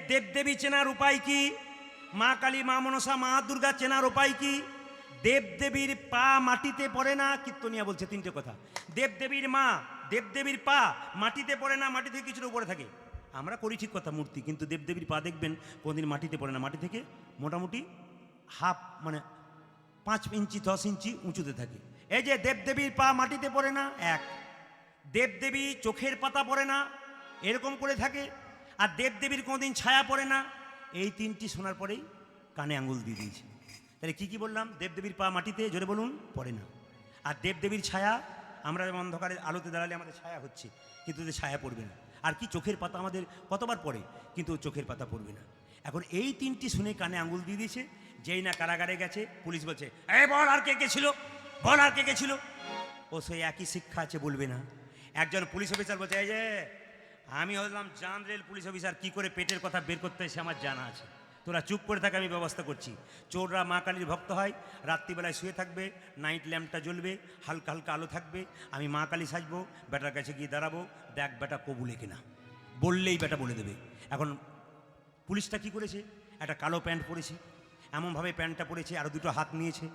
দেবদেবী চেনার উপায় কি? মা কালী, মা মনসা, মা দুর্গা চেনার উপায় কি? দেবদেবীর পা মাটিতে পড়ে না। কীর্তনিয়া বলছে তিনটে কথা। দেবদেবীর মা, দেবদেবীর পা মাটিতে পড়ে না, মাটি থেকে কিছুটা উপরে থাকে। আমরা করি ঠিক কথা মূর্তি, কিন্তু দেবদেবীর পা দেখবেন কোনদিন মাটিতে পড়ে না, মাটি থেকে মোটামুটি হাফ মানে 5 ইঞ্চি 10 ইঞ্চি উঁচুতে থাকে। এই যে দেবদেবীর পা মাটিতে পড়ে না, এক। দেবদেবী চোখের পাতা পড়ে না, এরকম করে থাকে। আর দেবদেবীর কোনোদিন ছায়া পড়ে না। এই তিনটি শোনার পরেই কানে আঙুল দিয়ে দিয়েছে। তাহলে কি কি বললাম? দেবদেবীর পা মাটিতে, জোরে বলুন, পড়ে না। আর দেবদেবীর ছায়া, আমরা যেমন অন্ধকারে আলোতে দাঁড়ালে আমাদের ছায়া হচ্ছে, কিন্তু ওদের ছায়া পড়বে না। আর কি চোখের পাতা আমাদের কতবার পড়ে, কিন্তু চোখের পাতা পড়বে না। এখন এই তিনটি শুনে কানে আঙুল দিয়ে দিয়েছে। যেই না কারাগারে গেছে, পুলিশ বলছে এই বল আর কে কে ছিল, বল আর কে কে ছিল। ও সেই একই শিক্ষা আছে, বলবে না। একজন পুলিশ অফিসার বলছে এই যে আমি হলাম জেনারেল পুলিশ অফিসার, কি করে পেটের কথা বের করতে হয় সে আমার জানা আছে, তোরা চুপ করে থাকে, আমি ব্যবস্থা করছি। চোররা মা কালীর ভক্ত হয়, রাত্রিবেলায় শুয়ে থাকবে, নাইট ল্যাম্পটা জ্বলবে, হালকা হালকা আলো থাকবে, আমি মা কালী সাজবো, বেটার কাছে গিয়ে দাঁড়াবো, দেখ বেটা কবুলে কিনা, বললেই বেটা বলে দেবে। এখন পুলিশটা কি করেছে? একটা কালো প্যান্ট পরেছে, এমনভাবে প্যান্টটা পরেছে, আরও দুটো হাত নিয়েছে,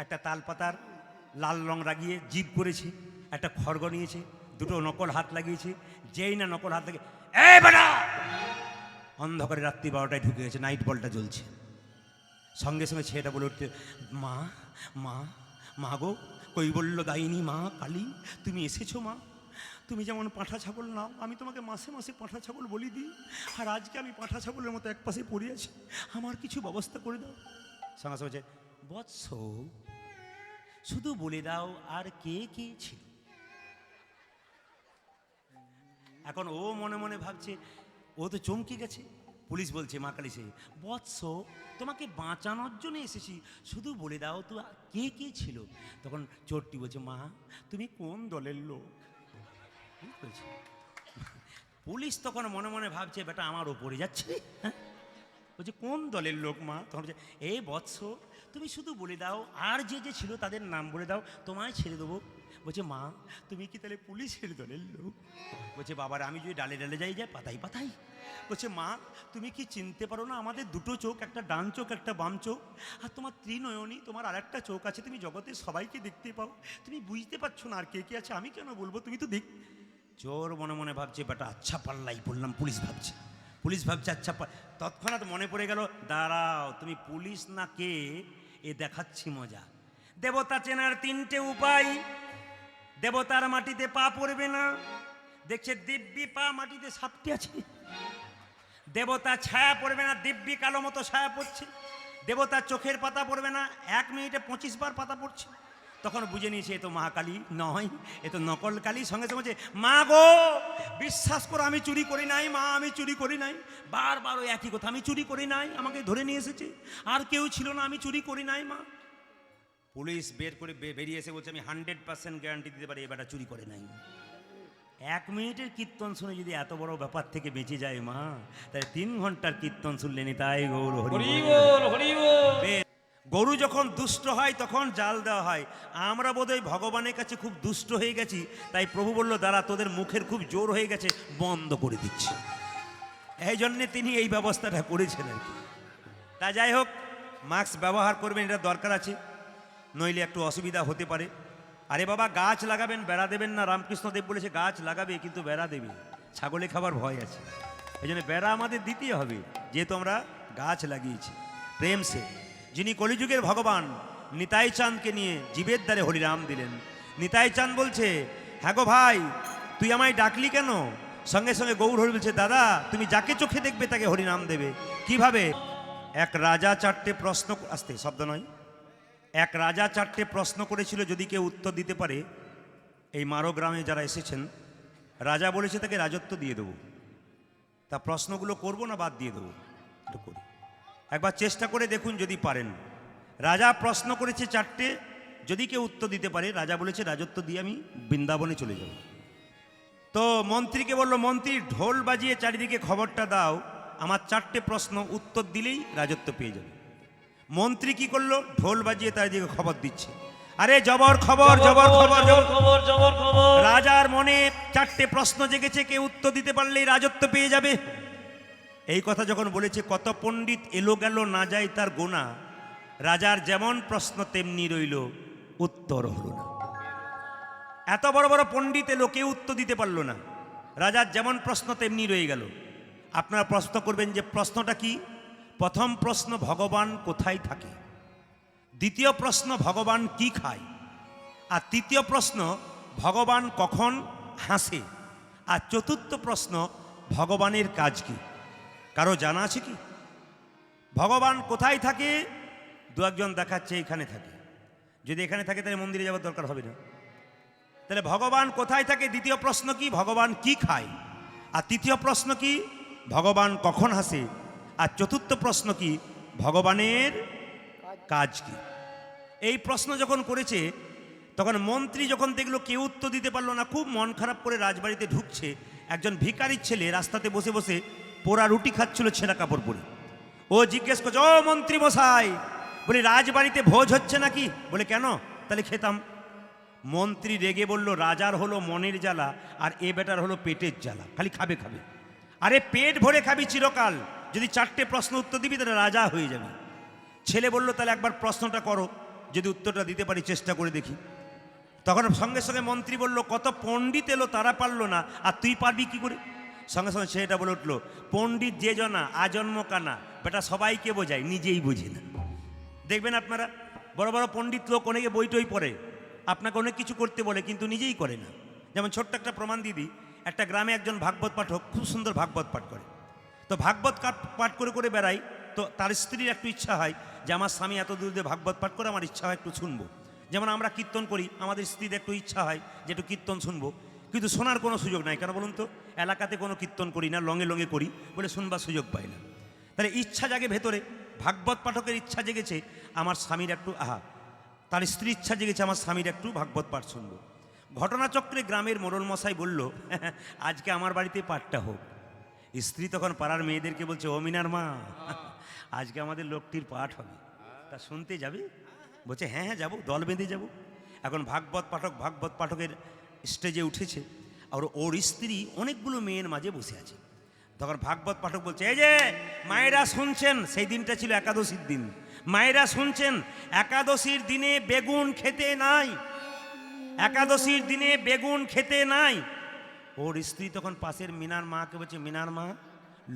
একটা তালপাতার লাল রং লাগিয়ে জিভ করেছে, একটা খড়গ নিয়েছে, দুটো নকল হাত লাগিয়েছে। যেই না নকল হাত লাগে, এ বেটা, অন্ধকারে রাত্রি 12টায় ঢুকে গেছে, নাইট বলটা জ্বলছে। সঙ্গে সঙ্গে ছেলেটা বলে উঠতে, মা মা মা গো, কই বললো দাইনি মা কালী, তুমি এসেছো মা। তুমি যেমন পাঁঠা ছাগল নাও, আমি তোমাকে মাসে মাসে পাঁঠা ছাগল বলি দিই, আর আজকে আমি পাঁঠা ছাগলের মতো এক পাশে পড়ে আছি, আমার কিছু ব্যবস্থা করে দাও। সঙ্গে সঙ্গে বৎস, শুধু বলে দাও আর কে কে ছিল। এখন ও মনে মনে ভাবছে, ও তো চমকে গেছে। পুলিশ বলছে মা কালী সে, বৎস তোমাকে বাঁচানোর জন্য এসেছি, শুধু বলে দাও তো কে কে ছিল। তখন চোরটি বলছে, মা তুমি কোন দলের লোক? পুলিশ তখন মনে মনে ভাবছে, বেটা আমার ওপরে যাচ্ছে। হ্যাঁ, বলছে কোন দলের লোক মা? তখন বলছে, এই বৎস তুমি শুধু বলে দাও, আর যে যে ছিল তাদের নাম বলে দাও, তোমায় ছেড়ে দেবো। বলছে, মা তুমি কি তাহলে পুলিশের দলের লোক? বলছে, বাবার আমি যদি ডালে ডালে যাই পাতাই পাতাই। বলছে, মা তুমি কি চিনতে পারো না আমাদের দুটো চোখ, একটা ডান চোখ একটা বাম চোখ, আর তোমার ত্রিনয়নী, তোমার আর একটা চোখ আছে, তুমি জগতের সবাইকে দেখতে পাও, তুমি বুঝতে পারছো না আর কে কে আছে, আমি কেন বলবো, তুমি তো দেখ। চোর মনে মনে ভাবছে, বেটা আচ্ছা পাল্লাই বললাম। পুলিশ ভাবছে আচ্ছা তৎক্ষণাৎ মনে পড়ে গেল, দাঁড়াও তুমি পুলিশ না কে, এ দেখাচ্ছি মজা। দেবতা চেনার তিনটে উপায়। দেবতার মাটিতে পা পড়বে না, দেখছে দিব্যি পা মাটিতে সাপটি আছে। দেবতা ছায়া পড়বে না, দিব্যি কালো মতো ছায়া পড়ছে। দেবতার চোখের পাতা পড়বে না, 1 মিনিটে 25 বার পাতা পড়ছে। তখন বুঝে নিয়েছে এ তো মহাকালী নয়, এ তো নকল কালী। সঙ্গে সঙ্গে মা গো বিশ্বাস করো আমি চুরি করি নাই মা, আমি চুরি করি নাই। বারবার ওই একই কথা, আমি চুরি করি নাই, আমাকে ধরে নিয়ে এসেছে, আর কেউ ছিল না, আমি চুরি করি নাই মা। পুলিশ বের করে বেরিয়ে এসে বলছে, আমি 100% গ্যারান্টি দিতে পারি এবারটা চুরি করে নাই। 1 মিনিটের কীর্তন শুনে যদি এত বড় ব্যাপার থেকে বেঁচে যায় মা, তাই 3 ঘন্টার কীর্তন শুনলেনি। তাই গৌর হরি বল, হরি বল। গরু যখন দুষ্ট হয় তখন জাল দেওয়া হয়। আমরা বোধহয় ভগবানের কাছে খুব দুষ্ট হয়ে গেছি, তাই প্রভু বলল, দাঁড়া তোদের মুখের খুব জোর হয়ে গেছে, বন্ধ করে দিচ্ছি। এই জন্যে তিনি এই ব্যবস্থাটা করেছেন আর কি। তা যাই হোক, মাস্ক ব্যবহার করবেন, এটা দরকার আছে, নইলে একটু অসুবিধা হতে পারে। আরে বাবা গাছ লাগাবেন, বেড়া দেবেন না। রামকৃষ্ণদেব বলেছে গাছ লাগাবে কিন্তু বেড়া দেবে, ছাগলে খাবার ভয় আছে। এই জন্য বেড়া আমাদের দিতেই হবে, যেহেতু আমরা গাছ লাগিয়েছি। প্রেম সে যিনি কলিযুগের ভগবান নিতাই চাঁদকে নিয়ে জীবের দ্বারে হরিরাম দিলেন। নিতাই চাঁদ বলছে, হ্যাঁ গো ভাই তুই আমায় ডাকলি কেন? সঙ্গে সঙ্গে গৌর হরি বলছে, দাদা তুমি যাকে চোখে দেখবে তাকে হরিনাম দেবে। কিভাবে? এক রাজা 4টে প্রশ্ন, আসতে শব্দ নয়, এক রাজা 4টে প্রশ্ন করেছিল, যদি কেউ উত্তর দিতে পারে। এই মারো গ্রামে যারা এসেছেন, রাজা বলেছে তাকে রাজত্ব দিয়ে দেবো। তা প্রশ্নগুলো করবো না বাদ দিয়ে দেবো? একটু করি, একবার চেষ্টা করে দেখুন যদি পারেন। রাজা প্রশ্ন করেছে 4টে, যদি কেউ উত্তর দিতে পারে, রাজা বলেছে রাজত্ব দিয়ে আমি বৃন্দাবনে চলে যাব। তো মন্ত্রীকে বলল, মন্ত্রী ঢোল বাজিয়ে চারিদিকে খবরটা দাও, আমার 4টে প্রশ্ন উত্তর দিলেই রাজত্ব পেয়ে যাবে। মন্ত্রী কি করলো? ঢোল বাজিয়ে চারিদিকে খবর দিচ্ছে, আরে জবর খবর, জবর খবর, জবর খবর। রাজার মনে 4টে প্রশ্ন জেগেছে, কেউ উত্তর দিতে পারলেই রাজত্ব পেয়ে যাবে। এই কথা যখন বলেছে, কত পণ্ডিত এলো গেল না যায় তার গোনা, রাজার যেমন প্রশ্ন তেমনি রইল, উত্তর হলো না। এত বড় বড় পণ্ডিত এলো, কেউ উত্তর দিতে পারলো না। রাজার যেমন প্রশ্ন তেমনি রয়ে গেল। আপনারা প্রশ্ন করবেন যে প্রশ্নটা কি? প্রথম প্রশ্ন, ভগবান কোথায় থাকে? দ্বিতীয় প্রশ্ন, ভগবান কি খায়? আর তৃতীয় প্রশ্ন, ভগবান কখন হাসে? আর চতুর্থ প্রশ্ন, ভগবানের কাজ কি? কারো জানা আছে কি? ভগবান কোথায় থাকে? দু একজন দেখাচ্ছে এখানে থাকে। যদি এখানে থাকে তাহলে মন্দিরে যাওয়ার দরকার হবে না। তাহলে ভগবান কোথায় থাকে? দ্বিতীয় প্রশ্ন কি? ভগবান কি খায়? আর তৃতীয় প্রশ্ন কি? ভগবান কখন হাসে? আর চতুর্থ প্রশ্ন কি? ভগবানের কাজ কি? এই প্রশ্ন যখন করেছে, তখন মন্ত্রী যখন দেখলো কেউ উত্তর দিতে পারলো না, খুব মন খারাপ করে রাজবাড়িতে ঢুকছে। একজন ভিখারির ছেলে রাস্তাতে বসে বসে পোড়া রুটি খাচ্ছিল ছেঁড়া কাপড় পরে। ও জিজ্ঞেস করছে, ও মন্ত্রী মশাই, বলি রাজবাড়িতে ভোজ হচ্ছে নাকি? বলে কেন? তাহলে খেতাম। মন্ত্রী রেগে বলল, রাজার হলো মনের জ্বালা, আর এ বেটার হলো পেটের জ্বালা, খালি খাবে খাবে। আরে পেট ভরে খাবি চিরকাল, যদি চারটে প্রশ্ন উত্তর দিবি তাহলে রাজা হয়ে যাবে। ছেলে বলল, তাহলে একবার প্রশ্নটা করো, যদি উত্তরটা দিতে পারি চেষ্টা করে দেখি। তখন সঙ্গে সঙ্গে মন্ত্রী বলল, কত পণ্ডিত এলো তারা পারলো না, আর তুই পারবি কি করে? সঙ্গে সঙ্গে ছেলেটা বলে উঠলো, পণ্ডিত যে জনা আজন্ম কানা, বেটা সবাইকে বোঝায়, নিজেই বোঝে না। দেখবেন আপনারা, বড় বড় পণ্ডিত লোক অনেকে বই টই পড়ে, আপনাকে অনেক কিছু করতে বলে, কিন্তু নিজেই করে না। যেমন ছোট্ট একটা প্রমাণ দিয়ে দিই। একটা গ্রামে একজন ভাগবত পাঠক খুব সুন্দর ভাগবত পাঠ করে। তো ভাগবত পাঠ করে করে বেড়াই। তো তার স্ত্রীর একটু ইচ্ছা হয় যে আমার স্বামী এত দূর দিয়ে ভাগবত পাঠ করে, আমার ইচ্ছা হয় একটু শুনবো। যেমন আমরা কীর্তন করি, আমাদের স্ত্রীর একটু ইচ্ছা হয় যে একটু কীর্তন শুনবো, কিন্তু শোনার কোনো সুযোগ নাই। কেন বলুন তো? এলাকাতে কোনো কীর্তন করি না, লঙে লঙে করি বলে শুনবার সুযোগ পাই না। তাহলে ইচ্ছা জাগে ভেতরে, ভাগবত পাঠকের ইচ্ছা জেগেছে আমার স্বামীর একটু তার স্ত্রীর ইচ্ছা জেগেছে আমার স্বামীর একটু ভাগবত পাঠ শুনবো। ঘটনাচক্রে গ্রামের মোড়ল মশাই বলল, আজকে আমার বাড়িতে পাঠটা হোক। স্ত্রী তখন পাড়ার মেয়েদেরকে বলছে, ও মিনার মা, আজকে আমাদের লোকটির পাঠ হবে, তা শুনতে যাবে? বলছে, হ্যাঁ হ্যাঁ যাবো, দল বেঁধে যাব। এখন ভাগবত পাঠকের স্টেজে উঠেছে, আর ওর স্ত্রী অনেকগুলো মেয়ের মাঝে বসে আছে। তখন ভাগবত পাঠক বলছে, এই যে মায়েরা শুনছেন, সেই দিনটা ছিল একাদশীর দিন, মায়েরা শুনছেন, একাদশীর দিনে বেগুন খেতে নাই, একাদশীর দিনে বেগুন খেতে নাই। ওর স্ত্রী তখন পাশের মিনার মাকে বলছে, মিনার মা,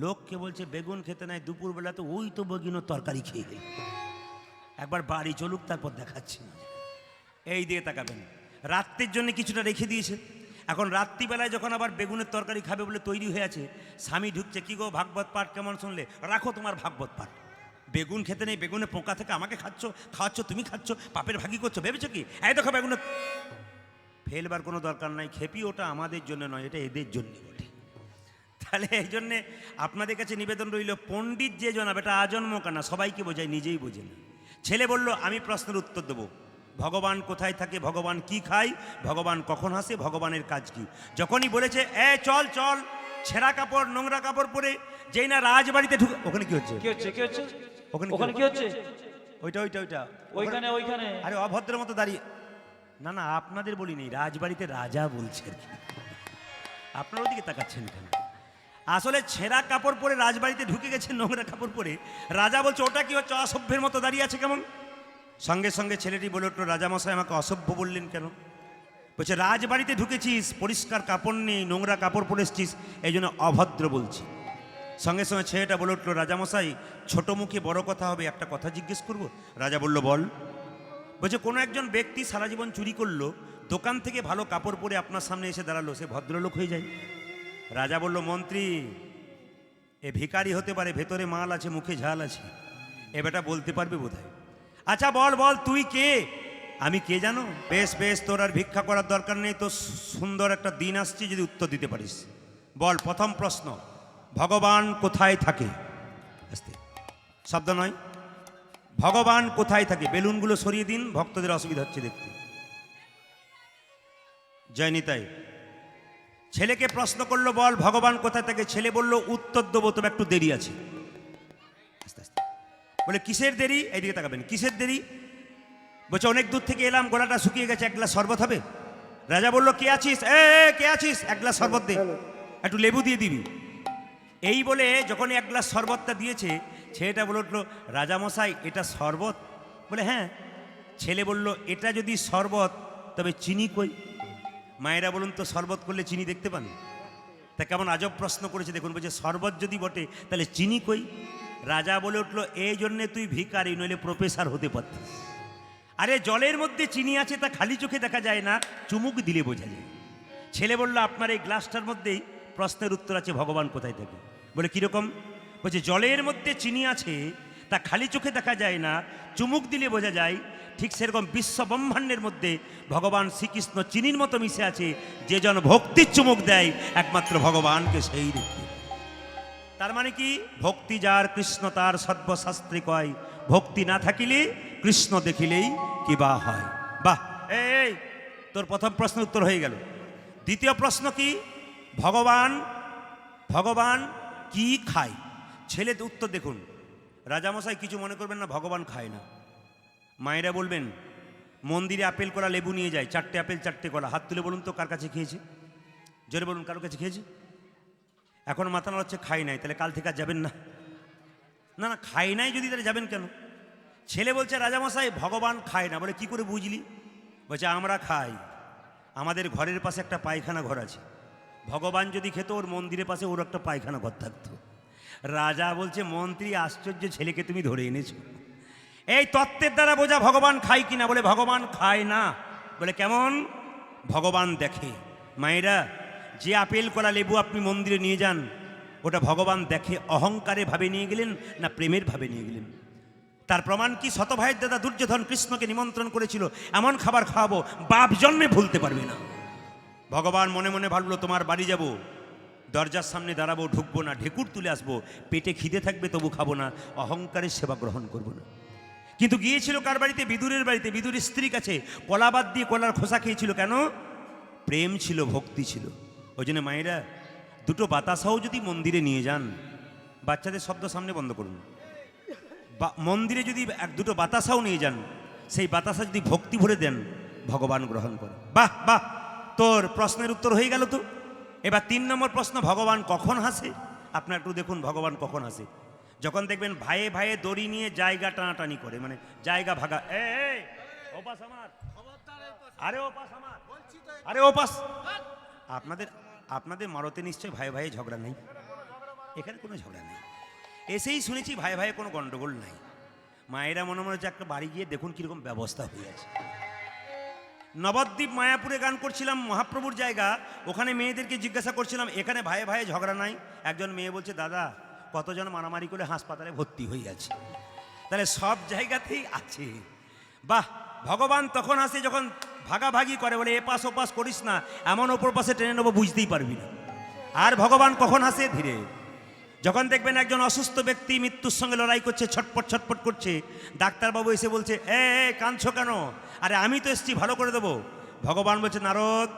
লোককে বলছে বেগুন খেতে নাই, দুপুরবেলা তো ওই তো বেগুনের তরকারি খেয়ে গেল, একবার বাড়ি চলুক তারপর দেখাচ্ছি। এই দিয়ে তাকাবেন, রাত্রির জন্য কিছুটা রেখে দিয়েছে। এখন রাত্রিবেলায় যখন আবার বেগুনের তরকারি খাবে বলে তৈরি হয়ে আছে, স্বামী ঢুকছে, কি গো ভাগবত পাঠ কেমন শুনলে? রাখো তোমার ভাগবত পাঠ, বেগুন খেতে নেই, বেগুনের পোকা থেকে আমাকে খাওয়াচ্ছ, তুমি খাচ্ছ, পাপের ভাগি করছো, ভেবেছো কি? এই দেখো বেগুনের ফেলবার কোনো দরকার নাই, খেপি ওটা আমাদের জন্য নয়, এটা এদের জন্য বটে। তাহলে এই জন্যে আপনাদের কাছে নিবেদন রইল, পণ্ডিত যে জনা বেটা আজন্ম কানা, সবাইকে বোঝায়, নিজেই বোঝে না। ছেলে বলল, আমি প্রশ্নের উত্তর দেবো, ভগবান কোথায় থাকে? ভগবান কি খায়? ভগবান কখন হাসে? ভগবানের কাজ কি? যখনই বলেছে চল চল, ছেঁড়া কাপড় নোংরা কাপড় পরে যেই না রাজবাড়িতে ঢুকে, ওখানে কি হচ্ছে? ওখানে কি হচ্ছে? ওইটা ওইখানে আরে অভদ্র মতো দাঁড়িয়ে, না না আপনাদের বলিনি, রাজবাড়িতে রাজা বলছে আর কি, আপনার ওদিকে তাকাচ্ছেন কেন? আসলে ছেঁড়া কাপড় পরে রাজবাড়িতে ঢুকে গেছে, নোংরা কাপড় পরে। রাজা বলছে, ওটা কি হচ্ছে? অসভ্যের মতো দাঁড়িয়ে আছে কেমন? সঙ্গে সঙ্গে ছেলেটি বলে উঠলো, রাজামশাই আমাকে অসভ্য বললেন কেন? বলছে, রাজবাড়িতে ঢুকেছিস, পরিষ্কার কাপড় নেই, নোংরা কাপড় পরে এসছিস, এই জন্য অভদ্র বলছি। সঙ্গে সঙ্গে ছেলেটা বলে উঠলো, রাজামশাই ছোট মুখে বড় কথা হবে, একটা কথা জিজ্ঞেস করব? রাজা বলল, বল। বলছে, কোনো একজন ব্যক্তি সারা জীবন চুরি করলো, দোকান থেকে ভালো কাপড় পরে আপনার সামনে এসে দাঁড়ালো, সে ভদ্রলোক হয়ে যায়? রাজা বলল, মন্ত্রী এ ভিখারি হতে পারে, ভেতরে মাল আছে, মুখে ঝাল আছে, এ বেটা বলতে পারবে বোধহয়। আচ্ছা বল বল, তুই কে? আমি কে জানো? বেশ বেশ, তোর আর ভিক্ষা করার দরকার নেই, তো সুন্দর একটা দিন আসছে, যদি উত্তর দিতে পারিস। বল, প্রথম প্রশ্ন, ভগবান কোথায় থাকে? শব্দ নয়, ভগবান কোথায় থাকে? বেলুনগুলো সরিয়ে দিন, ভক্তদের অসুবিধা হচ্ছে দেখতে। জয় নিতাই। ছেলেকে প্রশ্ন করলো, বল ভগবান কোথায় থাকে? ছেলে বলল, উত্তর দেবো, তবে একটু দেরি আছে। আস্তে আস্তে বলে, কিসের দেরি? এইদিকে তাকাবেন, কিসের দেরি? বলছে, অনেক দূর থেকে এলাম, গলাটা শুকিয়ে গেছে, এক গ্লাস শরবত হবে? রাজা বলল, কে আছিস? কে আছিস? এক গ্লাস শরবত দে, একটু লেবু দিয়ে দিবি। এই বলে যখন এক গ্লাস শরবতটা দিয়েছে, ছেলেটা বলে উঠলো, রাজামশাই এটা শরবত? বলে হ্যাঁ। ছেলে বলল, এটা যদি শরবত তবে চিনি কই? মায়েরা বলুন তো, শরবত করলে চিনি দেখতে পান? তা কেমন আজব প্রশ্ন করেছে দেখুন। বলছে শরবত যদি বটে তাহলে চিনি কই? রাজা বলে উঠলো, এই জন্যে তুই ভিখারি, নইলে প্রফেসর হতে পারতিস। আরে জলের মধ্যে চিনি আছে তা খালি চোখে দেখা যায় না, চুমুক দিলে বোঝা যায়। ছেলে বলল, আপনার এই গ্লাসটার মধ্যেই প্রশ্নের উত্তর আছে, ভগবান কোথায় থাকে? বলে কীরকম? বলছে জলের মধ্যে চিনি আছে তা খালি চোখে দেখা যায় না, চুমুক দিলে বোঝা যায়। ঠিক সেরকম বিশ্ব ব্রহ্মাণ্ডের মধ্যে ভগবান শ্রীকৃষ্ণ চিনির মতো মিশে আছে। যে জন ভক্তির চুমুক দেয় একমাত্র ভগবানকে সেই দেখে। তার মানে কি? ভক্তি যার কৃষ্ণ তার সর্বশাস্ত্রে কয়, ভক্তি না থাকিলে কৃষ্ণ দেখিলেই কি বা হয়। বাহ, এই তোর প্রথম প্রশ্নের উত্তর হয়ে গেল। দ্বিতীয় প্রশ্ন কি? ভগবান ভগবান কি খায়? ছেলে উত্তর দেখুন, রাজামশাই কিছু মনে করবেন না, ভগবান খায় না। মায়েরা বলবেন, মন্দিরে আপেল কলা লেবু নিয়ে যায়, 4টে আপেল 4টে কলা। হাত তুলে বলুন তো কার কাছে খেয়েছে? জোরে বলুন, কারোর কাছে খেয়েছে? এখন মাথা নাড়াচ্ছে, খাই নাই। তাহলে কাল থেকে আর যাবেন না? না না, খাই নাই যদি, তাহলে যাবেন কেন? ছেলে বলছে, রাজামশাই ভগবান খায় না। বলে কি করে বুঝলি? বলছে আমরা খাই, আমাদের ঘরের পাশে একটা পায়খানা ঘর আছে। ভগবান যদি খেত, ওর মন্দিরের পাশে ওর একটা পায়খানা ঘর থাকতো। রাজা বলছে, মন্ত্রী আশ্চর্য ছেলেকে তুমি ধরে এনেছো। এই তত্ত্বের দ্বারা বোঝা ভগবান খায় কিনা? বলে ভগবান খায় না। বলে কেমন? ভগবান দেখে। মায়েরা, যে আপেল কলা লেবু আপনি মন্দিরে নিয়ে যান, ওটা ভগবান দেখে। অহংকারে ভাবে নিয়ে গেলেন না প্রেমের ভাবে নিয়ে গেলেন? তার প্রমাণ কি? শতভাইয়ের দাদা দুর্যোধন কৃষ্ণকে নিমন্ত্রণ করেছিল, এমন খাবার খাওয়াবো বাপ জন্মে ভুলতে পারবে না। ভগবান মনে মনে ভাবলো, তোমার বাড়ি যাব, দরজার সামনে দাঁড়াবো, ঢুকবো না, ঢেকুর তুলে আসবো, পেটে খিদে থাকবে তবু খাবো না, অহংকারের সেবা গ্রহণ করবো না। কিন্তু গিয়েছিল কার বাড়িতে? বিদুরের বাড়িতে। বিদুরের স্ত্রীর কাছে কলা বাদ দিয়ে কলার খোসা খেয়েছিল। কেন? প্রেম ছিল, ভক্তি ছিল। ওই জন্য মায়েরা, দুটো বাতাসাও যদি মন্দিরে নিয়ে যান, বাচ্চাদের শব্দ সামনে বন্ধ করুন, মন্দিরে যদি দুটো বাতাসাও নিয়ে যান, সেই বাতাসা যদি ভক্তি ভরে দেন, ভগবান গ্রহণ করে। বাহ বাহ, তোর প্রশ্নের উত্তর হয়ে গেল তো। এবার 3 নম্বর প্রশ্ন, ভগবান কখন হাসে? আপনার একটু দেখুন ভগবান কখন হাসে। যখন দেখবেন ভাইয়ে ভাইয়ে দড়ি নিয়ে জায়গা টানাটানি করে, মানে জায়গা ভাগা। ওপাস আমার, আরে ওপাস আমার, আরে ওপাস। আপনাদের মারতে নিশ্চয় ভাই ভাইয়ে ঝগড়া নেই? এখানে কোনো ঝগড়া নেই। এসেই শুনেছি ভাই ভাইয়ে কোনো গন্ডগোল নাই। মায়েরা মনে মনে হচ্ছে একটা বাড়ি গিয়ে দেখুন কীরকম ব্যবস্থা হয়ে আছে। নবদ্বীপ মায়াপুরে গান করছিলাম, মহাপ্রভুর জায়গা। ওখানে মেয়েদেরকে জিজ্ঞাসা করছিলাম, এখানে ভাইয়ে ভাইয়ে ঝগড়া নাই? একজন মেয়ে বলছে, দাদা কতজন মারামারি করে হাসপাতালে ভর্তি হয়ে আছে। তাহলে সব জায়গাতেই আছে। বাহ, ভগবান তখন আসে যখন ভাগাভাগি করে। বলে এপাশ ওপাশ করিস না, এমন ওপর পাশে টেনে নেবো বুঝতেই পারবি না। আর ভগবান কখন আসে? ধীরে। যখন দেখবেন একজন অসুস্থ ব্যক্তি মৃত্যুর সঙ্গে লড়াই করছে, ছটপট ছটপট করছে, ডাক্তারবাবু এসে বলছে, কাঁদছো কেন? আরে আমি তো এসছি ভালো করে দেবো। ভগবান বলছে, নারদ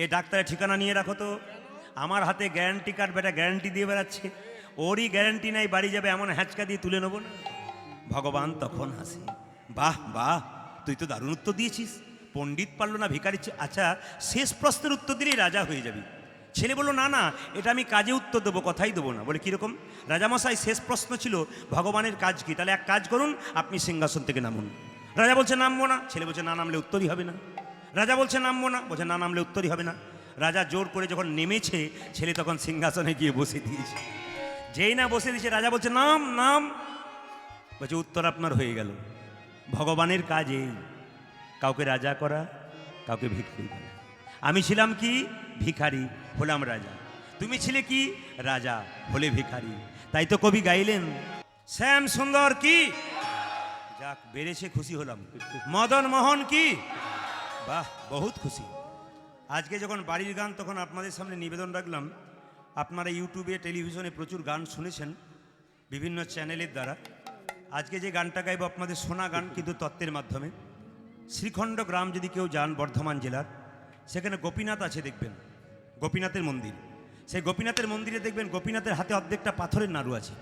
এ ডাক্তারের ঠিকানা নিয়ে রাখো তো, আমার হাতে গ্যারান্টি কার্ড, বেটা গ্যারান্টি দিয়ে বেড়াচ্ছে, ওরই গ্যারান্টি নাই, বাড়ি যাবে, এমন হ্যাঁচকা দিয়ে তুলে নেবো না। ভগবান তখন হাসে। বাহ বাহ, তুই তো দারুণ উত্তর দিয়েছিস, পণ্ডিত পারলো না ভিখারি। আচ্ছা, শেষ প্রশ্নের উত্তর দিলেই রাজা হয়ে যাবি। ছেলে বলল, না না, এটা আমি কাজে উত্তর দেবো, কথাই দেবো না। বলে কীরকম? রাজামশাই শেষ প্রশ্ন ছিল ভগবানের কাজ কি? তাহলে এক কাজ করুন, আপনি সিংহাসন থেকে নামুন। রাজা বলছে নামবো না। ছেলে বলছে, না নামলে উত্তরই হবে না। রাজা বলছে নামবো না। বলছে না নামলে উত্তরই হবে না। রাজা জোর করে যখন নেমেছে, ছেলে তখন সিংহাসনে গিয়ে বসে দিয়েছে। যেই না বসে দিয়েছে, রাজা বলছে নাম নাম। বলছে উত্তর আপনার হয়ে গেল। ভগবানের কাজ এই, কাউকে রাজা করা, কাউকে ভিখারি করা। আমি ছিলাম কি? ভিখারি, হলাম রাজা। তুমি ছিলে কি? রাজা, হলে ভিখারি। তাই তো কবি গাইলেন, শ্যাম সুন্দর কি? যাক, বেড়েছে, খুশি হলাম। মদন মোহন কি? বাহ, বহুত খুশি। আজকে যখন বাড়ির গান, তখন আপনাদের সামনে নিবেদন রাখলাম। আপনারা ইউটিউবে, টেলিভিশনে প্রচুর গান শুনেছেন বিভিন্ন চ্যানেলের দ্বারা। আজকে যে গানটা গাইব আপনাদের শোনা গান, কিন্তু তত্ত্বের মাধ্যমে। শ্রীখণ্ড গ্রাম যদি কেউ যান, বর্ধমান জেলার, সেখানে গোপীনাথ আছে, দেখবেন গোপীনাথের মন্দির। সেই গোপীনাথের মন্দিরে দেখবেন গোপীনাথের হাতে অর্ধেকটা পাথরের নাড়ু আছে।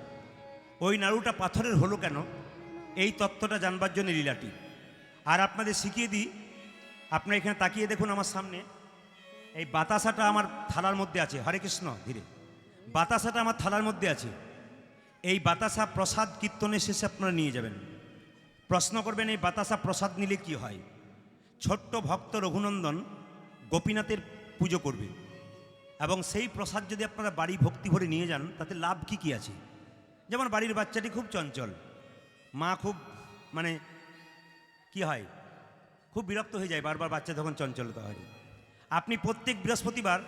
ওই নাড়ুটা পাথরের হলো কেন, এই তত্ত্বটা জানবার জন্য লীলাটি। আর আপনাদের শিখিয়ে দিই, আপনারা এখানে তাকিয়ে দেখুন আমার সামনে, এই বাতাসাটা আমার থালার মধ্যে আছে। হরে কৃষ্ণ, ধীরে। বাতাসাটা আমার থালার মধ্যে আছে। এই বাতাসা প্রসাদ কীর্তনের শেষে আপনারা নিয়ে যাবেন। প্রশ্ন করবেন এই বাতাসা প্রসাদ নিলে কি হয়। ছোট্ট ভক্ত রঘুনন্দন গোপীনাথের পুজো করবে এবং সেই প্রসাদ যদি আপনারা বাড়ি ভক্তি ভরে নিয়ে যান তাতে লাভ কি কি আছে। যেমন বাড়ির বাচ্চাটি খুব চঞ্চল, মা খুব মানে কি হয়, খুব বিরক্ত হয়ে যায় বারবার, বাচ্চা তখন চঞ্চলতা হয়। আপনি প্রত্যেক বৃহস্পতিবার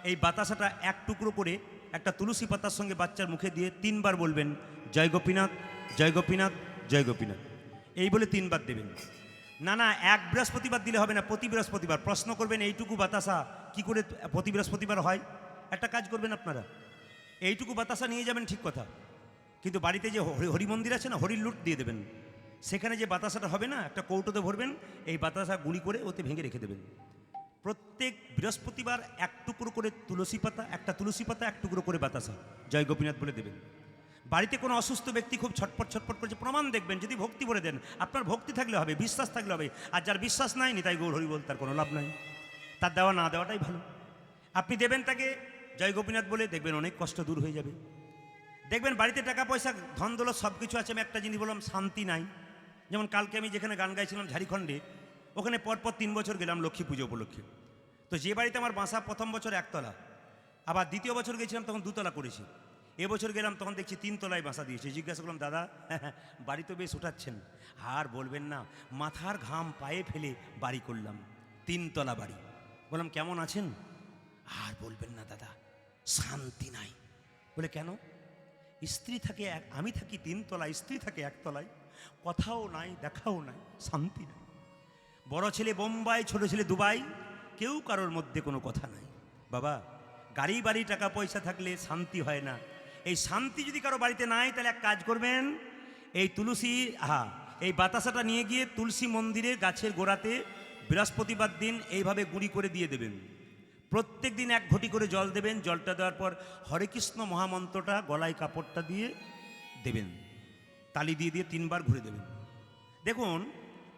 এই বাতাসাটা এক টুকরো করে একটা তুলসী পাতার সঙ্গে বাচ্চার মুখে দিয়ে 3 বার বলবেন, জয় গোপীনাথ, জয় গোপীনাথ, জয় গোপীনাথ, এই বলে 3 বার দেবেন। না না, এক বৃহস্পতিবার দিলে হবে না, প্রতি বৃহস্পতিবার। প্রশ্ন করবেন এইটুকু বাতাসা কি করে প্রতি বৃহস্পতিবার হয়। একটা কাজ করবেন আপনারা, এইটুকু বাতাসা নিয়ে যাবেন ঠিক কথা, কিন্তু বাড়িতে যে হরি মন্দির আছে না, হরির লুট দিয়ে দেবেন। সেখানে যে বাতাসাটা হবে না, একটা কৌটোতে ভরবেন, এই বাতাসা গুঁড়ি করে ওতে ভেঙে রেখে দেবেন। প্রত্যেক বৃহস্পতিবার এক টুকরো করে তুলসী পাতা, একটা তুলসী পাতা এক টুকরো করে বাতাসা জয় গোপীনাথ বলে দেবেন। বাড়িতে কোনো অসুস্থ ব্যক্তি খুব ছটপট ছটপট করছে, প্রমাণ দেখবেন, যদি ভক্তি ভরে দেন, আপনার ভক্তি থাকলে হবে, বিশ্বাস থাকলে হবে। আর যার বিশ্বাস নাই তাই গৌর হরি বল, তার কোনো লাভ নাই, তার দেওয়া না দেওয়াটাই ভালো। আপনি দেবেন তাকে জয় গোপীনাথ বলে, দেখবেন অনেক কষ্ট দূর হয়ে যাবে। দেখবেন বাড়িতে টাকা পয়সা ধন দৌলত সব কিছু আছে, আমি একটা জিনিস বললাম, শান্তি নাই। যেমন কালকে আমি যেখানে গান গাইছিলাম ঝাড়খণ্ডে, ওখানে পরপর 3 বছর গেলাম লক্ষ্মী পুজো উপলক্ষে। তো যে বাড়িতে আমার বাসা প্রথম বছর 1 তলা, আবার দ্বিতীয় বছর গেছিলাম তখন 2 তলা করেছি, এবছর গেলাম তখন দেখছি 3 তলায় বাসা দিয়েছে। জিজ্ঞাসা করলাম, দাদা বাড়ি তো বেশ উঠাচ্ছেন। আর বলবেন না, মাথার ঘাম পায়ে ফেলে বাড়ি করলাম, 3 তলা বাড়ি। বললাম কেমন আছেন? আর বলবেন না দাদা, শান্তি নাই। বলে কেন? স্ত্রী থাকে আমি থাকি 3 তলায়, স্ত্রী থাকে 1 তলায়, কথাও নাই, দেখাও নাই, শান্তি নাই। বড় ছেলে বোম্বাই, ছোট ছেলে দুবাই, কেউ কারোর মধ্যে কোনো কথা নাই। বাবা, গাড়ি বাড়ি টাকা পয়সা থাকলে শান্তি হয় না। এই শান্তি যদি কারো বাড়িতে নাই, তাহলে এক কাজ করবেন, এই তুলসী এই বাতাসাটা নিয়ে গিয়ে তুলসী মন্দিরে গাছের গোড়াতে বৃহস্পতিবার দিন এইভাবে গুঁড়ি করে দিয়ে দেবেন। প্রত্যেক দিন 1 ঘটি করে জল দেবেন। জলটা দেওয়ার পর হরে কৃষ্ণ মহামন্ত্রটা গলায় কাপড়টা দিয়ে দেবেন, তালি দিয়ে দিয়ে 3 বার ঘুরে দেবেন। দেখুন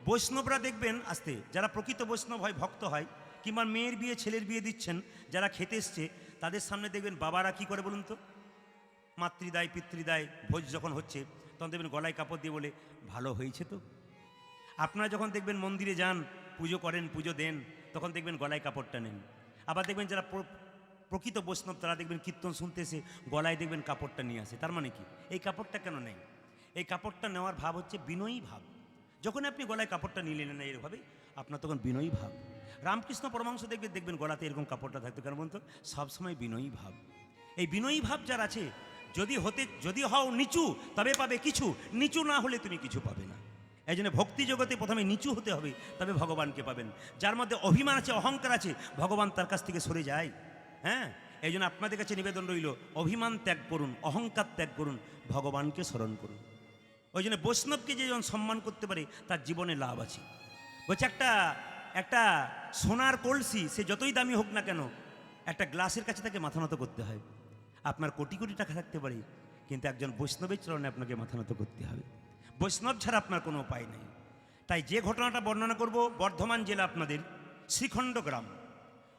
বৈষ্ণবরা দেখবেন আসতে, যারা প্রকৃত বৈষ্ণব হয়, ভক্ত হয়, কিংবা মেয়ের বিয়ে ছেলের বিয়ে দিচ্ছেন, যারা খেতে এসছে, তাদের সামনে দেখবেন বাবারা কি করে বলুন তো, মাতৃদায় পিতৃদায় ভোজ যখন হচ্ছে, তখন দেখবেন গলায় কাপড় দিয়ে বলে, ভালো হয়েছে তো। আপনারা যখন দেখবেন মন্দিরে যান, পুজো করেন, পুজো দেন, তখন দেখবেন গলায় কাপড়টা নেন। আবার দেখবেন যারা প্রকৃত বৈষ্ণব, তারা দেখবেন কীর্তন শুনতে এসে গলায় দেখবেন কাপড়টা নিয়ে আসে। তার মানে কি, এই কাপড়টা কেন নেই? এই কাপড়টা নেওয়ার ভাব হচ্ছে বিনয়ী ভাব। যখন আপনি গলায় কাপড়টা নিলেন না এরভাবে, আপনার তখন বিনয়ী ভাব। রামকৃষ্ণ পরমহংস দেখবেন গলাতে এরকম কাপড়টা থাকতো, কেন বলতো, সবসময় বিনয়ী ভাব। এই বিনয়ী ভাব যার আছে, যদি হও নিচু তবে পাবে কিছু, নিচু না হলে তুমি কিছু পাবে না। এই জন্য ভক্তি জগতে প্রথমে নিচু হতে হবে, তবে ভগবানকে পাবেন। যার মধ্যে অভিমান আছে, অহংকার আছে, ভগবান তার কাছ থেকে সরে যায়। হ্যাঁ, এই জন্য আপনাদের কাছে নিবেদন রইল, অভিমান ত্যাগ করুন, অহংকার ত্যাগ করুন, ভগবানকে স্মরণ করুন। ওই জন্য বৈষ্ণবকে যে যখন সম্মান করতে পারে, তার জীবনে লাভ আছে। বলছে একটা সোনার কলসি, সে যতই দামি হোক না কেন, একটা গ্লাসের কাছে তাকে মাথা নত করতে হয়। আপনার কোটি কোটি টাকা থাকতে পারে, কিন্তু একজন বৈষ্ণবের চরণে আপনাকে মাথা নত করতে হবে। বৈষ্ণব ছাড়া আপনার কোনো উপায় নেই। তাই যে ঘটনাটা বর্ণনা করব, বর্ধমান জেলা আপনাদের শ্রীখণ্ড গ্রাম,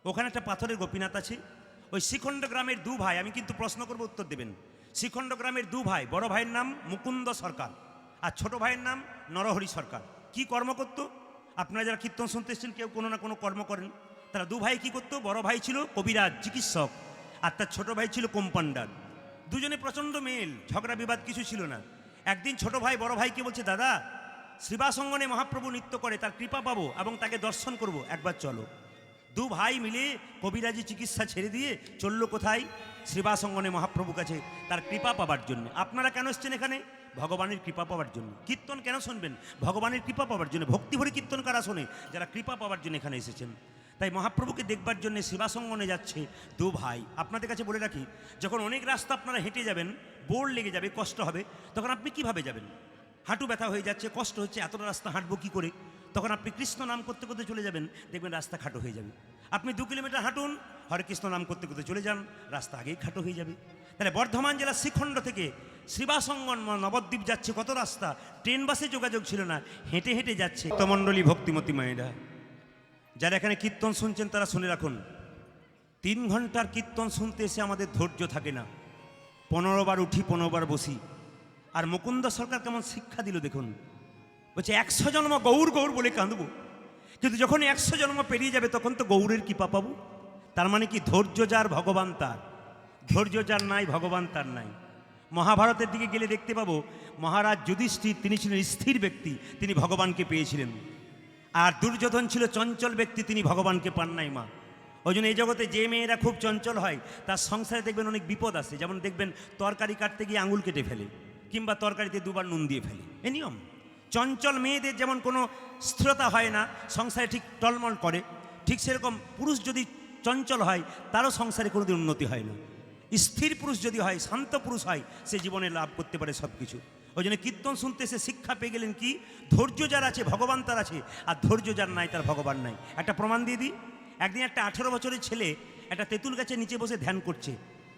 ওখানে একটা পাথরের গোপীনাথ আছে। ওই শ্রীখণ্ড গ্রামের 2 ভাই, আমি কিন্তু প্রশ্ন করব, উত্তর দেবেন। শ্রীখণ্ড গ্রামের 2 ভাই, বড় ভাইয়ের নাম মুকুন্দ সরকার আর ছোট ভাইয়ের নাম নরহরি সরকার। কি কর্ম করত? আপনারা যারা কীর্তন শুনতে এসছেন, কেউ কোনো না কোনো কর্ম করেন। তারা 2 ভাই কি করতো? বড় ভাই ছিল কবিরাজ, চিকিৎসক, আর তার ছোট ভাই ছিল কম্পাউন্ডার। দুজনে প্রচণ্ড মেল, ঝগড়া বিবাদ কিছু ছিল না। একদিন ছোট ভাই বড় ভাইকে বলছে, দাদা, শ্রীবাসঙ্গনে মহাপ্রভু নৃত্য করে, তার কৃপা পাবো এবং তাকে দর্শন করব, একবার চলো। 2 ভাই মিলে কবিরাজি চিকিৎসা ছেড়ে দিয়ে চলল কোথায়? শ্রীবাসঙ্গনে মহাপ্রভু কাছে, তার কৃপা পাবার জন্য। আপনারা কেন এসছেন এখানে? ভগবানের কৃপা পাওয়ার জন্য। কীর্তন কেন শুনবেন? ভগবানের কৃপা পাওয়ার জন্য। ভক্তি ভরে কীর্তন কারা শোনে? যারা কৃপা পাওয়ার জন্য এখানে এসেছেন। তাই মহাপ্রভুকে দেখবার জন্য শ্রীবাসঙ্গনে যাচ্ছে 2 ভাই। আপনাদের কাছে বলে রাখি, যখন অনেক রাস্তা আপনারা হেঁটে যাবেন, বোর লেগে যাবে, কষ্ট হবে, তখন আপনি কিভাবে যাবেন? হাঁটু ব্যথা হয়ে যাচ্ছে, কষ্ট হচ্ছে, এতটা রাস্তা হাঁটবো কী করে? তখন আপনি কৃষ্ণ নাম করতে করতে চলে যাবেন, দেখবেন রাস্তা খাটো হয়ে যাবে। আপনি 2 কিলোমিটার হাঁটুন, হরে কৃষ্ণ নাম করতে করতে চলে যান, রাস্তা আগেই খাটো হয়ে যাবে। তাহলে বর্ধমান জেলার শ্রীখণ্ড থেকে শ্রীবাসঙ্গন নবদ্বীপ যাচ্ছে কত রাস্তা, ট্রেন বাসে যোগাযোগ ছিল না, হেঁটে হেঁটে যাচ্ছে। মণ্ডলী ভক্তিমতী মায়েরা, যারা এখানে কীর্তন শুনছেন, তারা শুনে রাখুন, 3 ঘন্টার কীর্তন শুনতে এসে আমাদের ধৈর্য থাকে না। 15 বার উঠি 15 বার বসি। আর মুকুন্দ সরকার কেমন শিক্ষা দিল দেখুন, বলছে 100 জন্ম গৌর গৌর বলে কাঁদবো, কিন্তু যখন 100 জন্ম পেরিয়ে যাবে তখন তো গৌরের কৃপা পাবো। তার মানে কি, ধৈর্য যার ভগবান তার, ধৈর্য যার নাই ভগবান তার নাই। মহাভারতের দিকে গেলে দেখতে পাবো মহারাজ যুধিষ্ঠির তিনি ছিলেন স্থির ব্যক্তি, তিনি ভগবানকে পেয়েছিলেন। আর দুর্যোধন ছিল চঞ্চল ব্যক্তি, তিনি ভগবানকে পান নাই মা। ওই জন্য এই জগতে যে মেয়েরা খুব চঞ্চল হয় তার সংসারে দেখবেন অনেক বিপদ আসে। যেমন দেখবেন তরকারি কাটতে গিয়ে আঙুল কেটে ফেলে, কিংবা তরকারিতে 2 বার নুন দিয়ে ফেলে, এ নিয়ম। চঞ্চল মেয়েদের যেমন কোনো স্থিরতা হয় না, সংসারে ঠিক টলমল করে, ঠিক সেরকম পুরুষ যদি চঞ্চল হয় তারও সংসারে কোনোদিন উন্নতি হয় না। স্থির পুরুষ যদি হয়, শান্ত পুরুষ হয়, সে জীবনে লাভ করতে পারে সব কিছু। ওই জন্য কীর্তন শুনতে সে শিক্ষা পেয়ে গেলেন কি, ধৈর্য যার আছে ভগবান তার আছে, আর ধৈর্য যার নাই তার ভগবান নাই। একটা প্রমাণ দিয়ে দিই। একদিন একটা 18 বছরের ছেলে একটা তেঁতুল গাছের নিচে বসে ধ্যান করছে,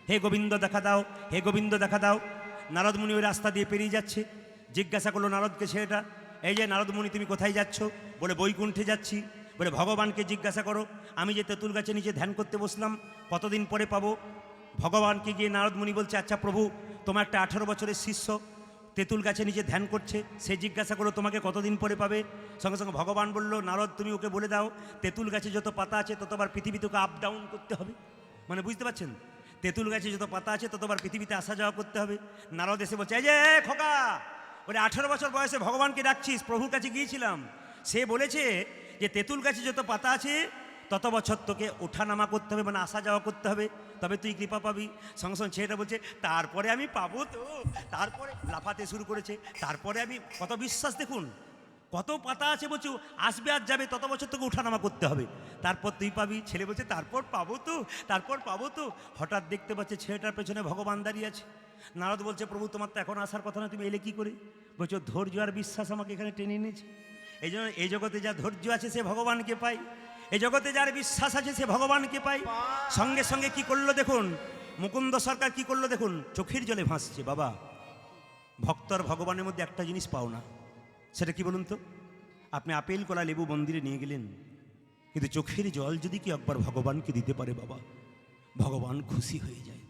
হে গোবিন্দ দেখা দাও, হে গোবিন্দ দেখা দাও। নারদ মুনি ওই রাস্তা দিয়ে পেরিয়ে যাচ্ছে, জিজ্ঞাসা করলো নারদকে ছেলেটা, এই যে নারদ মুনি তুমি কোথায় যাচ্ছ? বলে বৈকুণ্ঠে যাচ্ছি। বলে ভগবানকে জিজ্ঞাসা করো, আমি যে তেঁতুল গাছের নিচে ধ্যান করতে বসলাম কতদিন পরে পাবো? ভগবানকে গিয়ে নারদ মুনি বলছে, আচ্ছা প্রভু, তোমার একটা 18 বছরের শিষ্য তেঁতুল গাছে নিচে ধ্যান করছে, সে জিজ্ঞাসা করো তোমাকে কতদিন পরে পাবে? সঙ্গে সঙ্গে ভগবান বলল, নারদ তুমি ওকে বলে দাও তেঁতুল গাছে যত পাতা আছে ততবার পৃথিবী তোকে আপ ডাউন করতে হবে। মানে বুঝতে পারছেন, তেঁতুল গাছে যত পাতা আছে ততবার পৃথিবীতে আসা যাওয়া করতে হবে। নারদ এসে বলছে, এই যে খোকা, বলে 18 বছর বয়সে ভগবানকে ডাকছিস? প্রভুর কাছে গিয়েছিলাম, সে বলেছে যে তেঁতুল গাছে যত পাতা আছে তত বছর তোকে ওঠানামা করতে হবে, মানে আসা যাওয়া করতে হবে, তবে তুই কৃপা পাবি। সঙ্গে সঙ্গে ছেলেটা বলছে, তারপরে আমি পাবো তো? তারপরে লাফাতে শুরু করেছে, তারপরে আমি, কত বিশ্বাস দেখুন, কত পাতা আছে বলছো, আসবে আর যাবে, তত বছর তোকে ওঠানামা করতে হবে, তারপর তুই পাবি। ছেলে বলছে, তারপর পাবো তো, তারপর পাবো তো। হঠাৎ দেখতে পাচ্ছে ছেলেটার পেছনে ভগবান দাঁড়িয়ে আছে। নারদ বলছে, প্রভু তোমার তো এখন আসার কথা না, তুমি এলে কি করে? বলছো, ধৈর্য আর বিশ্বাস আমাকে এখানে টেনে এনেছে। এই জন্য এই জগতে যা ধৈর্য আছে সে ভগবানকে পায়, এই জগতে যার বিশ্বাস আছে সে ভগবানকে পায়। সঙ্গে সঙ্গে কি করলো দেখুন, মুকুন্দ সরকার কি করলো দেখুন, চোখের জলে ভাসছে। বাবা, ভক্ত আর ভগবানের মধ্যে একটা জিনিস পাও না, সেটা কি বলুন তো? আপনি আপেল কলা লেবু মন্দিরে নিয়ে গেলেন, কিন্তু চোখের জল যদি কি একবার ভগবানকে দিতে পারে বাবা, ভগবান খুশি হয়ে যায়।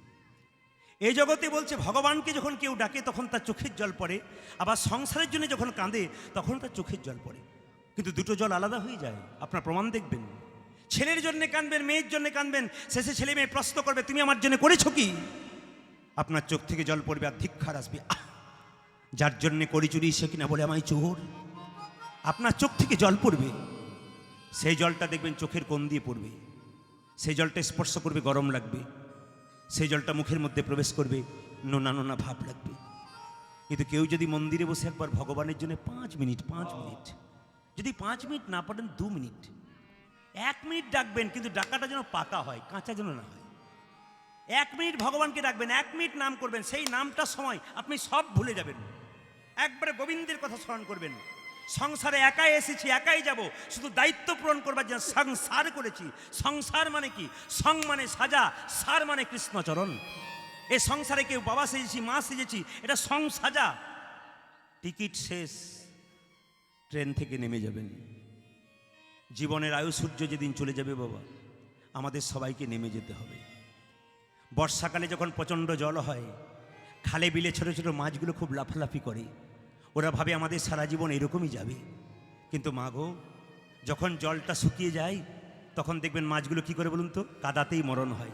এই জগতে বলছে ভগবানকে যখন কেউ ডাকে তখন তার চোখের জল পড়ে, আবার সংসারের জন্য যখন কাঁদে তখন তার চোখের জল পড়ে, কিন্তু দুটো জল আলাদা হয়ে যায়। আপনার প্রমাণ দেখবেন, ছেলের জন্য কাঁদবেন, মেয়ের জন্য কাঁদবেন, শেষে ছেলে মেয়ে প্রশ্ন করবে তুমি আমার জন্য করেছো কি? আপনার চোখ থেকে জল পড়বে আর ধিক্কার আসবে, যার জন্যে করি চুরি সে কিনা বলে আমায় চোর। আপনার চোখ থেকে জল পড়বে, সেই জলটা দেখবেন চোখের কোণ দিয়ে পড়বে, সেই জলটা স্পর্শ করবে গরম লাগবে, সেই জলটা মুখের মধ্যে প্রবেশ করবে নোনা নোনা ভাব লাগবে। কিন্তু কেউ যদি মন্দিরে বসে একবার ভগবানের জন্য 5 মিনিট যদি 5 মিনিট না পারেন 2 মিনিট, 1 মিনিট ডাকবেন, কিন্তু ডাকাটা যেন পাকা হয়, কাঁচা যেন না হয়। 1 মিনিট ভগবানকে ডাকবেন, 1 মিনিট নাম করবেন, সেই নামটার সময় আপনি সব ভুলে যাবেন, একবারে গোবিন্দের কথা স্মরণ করবেন। সংসারে একাই এসেছি, একাই যাব, শুধু দায়িত্ব পূরণ করবার জন্য সংসার করেছি। সংসার মানে কি? সং মানে সাজা, সার মানে কৃষ্ণচরণ। এই সংসারে কেউ বাবা সেজেছি, মা সেজেছি, এটা সং সাজা। টিকিট শেষ, ট্রেন থেকে নেমে যাবেন। জীবনের আয়ু সূর্য যেদিন চলে যাবে বাবা, আমাদের সবাইকে নেমে যেতে হবে। বর্ষাকালে যখন প্রচণ্ড জল হয়, খালে বিলে ছোট ছোট মাছগুলো খুব লাফালাফি করে, ওরা ভাবে আমাদের সারা জীবন এরকমই যাবে। কিন্তু মা গো, যখন জলটা শুকিয়ে যায় তখন দেখবেন মাছগুলো কি করে বলুন তো, কাদাতেই মরণ হয়।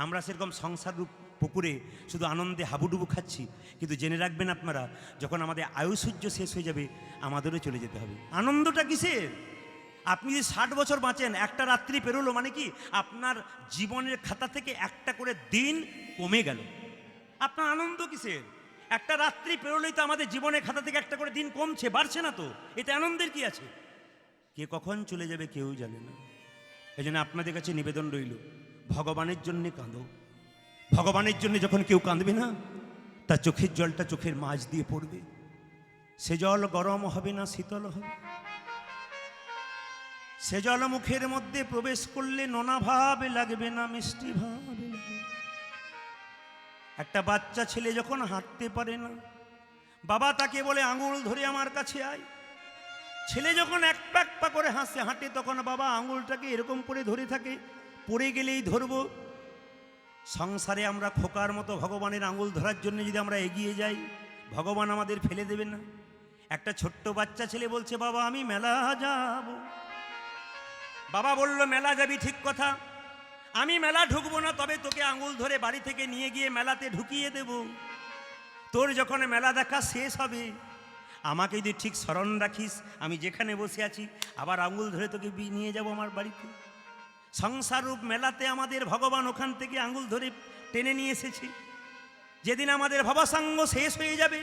আমরা সেরকম সংসার রূপ পুকুরে শুধু আনন্দে হাবুডুবু খাচ্ছি, কিন্তু জেনে রাখবেন আপনারা, যখন আমাদের আয়ুসূর্য শেষ হয়ে যাবে আমাদেরও চলে যেতে হবে। আনন্দটা কিসের? আপনি যদি 60 বছর বাঁচেন, একটা রাত্রি পেরোলো মানে কি আপনার জীবনের খাতা থেকে একটা করে দিন কমে গেল। আপনার আনন্দ কিসের? একটা রাত্রি পেরোলেই তো আমাদের জীবনের খাতা থেকে একটা করে দিন কমছে, বাড়ছে না তো, এতে আনন্দের কি আছে? কে কখন চলে যাবে কেউ জানে না। এই জন্য আপনাদের কাছে নিবেদন রইল, ভগবানের জন্যে কাঁদো। ভগবানের জন্য যখন কেউ কাঁদবে না, তার চোখের জলটা চোখের মাঝ দিয়ে পড়বে, সে জল গরম হবে না শীতল হবে, সে জল মুখের মধ্যে প্রবেশ করলে নোনা ভাব লাগবে না, মিষ্টি ভাব লাগবে। একটা বাচ্চা ছেলে যখন হাঁটতে পারে না, বাবা তাকে বলে আঙুল ধরে আমার কাছে আয়। ছেলে যখন এক পা করে হাঁটে, তখন বাবা আঙুলটাকে এরকম করে ধরে থাকে, পড়ে গেলেই ধরবো। সংসারে আমরা খোকার মতো ভগবানের আঙুল ধরার জন্য যদি আমরা এগিয়ে যাই, ভগবান আমাদের ফেলে দেবেন না। একটা ছোট্ট বাচ্চা ছেলে বলছে, বাবা আমি মেলা যাব। বাবা বলল, মেলা যাবি ঠিক কথা, আমি মেলা ঢুকবো না, তবে তোকে আঙুল ধরে বাড়ি থেকে নিয়ে গিয়ে মেলাতে ঢুকিয়ে দেব। তোর যখন মেলা দেখা শেষ হবে, আমাকে যদি ঠিক স্মরণ রাখিস, আমি যেখানে বসে আছি আবার আঙুল ধরে তোকে নিয়ে যাব আমার বাড়িতে। সংসাররূপ মেলাতে আমাদের ভগবান ওখান থেকে আঙুল ধরে টেনে নিয়ে এসেছে। যেদিন আমাদের ভবসাঙ্গ শেষ হয়ে যাবে,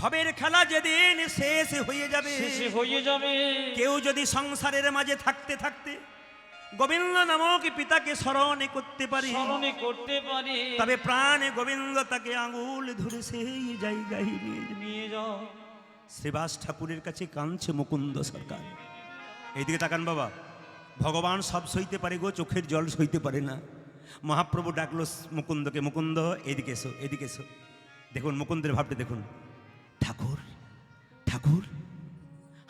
ভবের খেলা যেদিন শেষ হয়ে যাবে, কেউ যদি সংসারের মাঝে থাকতে থাকতে গোবিন্দ নামক পিতাকে স্মরণ করতে পারে, তবে প্রাণে গোবিন্দ তাকে আঙুল ধরে সেই জায়গায় নিয়ে যাও। শ্রীবাস ঠাকুরের কাছে কাঁদছে মুকুন্দ সরকার। এইদিকে তাকান বাবা, ভগবান সব সইতে পারে গো, চোখের জল সইতে পারে না। মহাপ্রভু ডাকলো মুকুন্দকে, মুকুন্দ এদিকে এসো, এদিকে এসো। দেখুন মুকুন্দের ভাবটা দেখুন, ঠাকুর ঠাকুর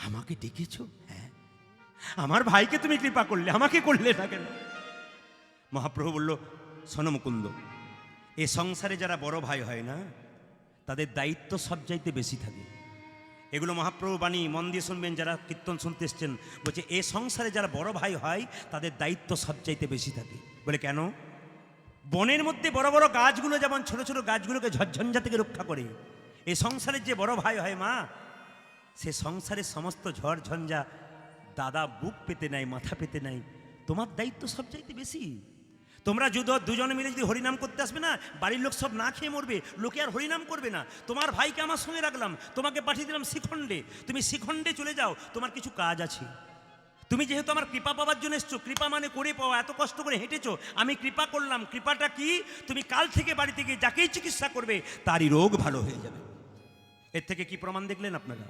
আমাকে ডেকেছো? হ্যাঁ। আমার ভাইকে তুমি কৃপা করলে, আমাকে করলে না কেন? মহাপ্রভু বলল, শোনো মুকুন্দ, এ সংসারে যারা বড় ভাই হয় না, তাদের দায়িত্ব সবচাইতে বেশি থাকে। এগুলো মহাপ্রভু বাণী মন দিয়ে শুনবেন, যারা কীর্তন শুনতে এসছেন। বলছে এ সংসারে যারা বড় ভাই হয় তাদের দায়িত্ব সবচাইতে বেশি থাকে। বলে কেন? বনের মধ্যে বড় বড় গাছগুলো যেমন ছোট ছোট গাছগুলোকে ঝড়ঝঞ্ঝা থেকে রক্ষা করে, এই সংসারের যে বড় ভাই হয় মা, সে সংসারের সমস্ত ঝড় ঝঞ্ঝা দাদা বুক পেতে নেয়, মাথা পেতে নেয়। তোমার দায়িত্ব সবচাইতে বেশি। তোমরা দুজনে মিলে যদি হরিনাম করতে আসবে না, বাড়ির লোক সব না খেয়ে মরবে, লোকে আর হরিনাম করবে না। তোমার ভাইকে আমার সঙ্গে রাখলাম, তোমাকে পাঠিয়ে দিলাম শিখণ্ডে, তুমি শিখণ্ডে চলে যাও, তোমার কিছু কাজ আছে। তুমি যেহেতু আমার কৃপা পাওয়ার জন্য এসছো, কৃপা মানে করে পাওয়া, এত কষ্ট করে হেঁটেছো, আমি কৃপা করলাম। কৃপাটা কি? তুমি কাল থেকে বাড়িতে গিয়ে যাকেই চিকিৎসা করবে তারই রোগ ভালো হয়ে যাবে। এর থেকে কি প্রমাণ দেখলেন আপনারা?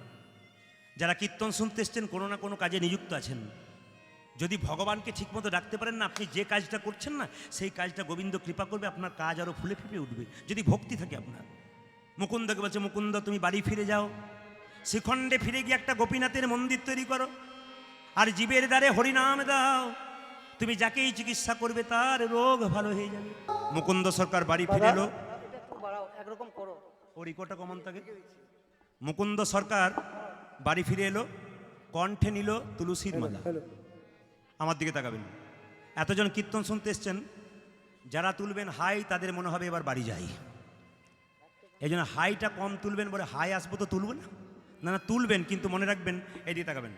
যারা কীর্তন শুনতে এসছেন কোনো না কোনো কাজে নিযুক্ত আছেন। যদি ভগবানকে ঠিকমতো ডাকতে পারেন না, আপনি যে কাজটা করছেন না, সেই কাজটা গোবিন্দ কৃপা করবে, আপনার কাজ আরও ফুলে ফেঁপে উঠবে, যদি ভক্তি থাকে আপনার। মুকুন্দকে বলছে, মুকুন্দ তুমি বাড়ি ফিরে যাও, শিখণ্ডে ফিরে গিয়ে একটা গোপীনাথের মন্দির তৈরি করো, আর জীবের দ্বারে হরিনাম দাও, তুমি যাকেই চিকিৎসা করবে তার রোগ ভালো হয়ে যাবে। মুকুন্দ সরকার বাড়ি ফিরে এলো। ও রিকোটা কমন থাকে। মুকুন্দ সরকার বাড়ি ফিরে এলো, কণ্ঠে নিল তুলসীর মালা। আমার দিকে তাকাবেন, এতজন কীর্তন শুনতে এসছেন, যারা তুলবেন হাই তাদের মনে হবে এবার বাড়ি যাই। এই জন্য হাইটা কম তুলবেন, বলে হাই আসবো তো তুলব না, না না তুলবেন, কিন্তু মনে রাখবেন। এই দিকে তাকাবেন,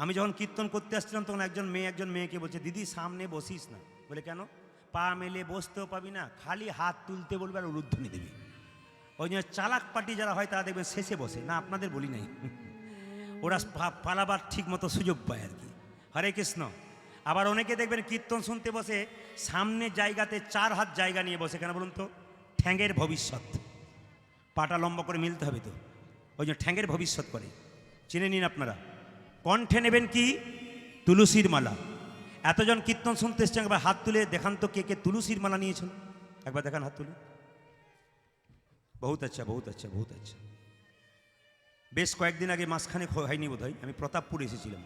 আমি যখন কীর্তন করতে আসছিলাম তখন একজন মেয়েকে বলছে, দিদি সামনে বসিস না। বলে কেন? পা মেলে বসতেও পাবি না, খালি হাত তুলতে বলবে আর উলুধ্বনি দেবে। ওই জন্য চালাক পার্টি যারা হয় তারা দেখবেন শেষে বসে, না আপনাদের বলি নাই, ওরা পালাবার ঠিক মতো সুযোগ পায় আর কি। হরে কৃষ্ণ। আবার অনেকে দেখবেন কীর্তন শুনতে বসে সামনে জায়গাতে 4 হাত জায়গা নিয়ে বসে, কেন বলুন তো? ঠ্যাঙের ভবিষ্যৎ, পাটা লম্বা করে মিলতে হবে তো, ওই জন্য ঠ্যাঙের ভবিষ্যৎ করে। চিনে নিন আপনারা। কণ্ঠে নেবেন কি? তুলসীর মালা। এতজন কীর্তন শুনতে এসছেন, একবার হাত তুলে দেখান তো কে কে তুলসীর মালা নিয়েছেন, একবার দেখান হাত তুলে। বহুত আচ্ছা, বহুত আচ্ছা, বহুত আচ্ছা। বেশ কয়েকদিন আগে, মাসখানেক হয়নি বোধ হয়, আমি প্রতাপপুর এসেছিলাম।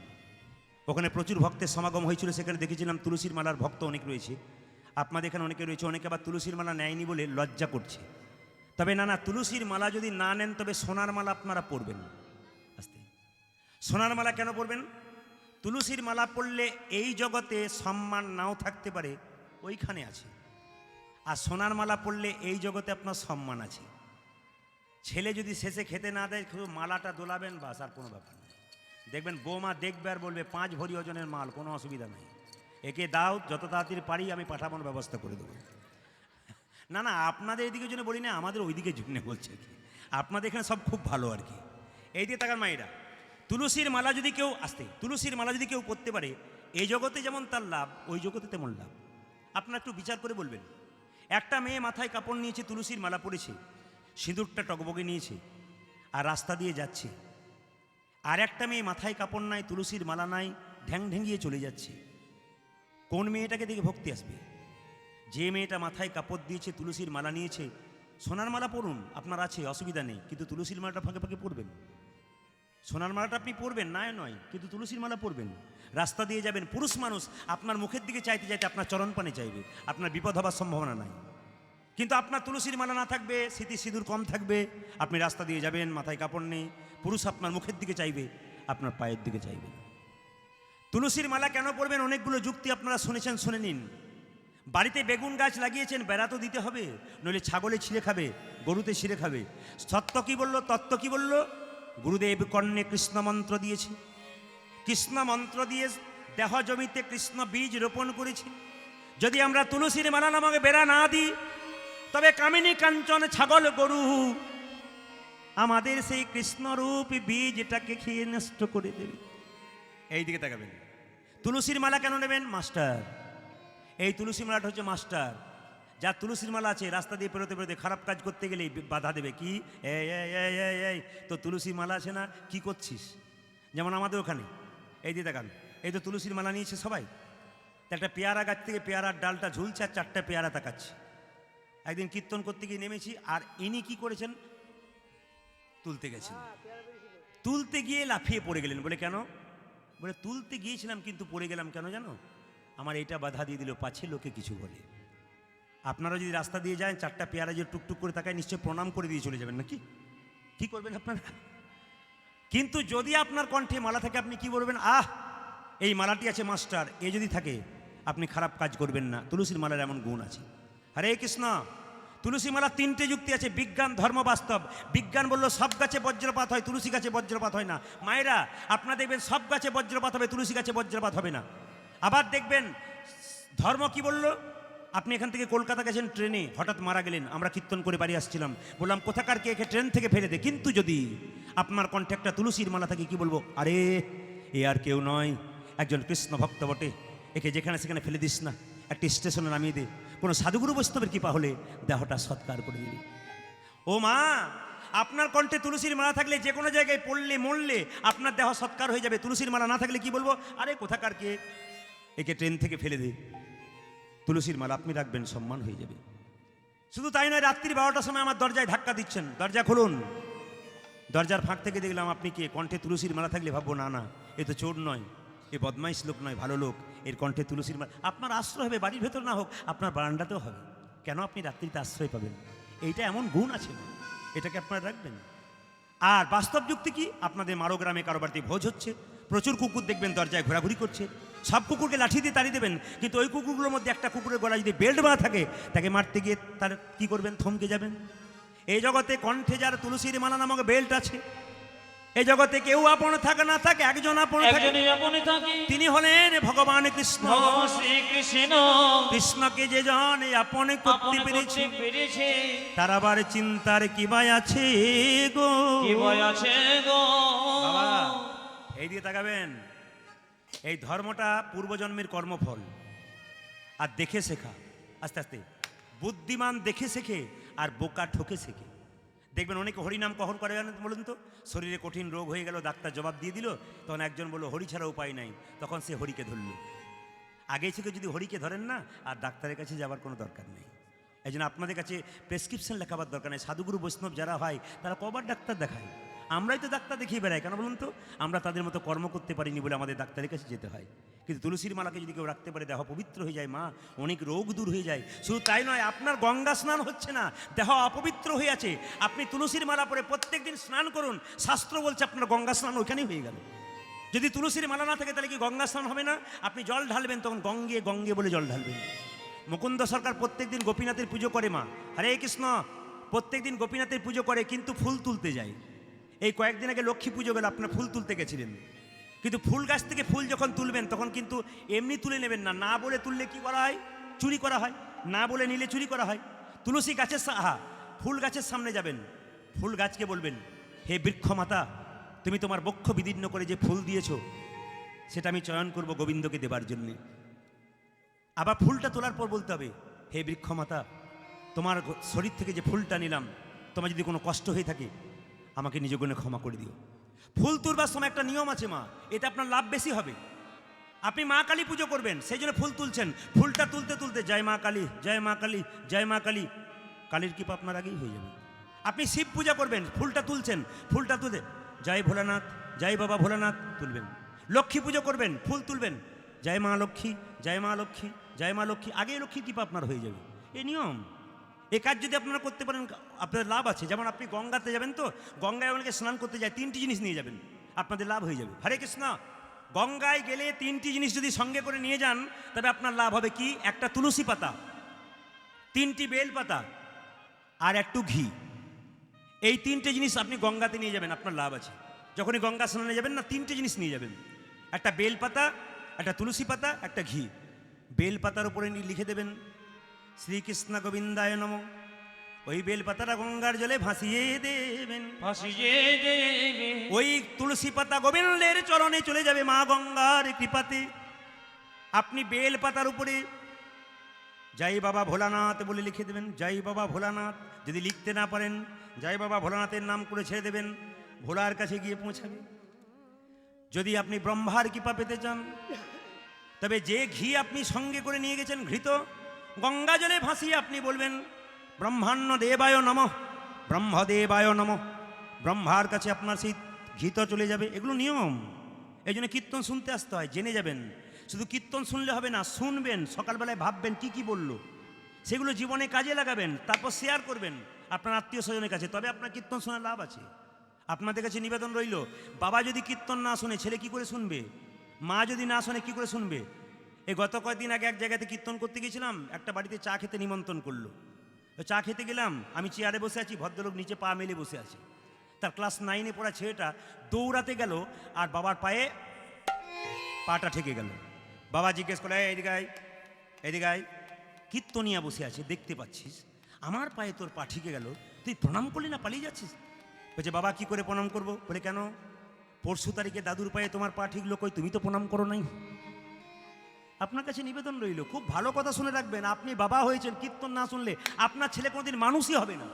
ওখানে প্রচুর ভক্তের সমাগম হয়েছিল, সেখানে দেখেছিলাম তুলসীর মালার ভক্ত অনেক রয়েছে। আপনাদের এখানে অনেকে রয়েছে, অনেকে আবার তুলসীর মালা নেয়নি বলে লজ্জা করছে। তবে না, তুলসীর মালা যদি না নেন তবে সোনার মালা আপনারা পরবেন। আস্তে, সোনার মালা কেন পরবেন? তুলসীর মালা পরলে এই জগতে সম্মান নাও থাকতে পারে, ওইখানে আছে। আর সোনার মালা পরলে এই জগতে আপনার সম্মান আছে। ছেলে যদি শেষে খেতে না দেয়, শুধু মালাটা দোলাবেন, বাস, আর কোনো ব্যাপার নেই। দেখবেন বৌমা দেখবে আর বলবে 5 ভরি ওজনের মাল, কোনো অসুবিধা নেই, একে দাও, যত তাড়াতাড়ি পারি আমি পাঠানোর ব্যবস্থা করে দেবো। না না, আপনাদের এদিকে জন্য বলি না, আমাদের ওইদিকে জন্য বলছে কি, আপনাদের এখানে সব খুব ভালো আর কি। এই দিয়ে তাকার মায়েরা, তুলসীর মালা যদি কেউ তুলসীর মালা যদি কেউ পরতে পারে, এই জগতে যেমন তার লাভ, ওই জগতে তেমন লাভ। আপনারা একটু বিচার করে বলবেন। একটা মেয়ে মাথায় কাপড় নিয়েছে, তুলসীর মালা পরেছে, সিঁদুরটা টকবগে নিয়েছে, আর রাস্তা দিয়ে যাচ্ছে। আর একটা মেয়ে মাথায় কাপড় নাই, তুলসীর মালা নাই, ঢ্যাং ঢেঙ্গিয়ে চলে যাচ্ছে। কোন মেয়েটাকে দেখে ভক্তি আসবে? যে মেয়েটা মাথায় কাপড় দিয়েছে, তুলসীর মালা নিয়েছে। সোনার মালা পরুন, আপনার আছে, অসুবিধা নেই, কিন্তু তুলসীর মালাটা ফাঁকে ফাঁকে পরবেন। সোনার মালাটা আপনি পরবেন, নয় নয়, কিন্তু তুলসীর মালা পরবেন। রাস্তা দিয়ে যাবেন, পুরুষ মানুষ আপনার মুখের দিকে চাইতে চাইতে আপনার চরণ পানে চাইবে, আপনার বিপদ হবার সম্ভাবনা নাই। কিন্তু আপনার তুলসীর মালা না থাকবে, স্মৃতি সিঁদুর কম থাকবে, আপনি রাস্তা দিয়ে যাবেন, মাথায় কাপড় নেই, পুরুষ আপনার মুখের দিকে চাইবে, আপনার পায়ের দিকে চাইবে। তুলসীর মালা কেন পরবেন? অনেকগুলো যুক্তি আপনারা শুনেছেন, শুনে নিন। বাড়িতে বেগুন গাছ লাগিয়েছেন, বেড়া তো দিতে হবে, নইলে ছাগলে ছিঁড়ে খাবে, গরুতে ছিঁড়ে খাবে। সত্য কি বলল, তত্ত্ব কি বলল? গুরুদেব কর্ণে কৃষ্ণ মন্ত্র দিয়েছে, কৃষ্ণ মন্ত্র দিয়ে দেহ জমিতে কৃষ্ণ বীজ রোপণ করেছে। যদি আমরা তুলসীর মালা নামক বেড়া না দিই, তবে কামিনী কাঞ্চন ছাগল গরু আমাদের সেই কৃষ্ণরূপ বীজটাকে খেয়ে নষ্ট করে দেবে। এই দিকে তাকাবেন। তুলসীর মালা কেন নেবেন? মাস্টার। এই তুলসী মালাটা হচ্ছে মাস্টার। যা তুলসীর মালা আছে, রাস্তা দিয়ে পেরোতে পেরোতে খারাপ কাজ করতে গেলেই বাধা দেবে। কি এই এই এই এই এই তো তুলসীর মালা আছে না, কি করছিস? যেমন আমাদের ওখানে এই দিয়ে দেখান, এই তো তুলসীর মালা নিয়েছে সবাই, তো একটা পেয়ারা গাছ থেকে পেয়ারার ডালটা ঝুলছে আর 4টা পেয়ারা তাকাচ্ছে। একদিন কীর্তন করতে গিয়ে নেমেছি, আর ইনি কি করেছেন, তুলতে গেছেন, তুলতে গিয়ে লাফিয়ে পড়ে গেলেন। বলে কেন? বলে তুলতে গিয়েছিলাম কিন্তু পড়ে গেলাম কেন জানো? আমার এইটা বাধা দিয়ে দিল, পাছে লোকে কিছু বলে। আপনারা যদি রাস্তা দিয়ে যান, 4টা পেয়ারা যদি টুকটুক করে তাকায়, নিশ্চয় প্রণাম করে দিয়ে চলে যাবেন নাকি? কি করবেন আপনারা? কিন্তু যদি আপনার কণ্ঠে মালা থাকে, আপনি কি বলবেন? আহ, এই মালাটি আছে মাস্টার। এ যদি থাকে, আপনি খারাপ কাজ করবেন না। তুলসীর মালার এমন গুণ আছে। হরে কৃষ্ণ। তুলসী মালা 3টে যুক্তি আছে, বিজ্ঞান, ধর্ম, বাস্তব। বিজ্ঞান বলল সব গাছে বজ্রপাত হয়, তুলসী গাছে বজ্রপাত হয় না। মায়েরা, আপনারা দেখবেন সব গাছে বজ্রপাত হবে, তুলসী গাছে বজ্রপাত হবে না। আবার দেখবেন ধর্ম কি বলল? আপনি এখান থেকে কলকাতা গেছেন ট্রেনে, হঠাৎ মারা গেলেন, আমরা কীর্তন করে বাড়ি আসছিলাম, বললাম কোথাকার কে একে ট্রেন থেকে ফেলে দে। কিন্তু যদি আপনার কণ্ঠে একটা তুলসীর মালা থাকে, কি বলবো? আরে এ আর কেউ নয়, একজন কৃষ্ণ ভক্ত বটে, একে যেখানে সেখানে ফেলে দিস না, একটা স্টেশনে নামিয়ে দে। কোনো সাধুগুরু বৈষ্ণবের কৃপা হলে দেহটা সৎকার করে দিবি। ও মা, আপনার কণ্ঠে তুলসীর মালা থাকলে যে কোনো জায়গায় পড়লে মরলে আপনার দেহ সৎকার হয়ে যাবে। তুলসীর মালা না থাকলে কি বলবো? আরে কোথাকার কে, একে ট্রেন থেকে ফেলে দে। তুলসীর মালা আপনি রাখবেন, সম্মান হয়ে যাবে। শুধু তাই নয়, রাত্রি 12টার সময় আমার দরজায় ধাক্কা দিচ্ছেন, দরজা খুলুন। দরজার ফাঁক থেকে দেখলাম আপনি কে। কণ্ঠে তুলসীর মালা থাকলে ভাববো না না, এ তো চোর নয়, এ বদমাইশ লোক নয়, ভালো লোক। এর কণ্ঠে তুলসীর মালা। আপনার আশ্রয় হবে, বাড়ির ভেতর না হোক, আপনার বারান্দাতেও হবে। কেন? আপনি রাত্রিতে আশ্রয় পাবেন। এইটা এমন গুণ আছে, এটাকে আপনারা রাখবেন। আর বাস্তব যুক্তি কি? আপনাদের মারো গ্রামে কারো বাড়িতে ভোজ হচ্ছে, প্রচুর কুকুর দেখবেন দরজায় ঘোরাঘুরি করছে। সব কুকুরকে লাঠি দিয়ে তাড়িয়ে দেবেন, কিন্তু ওই কুকুরগুলোর মধ্যে একটা কুকুরের গলা যদি বেল্ট বাঁধা থাকে, তাকে মারতে গিয়ে তার কি করবেন? থমকে যাবেন। এই জগতে কণ্ঠে যার তুলসীর মালা নামক বেল্ট আছে, এই জগতে কেউ আপন থাকে না থাকে, একজন আপন থাকে, তিনি হলেন ভগবান কৃষ্ণ। শ্রীকৃষ্ণ কৃষ্ণকে যে জন আপন করতে পেরেছে, তার আবার চিন্তার কি ভয় আছে গো, কি ভয় আছে গো। বাবা এই দিয়ে তাকাবেন। এই ধর্মটা পূর্বজন্মের কর্মফল। আর দেখে শেখা, আস্তে আস্তে বুদ্ধিমান দেখে শেখে, আর বোকা ঠকে শেখে। দেখবেন অনেকে হরিনাম কখন করে জানেন বলুন তো? শরীরে কঠিন রোগ হয়ে গেল, ডাক্তার জবাব দিয়ে দিল, তখন একজন বলল হরি ছাড়া উপায় নাই, তখন সে হরিকে ধরল। আগে থেকে যদি হরিকে ধরেন না, আর ডাক্তারের কাছে যাবার কোনো দরকার নেই। এই জন্য আপনাদের কাছে প্রেসক্রিপশন লেখাবার দরকার নেই। সাধুগুরু বৈষ্ণব যারা হয়, তারা কবার ডাক্তার দেখায়? আমরাই তো ডাক্তার দেখিয়ে বেড়াই, কেন বলুন তো? আমরা তাদের মতো কর্ম করতে পারিনি বলে আমাদের ডাক্তারের কাছে যেতে হয়। কিন্তু তুলসীর মালাকে যদি কেউ রাখতে পারে, দেহ পবিত্র হয়ে যায় মা, অনেক রোগ দূর হয়ে যায়। শুধু তাই নয়, আপনার গঙ্গা স্নান হচ্ছে না, দেহ অপবিত্র হয়ে আছে, আপনি তুলসীর মালা পরে প্রত্যেক দিন স্নান করুন, শাস্ত্র বলছে আপনার গঙ্গা স্নান ওইখানেই হয়ে গেল। যদি তুলসীর মালা না থাকে, তাহলে কি গঙ্গা স্নান হবে না? আপনি জল ঢালবেন, তখন গঙ্গে গঙ্গে বলে জল ঢালবেন। মুকুন্দ সরকার প্রত্যেক দিন গোপীনাথের পুজো করে, মা হরে কৃষ্ণ, প্রত্যেক দিন গোপীনাথের পুজো করে, কিন্তু ফুল তুলতে যায়। এই কয়েকদিন আগে লক্ষ্মী পুজো গেল, আপনার ফুল তুলতে গেছিলেন, কিন্তু ফুল গাছ থেকে ফুল যখন তুলবেন, তখন কিন্তু এমনি তুলে নেবেন না, না বলে তুললে কি করা হয়? চুরি করা হয়। না বলে নিলে চুরি করা হয়। তুলসী গাছের ফুল গাছের সামনে যাবেন, ফুল গাছকে বলবেন, হে বৃক্ষ মাতা, তুমি তোমার বক্ষ বিদীর্ণ করে যে ফুল দিয়েছো, সেটা আমি চয়ন করব গোবিন্দকে দেবার জন্যে। আবার ফুলটা তোলার পর বলতে হবে, হে বৃক্ষ মাতা, তোমার শরীর থেকে যে ফুলটা নিলাম, তোমার যদি কোনো কষ্ট হয়ে থাকে, আমাকে নিজ গুণে ক্ষমা করে দিও। ফুল তুলবার সময় একটা নিয়ম আছে মা, এতে আপনার লাভ বেশি হবে। আপনি মা কালী পুজো করবেন, সেই জন্য ফুল তুলছেন, ফুলটা তুলতে তুলতে জয় মা কালী, জয় মা কালী, জয় মা কালী, কালীর কৃপা আপনার আগেই হয়ে যাবে। আপনি শিব পূজা করবেন, ফুলটা তুলছেন, ফুলটা তুলতে জয় ভোলানাথ, জয় বাবা ভোলানাথ তুলবেন। লক্ষ্মী পুজো করবেন, ফুল তুলবেন, জয় মা লক্ষ্মী, জয় মা লক্ষ্মী, জয় মা লক্ষ্মী। আগে লক্ষ্মী কৃপা আপনার হয়ে যাবে, এই নিয়ম। এ কাজ যদি আপনারা করতে পারেন আপনাদের লাভ আছে। যেমন আপনি গঙ্গাতে যাবেন, তো গঙ্গায় অনেকে স্নান করতে যায়, 3টি জিনিস নিয়ে যাবেন, আপনাদের লাভ হয়ে যাবে। হরে কৃষ্ণ। গঙ্গায় গেলে 3টি জিনিস যদি সঙ্গে করে নিয়ে যান, তবে আপনার লাভ হবে কি? একটা তুলসী পাতা, 3টি বেল পাতা, আর একটু ঘি। এই 3টে জিনিস আপনি গঙ্গাতে নিয়ে যাবেন, আপনার লাভ আছে। যখনই গঙ্গা স্নানে যাবেন না, 3টে জিনিস নিয়ে যাবেন, একটা বেল পাতা, একটা তুলসী পাতা, একটা ঘি। বেল পাতার উপরে লিখে দেবেন শ্রীকৃষ্ণ গোবিন্দায় নম। ওই বেল পাতাটা গঙ্গার জলে ভাসিয়ে দেবেন, ভাসিয়ে দেবে। ওই তুলসী পাতা গোবিন্দের চরণে চলে যাবে মা গঙ্গার কৃপাতে। আপনি বেল পাতার উপরে জয় বাবা ভোলানাথ বলে লিখে দেবেন, জয় বাবা ভোলানাথ। যদি লিখতে না পারেন, জয় বাবা ভোলানাথের নাম করে ছেড়ে দেবেন, ভোলার কাছে গিয়ে পৌঁছাবে। যদি আপনি ব্রহ্মার কৃপা পেতে চান, তবে যে ঘি আপনি সঙ্গে করে নিয়ে গেছেন ঘৃত, গঙ্গা জলে ভাসিয়ে আপনি বলবেন ব্রহ্মাণ্য দেবায় নমঃ, ব্রহ্মদেবায় নমঃ। ব্রহ্মার কাছে আপনার সেই ঘৃত চলে যাবে। এগুলো নিয়ম, এই জন্য কীর্তন শুনতে আসতে হয়, জেনে যাবেন। শুধু কীর্তন শুনলে হবে না, শুনবেন, সকালবেলায় ভাববেন কি কি বললো, সেগুলো জীবনে কাজে লাগাবেন, তারপর শেয়ার করবেন আপনার আত্মীয় স্বজনের কাছে, তবে আপনার কীর্তন শোনার লাভ আছে। আপনাদের কাছে নিবেদন রইল, বাবা যদি কীর্তন না শোনে ছেলে কি করে শুনবে? মা যদি না শোনে কি করে শুনবে? এই গত কয়েকদিন আগে এক জায়গাতে কীর্তন করতে গেছিলাম, একটা বাড়িতে চা খেতে নিমন্ত্রণ করলো। তো চা খেতে গেলাম, আমি চেয়ারে বসে আছি, ভদ্রলোক নিচে পা মেলে বসে আছে। তার ক্লাস 9-এ পড়া ছেলেটা দৌড়াতে গেল আর বাবার পায়ে পাটা ঠেকে গেল। বাবা জিজ্ঞেস করে, এদিকায় এদিকায়, কীর্তনিয়া বসে আছে দেখতে পাচ্ছিস, আমার পায়ে তোর পা ঠেকে গেল, তুই প্রণাম করলি না, পালিয়ে যাচ্ছিস? বলছে বাবা কি করে প্রণাম করবো? বলে কেন? পরশু তারিখে দাদুর পায়ে তোমার পা ঠিকলো, কই তুমি তো প্রণাম করো নাই। আপনার কাছে নিবেদন রইল, খুব ভালো কথা শুনে রাখবেন, আপনি বাবা হয়েছেন, কীর্তন না শুনলে আপনার ছেলে কোনোদিন মানুষই হবে না।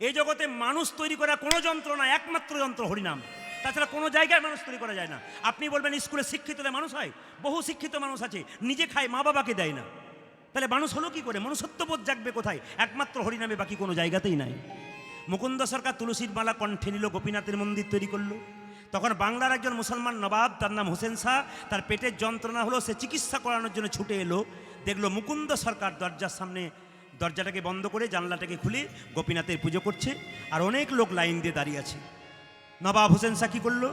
এই জগতে মানুষ তৈরি করা কোনো যন্ত্র না, একমাত্র যন্ত্র হরিনাম, তাছাড়া কোনো জায়গায় মানুষ তৈরি করা যায় না। আপনি বলবেন স্কুলে শিক্ষিতদের মানুষ হয়, বহু শিক্ষিত মানুষ আছে নিজে খায়, মা বাবাকে দেয় না, তাহলে মানুষ হলো কি করে? মনুষ্যত্ববোধ জাগবে কোথায়? একমাত্র হরিনামে, বাকি কোনো জায়গাতেই নাই। মুকুন্দ সরকার তুলসীর মালা কণ্ঠে নিল, গোপীনাথের মন্দির তৈরি করলো। তখন বাংলার একজন মুসলমান নবাব, তার নাম হোসেন শাহ, তার পেটের যন্ত্রণা হলো, সে চিকিৎসা করানোর জন্য ছুটে এলো। দেখলো মুকুন্দ সরকার দরজার সামনে দরজাটাকে বন্ধ করে জানলাটাকে খুলে গোপীনাথের পুজো করছে, আর অনেক লোক লাইন দিয়ে দাঁড়িয়ে আছে। নবাব হোসেন শাহ কী করলো?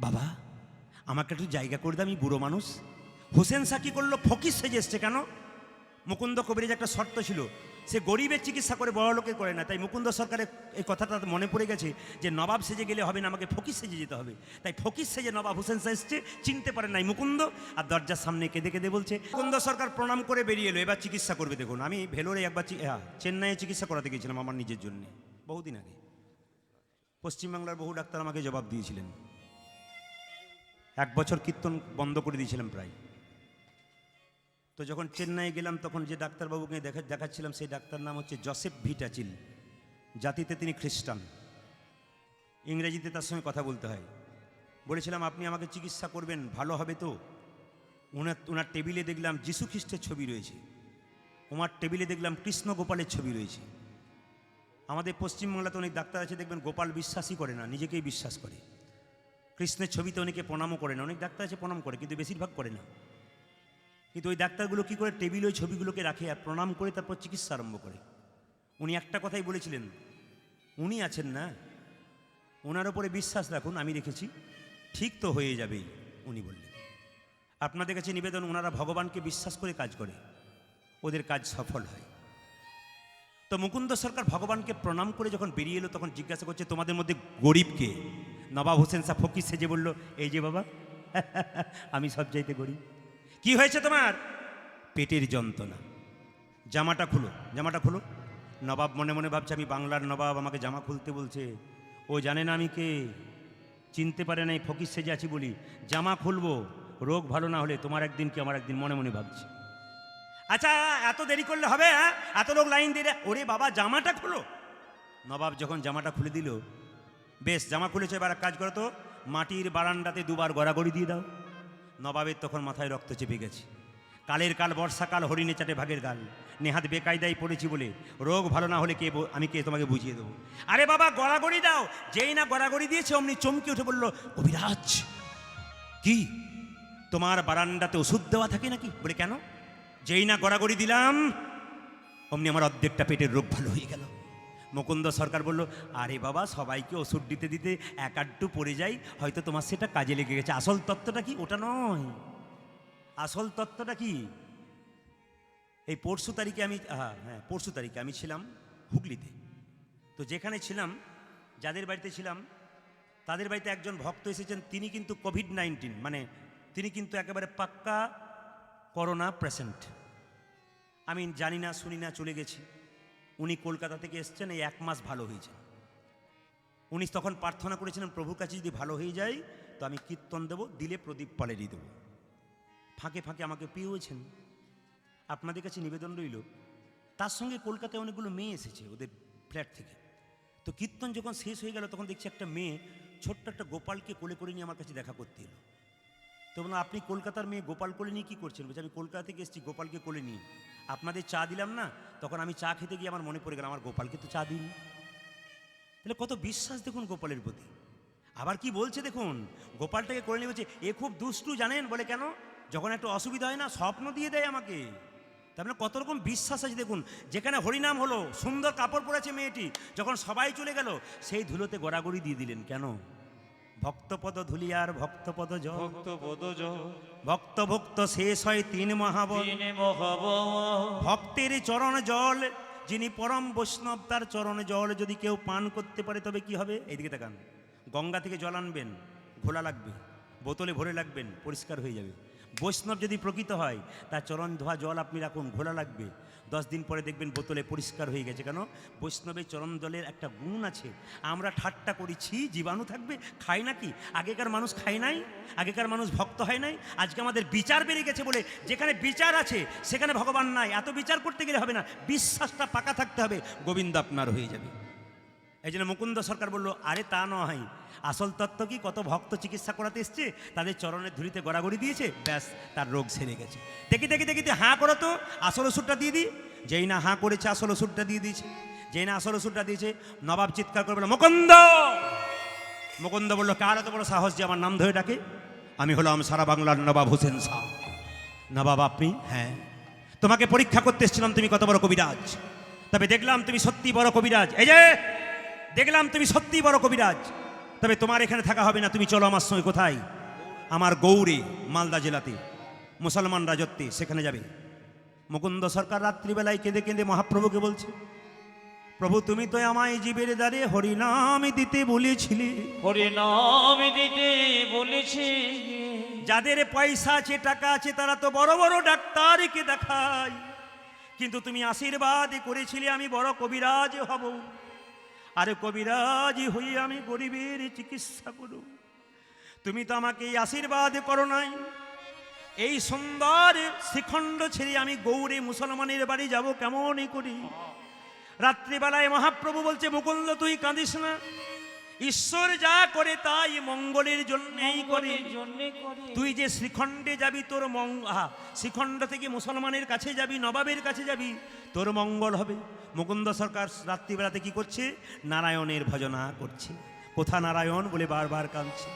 বাবা আমাকে একটু জায়গা করে দে, আমি বুড়ো মানুষ। হোসেন শাহ কী করলো? ফকির সেজে এসছে। কেন? মুকুন্দ কবিরের একটা শর্ত ছিল, সে গরিবের চিকিৎসা করে, বড় লোকের করে না। তাই মুকুন্দ সরকারের এই কথাটা মনে পড়ে গেছে যে নবাব সেজে গেলে হবে না, আমাকে ফকির সেজে যেতে হবে। তাই ফকির সেজে নবাব হোসেন শাহ এসছে, চিনতে পারেন নাই মুকুন্দ, আর দরজার সামনে কেঁদে কেঁদে বলছে। মুকুন্দ সরকার প্রণাম করে বেরিয়ে এলো, এবার চিকিৎসা করবে। দেখুন, আমি ভেলোরে একবার চেন্নাইয়ে চিকিৎসা করাতে গিয়েছিলাম আমার নিজের জন্যে, বহুদিন আগে। পশ্চিমবাংলার বহু ডাক্তার আমাকে জবাব দিয়েছিলেন। 1 বছর কীর্তন বন্ধ করে দিয়েছিলাম প্রায়। তো যখন চেন্নাই গেলাম, তখন যে ডাক্তারবাবুকে দেখাচ্ছিলাম, সেই ডাক্তার নাম হচ্ছে জোসেফ ভিটাচিল, জাতিতে তিনি খ্রিস্টান, ইংরেজিতে তার সঙ্গে কথা বলতে হয়। বলেছিলাম আপনি আমাকে চিকিৎসা করবেন, ভালো হবে তো? ওনার টেবিলে দেখলাম যীশু খ্রিস্টের ছবি রয়েছে, ওনার টেবিলে দেখলাম কৃষ্ণ গোপালের ছবি রয়েছে। আমাদের পশ্চিমবাংলাতে অনেক ডাক্তার আছে, দেখবেন গোপাল বিশ্বাসই করে না, নিজেকেই বিশ্বাস করে। কৃষ্ণের ছবিতে অনেকে প্রণামও করে না, অনেক ডাক্তার আছে প্রণাম করে, কিন্তু বেশিরভাগ করে না। কিন্তু ওই ডাক্তারগুলো কী করে? টেবিলে ওই ছবিগুলোকে রাখে আর প্রণাম করে তারপর চিকিৎসা আরম্ভ করে। উনি একটা কথাই বলেছিলেন, উনি আছেন না, ওনার ওপরে বিশ্বাস রাখুন, আমি রেখেছি, ঠিক তো হয়ে যাবেই, উনি বললেন। আপনাদের কাছে নিবেদন, ওনারা ভগবানকে বিশ্বাস করে কাজ করে, ওদের কাজ সফল হয়। তো মুকুন্দ সরকার ভগবানকে প্রণাম করে যখন বেরিয়ে এলো, তখন জিজ্ঞাসা করছে তোমাদের মধ্যে গরিবকে? নবাব হোসেন শাহ ফকির সেজে বলল, এই যে বাবা, আমি সব চাইতে গরিব। কি হয়েছে তোমার? পেটের যন্ত্রণা। জামাটা খুলো, জামাটা খুলো। নবাব মনে মনে ভাবছে, আমি বাংলার নবাব, আমাকে জামা খুলতে বলছে। ও জানে না আমি কে, চিনতে পারে না এই ফকির সেজে আছি বলি। জামা খুলবো, রোগ ভালো না হলে তোমার একদিন কি আমার একদিন, মনে মনে ভাবছে। আচ্ছা এত দেরি করলে হবে? এত লোক লাইন দিয়ে, ওরে বাবা জামাটা খুলো। নবাব যখন জামাটা খুলে দিল, বেশ জামা খুলেছে, এবার কাজ করো তো, মাটির বারান্দাতে 2বার গড়াগড়ি দিয়ে দাও। নবাবের তখন মাথায় রক্ত চেপে গেছে, কালের কাল বর্ষাকাল হরিণে চাটে ভাগের গাল, নেহাত বেকায়দায় পড়েছি বলে রোগ ভালো না হলে আমি কে তোমাকে বুঝিয়ে দেবো। আরে বাবা গড়াগড়ি দাও, যেই না গড়াগড়ি দিয়েছে অমনি চমকে উঠে বলল, কবিরাজ কি তোমার বারান্দাতে ওষুধ দেওয়া থাকে নাকি? বলে কেন? যেই না গড়াগড়ি দিলাম অমনি আমার অর্ধেকটা পেটের রোগ ভালো হয়ে গেল। মুকুন্দ সরকার বলল, আরে বাবা সবাইকে ওষুধ দিতে দিতে এক আধটু পড়ে যাই, হয়তো তোমার সেটা কাজে লেগে গেছে। আসল তত্ত্বটা কি? ওটা নয়। আসল তত্ত্বটা কি? এই পরশু তারিখে আমি ছিলাম হুগলিতে। তো যেখানে ছিলাম, যাদের বাড়িতে ছিলাম তাদের বাড়িতে একজন ভক্ত এসেছেন, তিনি কিন্তু কোভিড-19 মানে তিনি কিন্তু একেবারে পাক্কা করোনা পেশেন্ট। আমি জানি না শুনি না চলে গেছি। উনি কলকাতা থেকে এসছেন, এই 1 মাস ভালো হয়েছে। উনি তখন প্রার্থনা করেছিলেন, প্রভুর কাছে যদি ভালো হয়ে যায় তো আমি কীর্তন দেবো, দিলে প্রদীপ পালেরই দেবো। ফাঁকে ফাঁকে আমাকে পেয়েছেন। আপনাদের কাছে নিবেদন রইল, তার সঙ্গে কলকাতায় অনেকগুলো মেয়ে এসেছে ওদের ফ্ল্যাট থেকে। তো কীর্তন যখন শেষ হয়ে গেল তখন দেখছি একটা মেয়ে ছোট্ট একটা গোপালকে কোলে করে নিয়ে আমার কাছে দেখা করতে এলো। তো বললাম, আপনি কলকাতার মেয়ে গোপাল কোলে নিয়ে কী করছেন? বলছে, আমি কলকাতা থেকে এসেছি গোপালকে কোলে নিয়ে। আপনাদের চা দিলাম না, তখন আমি চা খেতে গিয়ে আমার মনে পড়ে গেল আমার গোপালকে তো চা দিন। তাহলে কত বিশ্বাস দেখুন গোপালের প্রতি। আবার কি বলছে দেখুন, গোপালটাকে কোলে নিয়ে বলছে, এ খুব দুষ্টু জানেন। বলে কেন? যখন একটু অসুবিধা হয় না স্বপ্ন দিয়ে দেয় আমাকে। তার মানে কত রকম বিশ্বাস আছে দেখুন। যেখানে হরিনাম হলো, সুন্দর কাপড় পরেছে মেয়েটি, যখন সবাই চলে গেল সেই ধুলোতে গড়াগড়ি দিয়ে দিলেন। কেন? ভক্তপদ ধুলিয়ার ভক্তপদ জল, ভক্তপদ জল, ভক্ত ভক্ত শেষ হয় 3 মহাবল। তিন মহাবল, ভক্তের চরণ জল, যিনি পরম বৈষ্ণব তার চরণ জল যদি কেউ পান করতে পারে তবে কি হবে? এইদিকে তাকান। গঙ্গা থেকে জল আনবেন, ঘোলা লাগবে, বোতলে ভরে লাগবেন, পরিষ্কার হয়ে যাবে। বৈষ্ণব যদি প্রকৃত হয় তার চরণ ধোয়া জল আপনি রাখুন, ঘোলা লাগবে, 10 দিন পরে দেখবেন বোতলে পরিষ্কার হয়ে গেছে। কেন? বৈষ্ণবের চরণ জলের একটা গুণ আছে। আমরা ঠাট্টা করেছি জীবাণু থাকবে, খাই নাকি? আগেকার মানুষ খায় নাই, আগেকার মানুষ ভক্ত হয় নাই। আজকে আমাদের বিচার বেড়ে গেছে বলে যেখানে বিচার আছে সেখানে ভগবান নাই। এত বিচার করতে গেলে হবে না, বিশ্বাসটা পাকা থাকতে হবে, গোবিন্দ আপনার হয়ে যাবে। এই জন্য মুকুন্দ সরকার বলল, আরে তা নয়, আসল তত্ত্ব কি? কত ভক্ত চিকিৎসা করাতে এসছে, তাদের চরণের ধুলিতে গড়াগড়ি দিয়েছে, ব্যাস তার রোগ সেরে গেছে। দেখি দেখি দেখি হাঁ করো তো, আসল ওষুধটা দিয়ে দিই। যেই না হাঁ করেছে আসল ওষুধটা দিয়ে দিয়েছে। যেই না আসল ওষুধটা দিয়েছে, নবাব চিৎকার করে বলল, মুকুন্দ! মুকুন্দ বলল, কার এত বড় সাহস যে আমার নাম ধরে ডাকে? আমি হলাম সারা বাংলার নবাব হোসেন শাহ। নবাব আপনি? হ্যাঁ। তোমাকে পরীক্ষা করতে এসেছিলাম তুমি কত বড় কবিরাজ। তবে দেখলাম তুমি সত্যি বড় কবিরাজ। এই যে দেখলাম তুমি সত্যি বড় কবিরাজ। তবে তোমার এখানে থাকা হবে না, তুমি চলো আমার সঙ্গে। কোথায়? আমার গৌড়ে, মালদা জেলাতে মুসলমান রাজত্বে, সেখানে যাবে। মুকুন্দ সরকার রাত্রিবেলায় কেঁদে কেঁদে মহাপ্রভুকে বলছে, প্রভু তুমি তো আমায় জীবের দ্বারে হরিনাম দিতে বলেছিলে, হরিনাম দিতে বলেছি। যাদের পয়সা আছে টাকা আছে তারা তো বড় বড় ডাক্তারকে দেখায়, কিন্তু তুমি আশীর্বাদ করেছিলে আমি বড় কবিরাজ হব। আরে কবিরাজ হয়ে আমি গরিবের চিকিৎসা করব। তুমি তো আমাকে এই আশীর্বাদ করো নাই। এই সুন্দর শ্রীখণ্ড ছেড়ে আমি গৌড়ে মুসলমানের বাড়ি যাব কেমনই করি? রাত্রিবেলায় মহাপ্রভু বলছে, মুকুন্দ তুই কাঁদিস না, ঈশ্বর যা করে তাই মঙ্গলের জন্যই করে। তুই যে শ্রীখণ্ডে যাবি, তোর শ্রীখণ্ড থেকে মুসলমানের কাছে যাবি, নবাবের কাছে যাবি, তোর মঙ্গল হবে। মুকুন্দ সরকার রাত্রিবেলাতে কি করছে? নারায়ণের ভজনা করছে। কোথা নারায়ণ বলে বারবার কাঁদছে।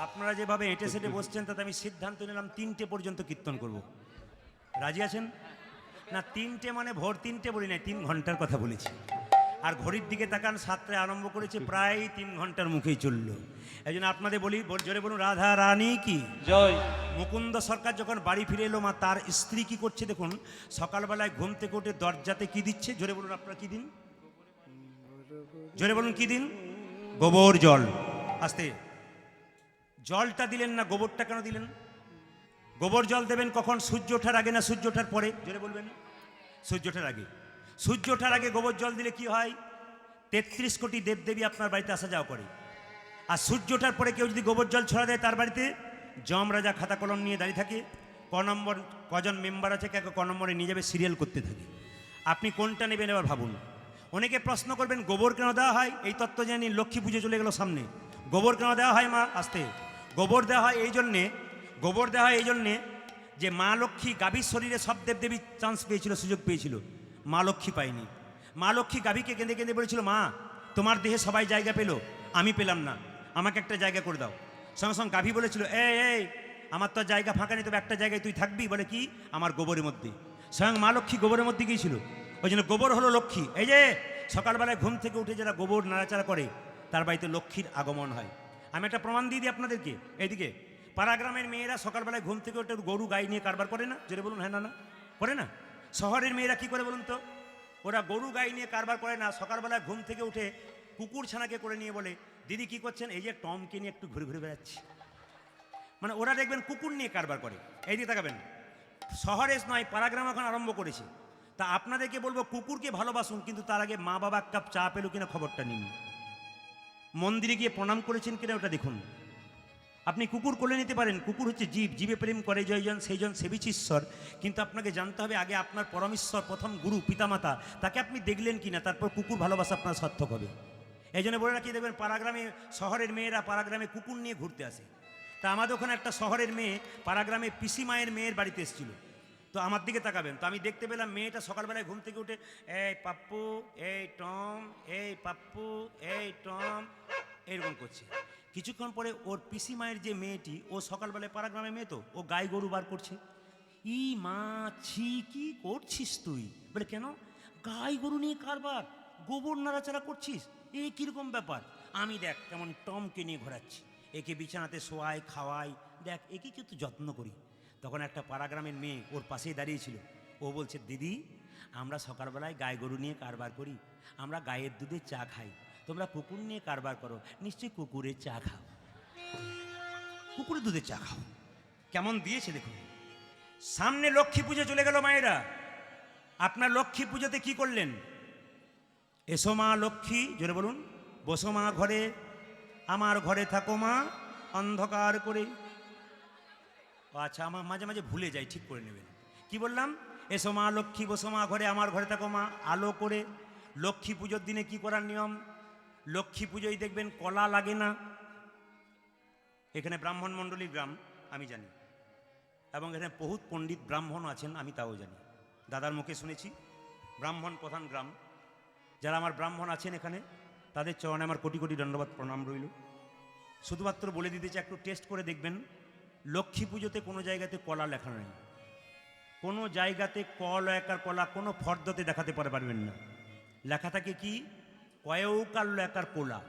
আপনারা যেভাবে এঁটে সেটে বসছেন তাতে আমি সিদ্ধান্ত নিলাম 3টে পর্যন্ত কীর্তন করব। রাজি আছেন না? 3টে মানে ভোর 3টে বলি নাই, 3 ঘন্টার কথা বলেছি। আর ঘড়ির দিকে তাকান, 7টায় আরম্ভ করেছে, প্রায় 3 ঘন্টার মুখেই চললো। এই জন্য আপনাদের বলি, জোরে বলুন রাধা রানী কি জয়। মুকুন্দ সরকার যখন বাড়ি ফিরে এলো, মা তার স্ত্রী কি করছে দেখুন। সকালবেলায় ঘুম থেকে উঠে দরজাতে কি দিচ্ছে? জোরে বলুন আপনারা কি দিন? জোরে বলুন কি দিন? গোবর জল। আস্তে, জলটা দিলেন না, গোবরটা কেন দিলেন? গোবর জল দেবেন কখন? সূর্য ওঠার আগে না সূর্য ওঠার পরে? জোরে বলবেন। সূর্য ওঠার আগে। সূর্য ওঠার আগে গোবর জল দিলে কি হয়? 33 কোটি দেবদেবী আপনার বাড়িতে আসা যাওয়া করে। আর সূর্য ওঠার পরে কেউ যদি গোবর জল ছড়া দেয় তার বাড়িতে যম রাজা খাতা কলম নিয়ে দাঁড়িয়ে থাকে, কজন মেম্বার আছে ক নম্বরে নিয়ে যাবে, সিরিয়াল করতে থাকে। আপনি কোনটা নেবেন এবার ভাবুন। অনেকে প্রশ্ন করবেন গোবর কেন দেওয়া হয়? এই তত্ত্ব জানি, লক্ষ্মী পুজো চলে গেল সামনে। গোবর কেন দেওয়া হয় মা? আসতে, গোবর দেওয়া হয় এই জন্যে, গোবর দেওয়া হয় এই জন্যে যে মা লক্ষ্মী গাভীর শরীরে সব দেবদেবী চান্স পেয়েছিল, সুযোগ পেয়েছিল, মা লক্ষ্মী পায়নি। মা লক্ষ্মী গাভীকে কেঁদে কেঁদে বলেছিল, মা তোমার দেহে সবাই জায়গা পেলো, আমি পেলাম না, আমাকে একটা জায়গা করে দাও। সঙ্গে সঙ্গে গাভী বলেছিল, এই আমার তো জায়গা ফাঁকা নেই, তবে একটা জায়গায় তুই থাকবি। বলে কি? আমার গোবরের মধ্যে। স্বয়ং মা লক্ষ্মী গোবরের মধ্যে গিয়েছিল, ওই জন্য গোবর হলো লক্ষ্মী। এই যে সকালবেলায় ঘুম থেকে উঠে যারা গোবর নাড়াচাড়া করে, তার বাড়িতে লক্ষ্মীর আগমন হয়। আমি একটা প্রমাণ দিয়ে দিই আপনাদেরকে। এইদিকে পাড়াগ্রামের মেয়েরা সকালবেলায় ঘুম থেকে উঠে গরু গাই নিয়ে কারবার করে না? জোরে বলুন হ্যাঁ না করে না? শহরের মেয়েরা কি করে বলুন তো? ওরা গরু গাই নিয়ে কারবার করে না, সকালবেলায় ঘুম থেকে উঠে কুকুর ছানাকে করে নিয়ে বলে, দিদি কি করছেন? এই যে টমকে নিয়ে একটু ঘুরে ঘুরে বেড়াচ্ছি। মানে ওরা দেখবেন কুকুর নিয়ে কারবার করে। এই দিকে তাকাবেন, শহরে নয়, পাড়াগ্রাম এখন আরম্ভ করেছে। তা আপনাদেরকে বলবো, কুকুরকে ভালোবাসুন, কিন্তু তার আগে মা বাবা এক কাপ চা পেল কিনা খবরটা নিন। মন্দিরে গিয়ে প্রণাম করেছেন কিনা ওটা দেখুন। আপনি কুকুর কোলে নিতে পারেন, কুকুর হচ্ছে জীব, জীবে প্রেম করে জয়জন সেইজন সেবিছে ঈশ্বর। কিন্তু আপনাকে জানতে হবে আগে আপনার পরমেশ্বর, প্রথম গুরু পিতামাতা, তাকে আপনি দেখলেন কিনা, তারপর কুকুর ভালোবাসা আপনার সার্থক হবে। এই জন্য বলে রাখি, দেখবেন পাড়াগ্রামে শহরের মেয়েরা পাড়াগ্রামে কুকুর নিয়ে ঘুরতে আসে। তা আমাদের ওখানে একটা শহরের মেয়ে পাড়াগ্রামে পিসি মায়ের মেয়ের বাড়িতে এসেছিল। তো আমার দিকে তাকাবেন, তো আমি দেখতে পেলাম মেয়েটা সকালবেলায় ঘুম থেকে উঠে, এই পাপ্পু, এই টম, এই পাপ্পু, এই টম, এরকম করছে। কিছুক্ষণ পরে ওর পিসি মায়ের যে মেয়েটি, ও সকালবেলায় পাড়াগ্রামের মেয়ে, তো ও গাই গরু বার করছে। ই মা, ছি, কি করছিস তুই? বলে কেন? গাই গরু নিয়ে কারবার, গোবর নাড়াচাড়া করছিস, এ কীরকম ব্যাপার? আমি দেখ কেমন টমকে নিয়ে ঘোরাচ্ছি, একে বিছানাতে শোয়াই, খাওয়াই, দেখ একে কিন্তু যত্ন করি। তখন একটা পাড়াগ্রামের মেয়ে ওর পাশেই দাঁড়িয়েছিল। ও বলছে, দিদি আমরা সকালবেলায় গাই গরু নিয়ে কারবার করি, আমরা গায়ের দুধে চা খাই, তোমরা কুকুর নিয়ে কারবার করো, নিশ্চয়ই কুকুরের চা খাও, কুকুরের দুধে চা খাও। কেমন দিয়েছে দেখুন। সামনে লক্ষ্মী পুজো চলে গেল মায়েরা, আপনার লক্ষ্মী পুজোতে কি করলেন? এসো মা লক্ষ্মী, জোরে বলুন, বসো মা ঘরে, আমার ঘরে থাকো মা অন্ধকার করে। আচ্ছা, আমার মাঝে মাঝে ভুলে যাই, ঠিক করে নেবেন। কি বললাম? এসো মা লক্ষ্মী, বসো মা ঘরে, আমার ঘরে থাকো মা আলো করে। লক্ষ্মী পুজোর দিনে কি করার নিয়ম? লক্ষ্মী পুজোয় দেখবেন কলা লাগে না। এখানে ব্রাহ্মণ মণ্ডলীর গ্রাম আমি জানি, এবং এখানে বহুত পণ্ডিত ব্রাহ্মণ আছেন আমি তাও জানি, দাদার মুখে শুনেছি। ব্রাহ্মণ প্রধান গ্রাম, যারা আমার ব্রাহ্মণ আছেন এখানে, তাদের চরণে আমার কোটি কোটি দণ্ডবাদ প্রণাম রইল। শুধুমাত্র বলে দিতে চাই, একটু টেস্ট করে দেখবেন, লক্ষ্মী পুজোতে কোনো জায়গাতে কলা লেখা নেই, কোনো জায়গাতে একার কলা কোনো ফর্দতে দেখাতে পারবেন না। লেখা থাকে কি? কয়ৌকার একার কোলা,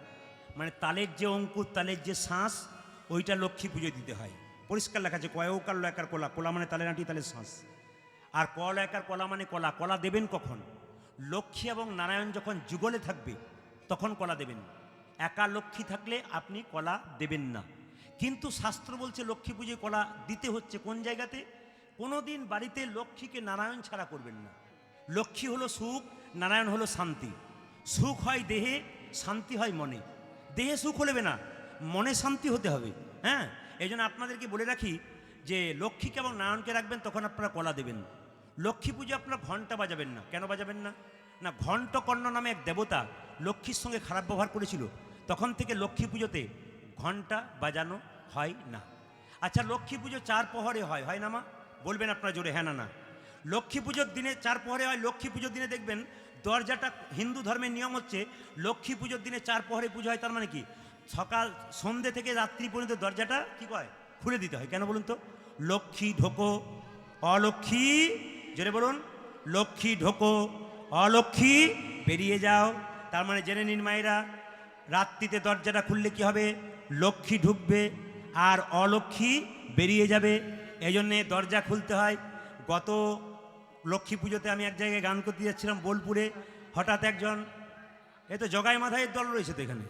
মানে তালের যে অঙ্কুর, তালের যে শ্বাস, ওইটা লক্ষ্মী পুজো দিতে হয়। পরিষ্কার লেখা আছে কয়ৌকার একার কোলা, কোলা মানে তালের আঁটি, তালের শ্বাস। আর একার কলা মানে কলা। কলা দেবেন কখন? লক্ষ্মী এবং নারায়ণ যখন যুগলে থাকবে তখন কলা দেবেন। একা লক্ষ্মী থাকলে আপনি কলা দেবেন না। কিন্তু শাস্ত্র বলছে লক্ষ্মী পুজোয় কলা দিতে হচ্ছে। কোন জায়গাতে? কোনোদিন বাড়িতে লক্ষ্মীকে নারায়ণ ছাড়া করবেন না। লক্ষ্মী হলো সুখ, নারায়ণ হলো শান্তি। সুখ হয় দেহে, শান্তি হয় মনে। দেহে সুখ হলে না, মনে শান্তি হতে হবে। হ্যাঁ, এই জন্য আপনাদেরকে বলে রাখি যে লক্ষ্মীকে এবং নারায়ণকে রাখবেন, তখন আপনারা কলা দেবেন। লক্ষ্মী পুজো আপনারা ঘণ্টা বাজাবেন না। কেন বাজাবেন না? না, ঘণ্টকর্ণ নামে এক দেবতা লক্ষ্মীর সঙ্গে খারাপ ব্যবহার করেছিল, তখন থেকে লক্ষ্মী পুজোতে ঘণ্টা বাজানো হয় না। আচ্ছা, লক্ষ্মী পুজো 4 প্রহরে হয়, হয় না মা? বলবেন আপনারা জোরে হ্যাঁ না? লক্ষ্মী পুজোর দিনে 4 প্রহরে হয়। লক্ষ্মী পুজোর দিনে দেখবেন দরজাটা, হিন্দু ধর্মের নিয়ম হচ্ছে লক্ষ্মী পুজোর দিনে 4 প্রহরে পুজো হয়। তার মানে কি? সকাল সন্ধ্যে থেকে রাত্রি পর্যন্ত দরজাটা কি কয়? খুলে দিতে হয়। কেন বলুন তো? লক্ষ্মী ঢোকো, অলক্ষ্মী, জোরে বলুন, লক্ষ্মী ঢোকো, অলক্ষ্মী বেরিয়ে যাও। তার মানে জেনে নিন মায়েরা, রাত্রিতে দরজাটা খুললে কি হবে? লক্ষ্মী ঢুকবে আর অলক্ষ্মী বেরিয়ে যাবে। এই জন্যে দরজা খুলতে হয়। গত লক্ষ্মী পুজোতে আমি এক জায়গায় গান করতে যাচ্ছিলাম বোলপুরে, হঠাৎ একজন, এ তো জগাই মাথায়ের দল রয়েছে তো এখানে,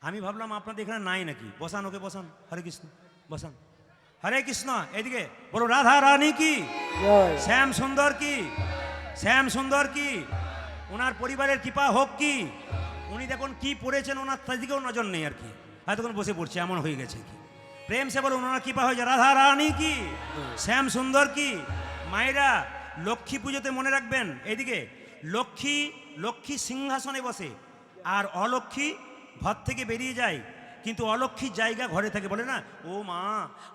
আমি ভাবলাম আপনাদের এখানে নাই নাকি। বসান ওকে, বসান। হরে কৃষ্ণ, বসান। হরে কৃষ্ণ। এদিকে বলো, রাধা রানী কি, শ্যাম সুন্দর কি, শ্যাম সুন্দর কি, ওনার পরিবারের কৃপা হোক কি। উনি দেখুন কি পড়েছেন, ওনার দিকেও নজর নেই আর কি, হয়তো বসে পড়ছে, এমন হয়ে গেছে কি। প্রেম সে বলুন, ওনার কৃপা হয়েছে। রাধা রানী কি, শ্যাম সুন্দর কি। মায়েরা, লক্ষ্মী পুজোতে মনে রাখবেন, এইদিকে লক্ষ্মী, লক্ষ্মী সিংহাসনে বসে আর অলক্ষ্মী ঘর থেকে বেরিয়ে যায়। কিন্তু অলক্ষী জায়গা ঘরে থাকে, বলে না ও মা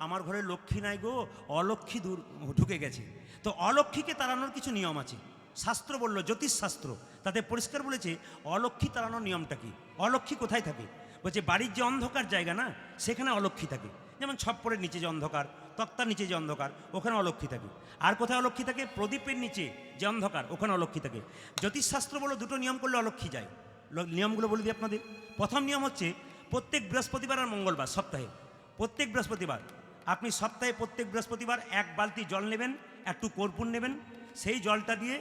আমার ঘরে লক্ষ্মী নাই গো, অলক্ষী দূর ঢুকে গেছে। তো অলক্ষীকে তাড়ানোর কিছু নিয়ম আছে, শাস্ত্র বললো, জ্যোতিষশাস্ত্র তাতে পরিষ্কার বলেছে অলক্ষী তাড়ানোর নিয়মটা কি। অলক্ষী কোথায় থাকে বলছে বাড়ির যে অন্ধকার জায়গা না সেখানে অলক্ষী থাকে, যেমন ছপ্পরের নিচে যে অন্ধকার, তক্তার নিচে যে অন্ধকার ওখানে অলক্ষী থাকে। আর কোথায় অলক্ষী থাকে? প্রদীপের নিচে যে অন্ধকার ওখানে অলক্ষী থাকে। জ্যোতিষশাস্ত্র বলো দুটো নিয়ম করলে অলক্ষী যায়। নিয়মগুলো বলে দিই আপনাদের। প্রথম নিয়ম হচ্ছে প্রত্যেক বৃহস্পতিবার আর মঙ্গলবার, সপ্তাহে প্রত্যেক বৃহস্পতিবার আপনি সপ্তাহে প্রত্যেক বৃহস্পতিবার 1 বালতি জল নেবেন, একটু কর্পূর নেবেন, সেই জলটা দিয়ে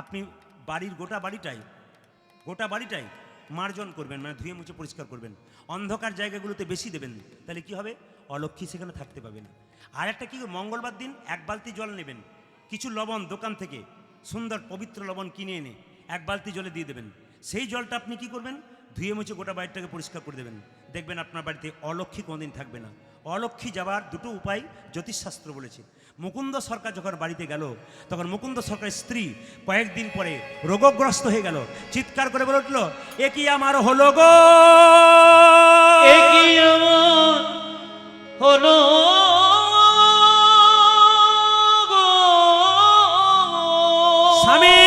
আপনি বাড়ির গোটা বাড়িটাই মার্জন করবেন, মানে ধুয়ে মুছে পরিষ্কার করবেন। অন্ধকার জায়গাগুলোতে বেশি দেবেন, তাহলে কি হবে? অলক্ষী সেখানে থাকতে পাবে না। আর একটা কি, মঙ্গলবার দিন 1 বালতি জল নেবেন, কিছু লবণ দোকান থেকে সুন্দর পবিত্র লবণ কিনে এনে 1 বালতি জলে দিয়ে দেবেন। সেই জলটা আপনি কি করবেন? ধুয়ে মুছে গোটা বাড়িটাকে পরিষ্কার করে দেবেন। দেখবেন আপনার বাড়িতে অলক্ষী কোনোদিন থাকবে না। অলক্ষী যাবার দুটো উপায় জ্যোতিষশাস্ত্র বলেছে। মুকুন্দ সরকার যখন বাড়িতে গেল তখন মুকুন্দ সরকারের স্ত্রী কয়েকদিন পরে রোগগ্রস্ত হয়ে গেল, চিৎকার করে বলে উঠল, এ কি আমার হলো গো, এ কি আমার হলো গো? স্বামী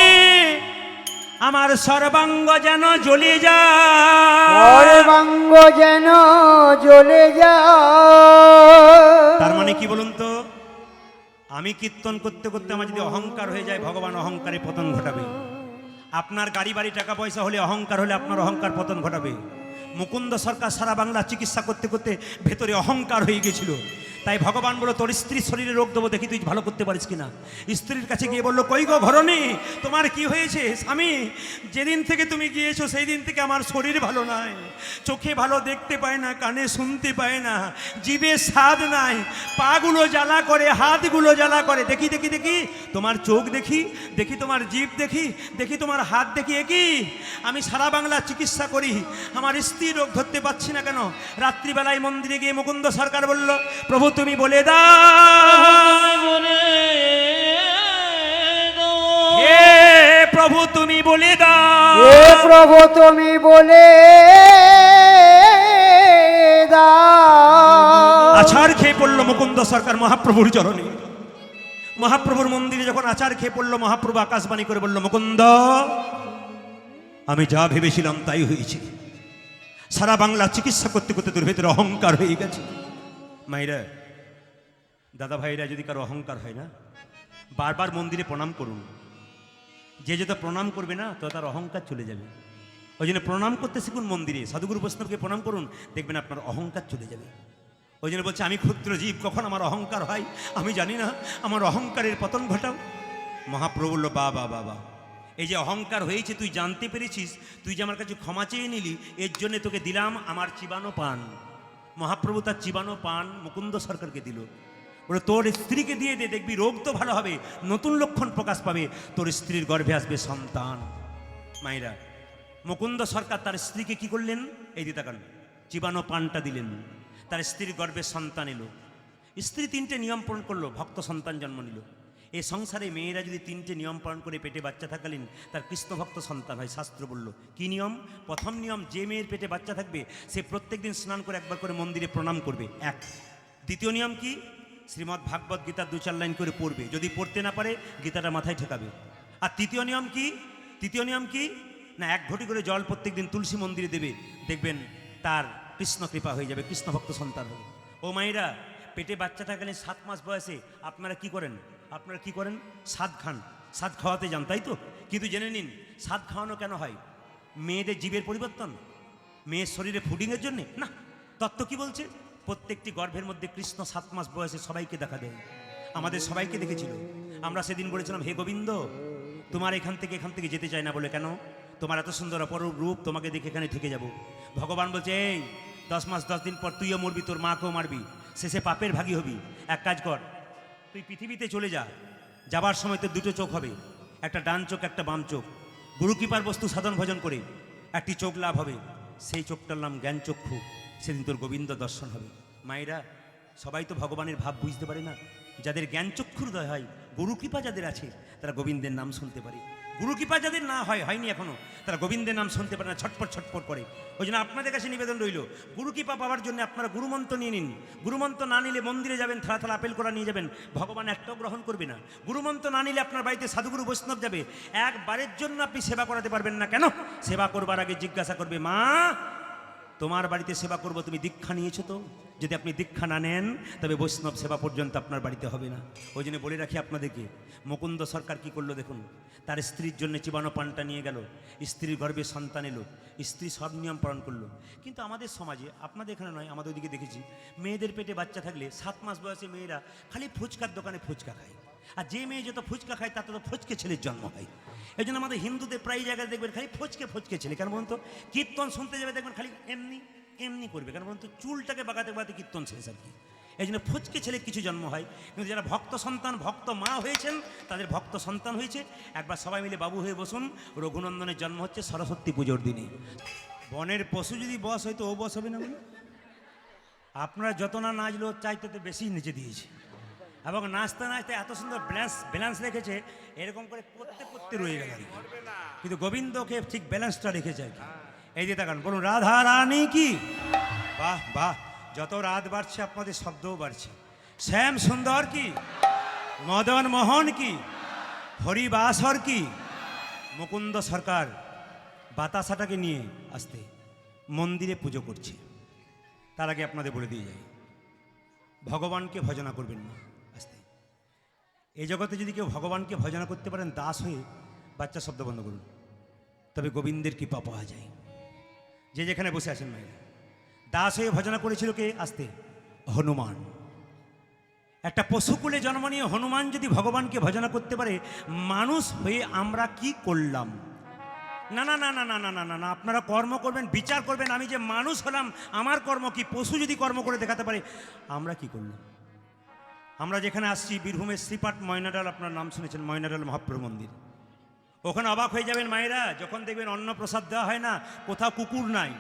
আমার সর্বাঙ্গ যেন জ্বলে সর্বাঙ্গ যেন জ্বলে যায়। তার মানে কি বলুন তো? আমি কীর্তন করতে করতে আমার যদি অহংকার হয়ে যায়, ভগবান অহংকারে পতন ঘটাবে। আপনার গাড়ি বাড়ি টাকা পয়সা হলে, অহংকার হলে আপনার অহংকার পতন ঘটাবে। মুকুন্দ সরকার সারা বাংলা চিকিৎসা করতে করতে ভেতরে অহংকার হয়ে গেছিল। তাই ভগবান বলল, তোর স্ত্রীর শরীরে রোগ দেবো, দেখি তুই ভালো করতে পারিস কিনা। স্ত্রীর কাছে গিয়ে বললো, কই গো ঘরণী, তোমার কি হয়েছে? স্বামী যেদিন থেকে তুমি গিয়েছো সেই দিন থেকে আমার শরীর ভালো নাই, চোখে ভালো দেখতে পায় না, কানে শুনতে পায় না, জিভে স্বাদ নাই, পাগুলো জ্বালা করে, হাতগুলো জ্বালা করে। দেখি দেখি দেখি তোমার চোখ দেখি, দেখি তোমার জিভ দেখি, দেখি তোমার হাত দেখি, একই আমি সারা বাংলা চিকিৎসা করি, আমার স্ত্রী রোগ ধরতে পারছি না কেন? রাত্রিবেলায় মন্দিরে গিয়ে মুকুন্দ সরকার বলল, প্রভু তুমি বলে দাও, বলে দাও, হে প্রভু তুমি বলে দাও, হে প্রভু তুমি বলে দাও। আছাড় খেয়ে পড়লো মুকুন্দ সরকার মহাপ্রভুর চরণে। মহাপ্রভুর মন্দিরে যখন আচার খেয়ে পড়লো, মহাপ্রভু আকাশবাণী করে বলল, মুকুন্দ আমি যা ভেবেছিলাম তাই হয়েছে। সারা বাংলা চিকিৎসা করতে করতে তোর ভেতরে অহংকার হয়ে গেছে। মাইরা দাদা ভাইরা, যদি কারো অহংকার হয় না, বারবার মন্দিরে প্রণাম করুন। যে যত প্রণাম করবে না তো তার অহংকার চলে যাবে। ওই জন্য প্রণাম করতে শিখুন মন্দিরে, সাধুগুরু বৈষ্ণবকে প্রণাম করুন, দেখবেন আপনার অহংকার চলে যাবে। ওই জন্য বলছে, আমি ক্ষুদ্র জীব, কখন আমার অহংকার হয় আমি জানি না, আমার অহংকারের পতন ঘটাও। মহাপ্রভু বলল, বা বা বাবা, এই যে অহংকার হয়েছে তুই জানতে পেরেছিস, তুই যে আমার কাছে ক্ষমা চেয়ে নিলি, এর জন্য তোকে দিলাম আমার চিবানো পান। মহাপ্রভু তার চিবানো পান মুকুন্দ সরকারকে দিল, বলে তোর স্ত্রীকে দিয়ে দে, দেখবি রোগ তো ভালো হবে, নতুন লক্ষণ প্রকাশ পাবে, তোর স্ত্রীর গর্ভে আসবে সন্তান। মায়েরা, মুকুন্দ সরকার তার স্ত্রীকে কি করলেন? এই দিতে কারণ চিবানো পানটা দিলেন, তার স্ত্রীর গর্ভে সন্তান এলো। স্ত্রী 3টে নিয়ম পালন করলো, ভক্ত সন্তান জন্ম নিল। এই সংসারে মেয়েরা যদি 3টে নিয়ম পালন করে পেটে বাচ্চা থাকালীন তার কৃষ্ণ ভক্ত সন্তান হয়। শাস্ত্র বলল কি নিয়ম? প্রথম নিয়ম, যে মেয়ের পেটে বাচ্চা থাকবে সে প্রত্যেক দিন স্নান করে একবার করে মন্দিরে প্রণাম করবে, 1। দ্বিতীয় নিয়ম কি? শ্রীমদ্ ভাগবত গীতা 2-4 লাইন করে পড়বে, যদি পড়তে না পারে গীতাটা মাথায় ঠেকাবে। আর তৃতীয় নিয়ম কি? তৃতীয় নিয়ম কি না, 1 ঘটি করে জল প্রত্যেক দিন তুলসী মন্দিরে দেবে, দেখবেন তার কৃষ্ণ কৃপা হয়ে যাবে, কৃষ্ণ ভক্ত সন্তান হবে। ও মায়েরা, পেটে বাচ্চা থাকালীন 7 মাস বয়সে আপনারা কি করেন? আপনারা কি করেন? সাদ খান, সাদ খাওয়াতে যান, তাই তো? কিন্তু জেনে নিন, সাদ খাওয়ানো কেন হয়? মেয়েদের জীবের পরিবর্তন, মেয়ের শরীরে ফুডিংয়ের জন্যে না। তত্ত্ব কি বলছে? প্রত্যেকটি গর্ভের মধ্যে কৃষ্ণ 7 মাস বয়সে সবাইকে দেখা দেয়, আমাদের সবাইকে দেখেছিল। আমরা সেদিন বলেছিলাম, হে গোবিন্দ, তোমার এখান থেকে যেতে চাই না, বলে কেন? তোমার এত সুন্দর অপরূপ রূপ, তোমাকে দেখে এখানে থেকে যাব। ভগবান বলছে, এই 10 মাস 10 দিন পর তুইও মরবি, তোর মাকেও মারবি, শেষে পাপের ভাগী হবি। এক কাজ কর, তুই পৃথিবীতে চলে যা, যাবার সময় তোর 2টো চোখ হবে, একটা ডান চোখ একটা বাম চোখ। গুরু কৃপার বস্তু সাধন ভজন করে একটি চোখ লাভ হবে, সেই চোখটার নাম জ্ঞান চক্ষু। সেদিন তোর গোবিন্দ দর্শন হবে। মায়েরা, সবাই তো ভগবানের ভাব বুঝতে পারে না। যাদের জ্ঞান চক্ষুর উদয় হয়, গুরু কৃপা যাদের আছে, তারা গোবিন্দের নাম শুনতে পারে। গুরু কৃপা যাদের না হয়, হয়নি এখনো, তারা গোবিন্দের নাম শুনতে পারে না, ছটপট ছটপট করে। ওই জন্য আপনাদের কাছে নিবেদন রইল, গুরু কৃপা পাওয়ার জন্য আপনারা গুরুমন্ত্র নিয়ে নিন। গুরুমন্ত্র না নিলে মন্দিরে যাবেন, থালা থালা আপেল করা নিয়ে যাবেন, ভগবান একটাও গ্রহণ করবে না। গুরুমন্ত্র না নিলে আপনার বাড়িতে সাধুগুরু বৈষ্ণব যাবে, একবারের জন্য আপনি সেবা করাতে পারবেন না। কেন? সেবা করবার আগে জিজ্ঞাসা করবে, মা তোমার বাড়িতে সেবা করব, তুমি দীক্ষা নিয়েছো তো? যদি আপনি দীক্ষা না নেন তবে বৈষ্ণব সেবা পর্যন্ত আপনার বাড়িতে হবে না। ওই জন্য বলে রাখি আপনাদেরকে, মুকুন্দ সরকার কি করলো দেখুন, তার স্ত্রীর জন্য চিবানো পানটা নিয়ে গেল, স্ত্রীর গর্ভে সন্তান এলো, স্ত্রী সব নিয়ম পালন করলো। কিন্তু আমাদের সমাজে, আপনাদের এখানে নয়, আমাদের ওইদিকে দেখেছি, মেয়েদের পেটে বাচ্চা থাকলে 7 মাস বয়সে মেয়েরা খালি ফুচকার দোকানে ফুচকা খায়। আর যে মেয়ে যত ফুচকা খায় তাতে তো ফচকে ছেলের জন্ম হয়। এই জন্য আমাদের হিন্দুদের প্রায় জায়গায় দেখবেন খালি ফচকে ছেলে। কেন বলুন তো? কীর্তন শুনতে যাবে দেখবেন খালি এমনি এমনি করবে। কেন বলুন তো? চুলটাকে বাগাতে বাগাতে কীর্তন শেষ আর কি। এই জন্য ফচকে ছেলে কিছু জন্ম হয়, কিন্তু যারা ভক্ত সন্তান, ভক্ত মা হয়েছেন, তাদের ভক্ত সন্তান হয়েছে। একবার সবাই মিলে বাবু হয়ে বসুন, রঘুনন্দনের জন্ম হচ্ছে সরস্বতী পুজোর দিনে। বনের পশু যদি বস হয়তো ও বস হবে না বলে? আপনারা যত না নাচলো চাইতে তো বেশি নিচে দিয়েছে, এবং নাচতে নাচতে এত সুন্দর ব্যালেন্স রেখেছে, এরকম করে পড়তে পড়তে রয়ে গেল। কিন্তু গোবিন্দকে ঠিক ব্যালেন্সটা রেখেছে আর কি। এই যে তাকান, বলুন রাধা রানী কি? বাহ বাহ, যত রাত বাড়ছে আপনাদের শব্দও বাড়ছে। শ্যাম সুন্দর কি? মদন মোহন কি? হরিবাসর কি? মুকুন্দ সরকার বাতাসাটাকে নিয়ে আসতে মন্দিরে পুজো করছে। তার আগে আপনাদের বলে দিয়ে যাই, ভগবানকে ভজনা করবেন না আসতে। এই জগতে যদি কেউ ভগবানকে ভজনা করতে পারেন দাস হয়ে, বাচ্চা শব্দ বন্ধ করুন, তবে গোবিন্দের কৃপা পাওয়া যায়। যে যেখানে বসে আছেন মায়েরা, দাস হয়ে ভজনা করেছিল কে আসতে? হনুমান। একটা পশুকুলে জন্ম নিয়ে হনুমান যদি ভগবানকে ভজনা করতে পারে, মানুষ হয়ে আমরা কি করলাম? না না না না না না না না না, আপনারা কর্ম করবেন, বিচার করবেন। আমি যে মানুষ হলাম, আমার কর্ম কি? পশু যদি কর্ম করে দেখাতে পারে, আমরা কি করলাম? আমরা যেখানে আসছি, বীরভূমের শ্রীপাঠ ময়নাডাল, আপনার নাম শুনেছেন, ময়নাডাল মহাপ্রভু মন্দির। ওখানে অবাক হয়ে যাবেন মায়েরা, যখন দেখবেন অন্নপ্রসাদ দেওয়া হয় না, কোথাও কুকুর নাই।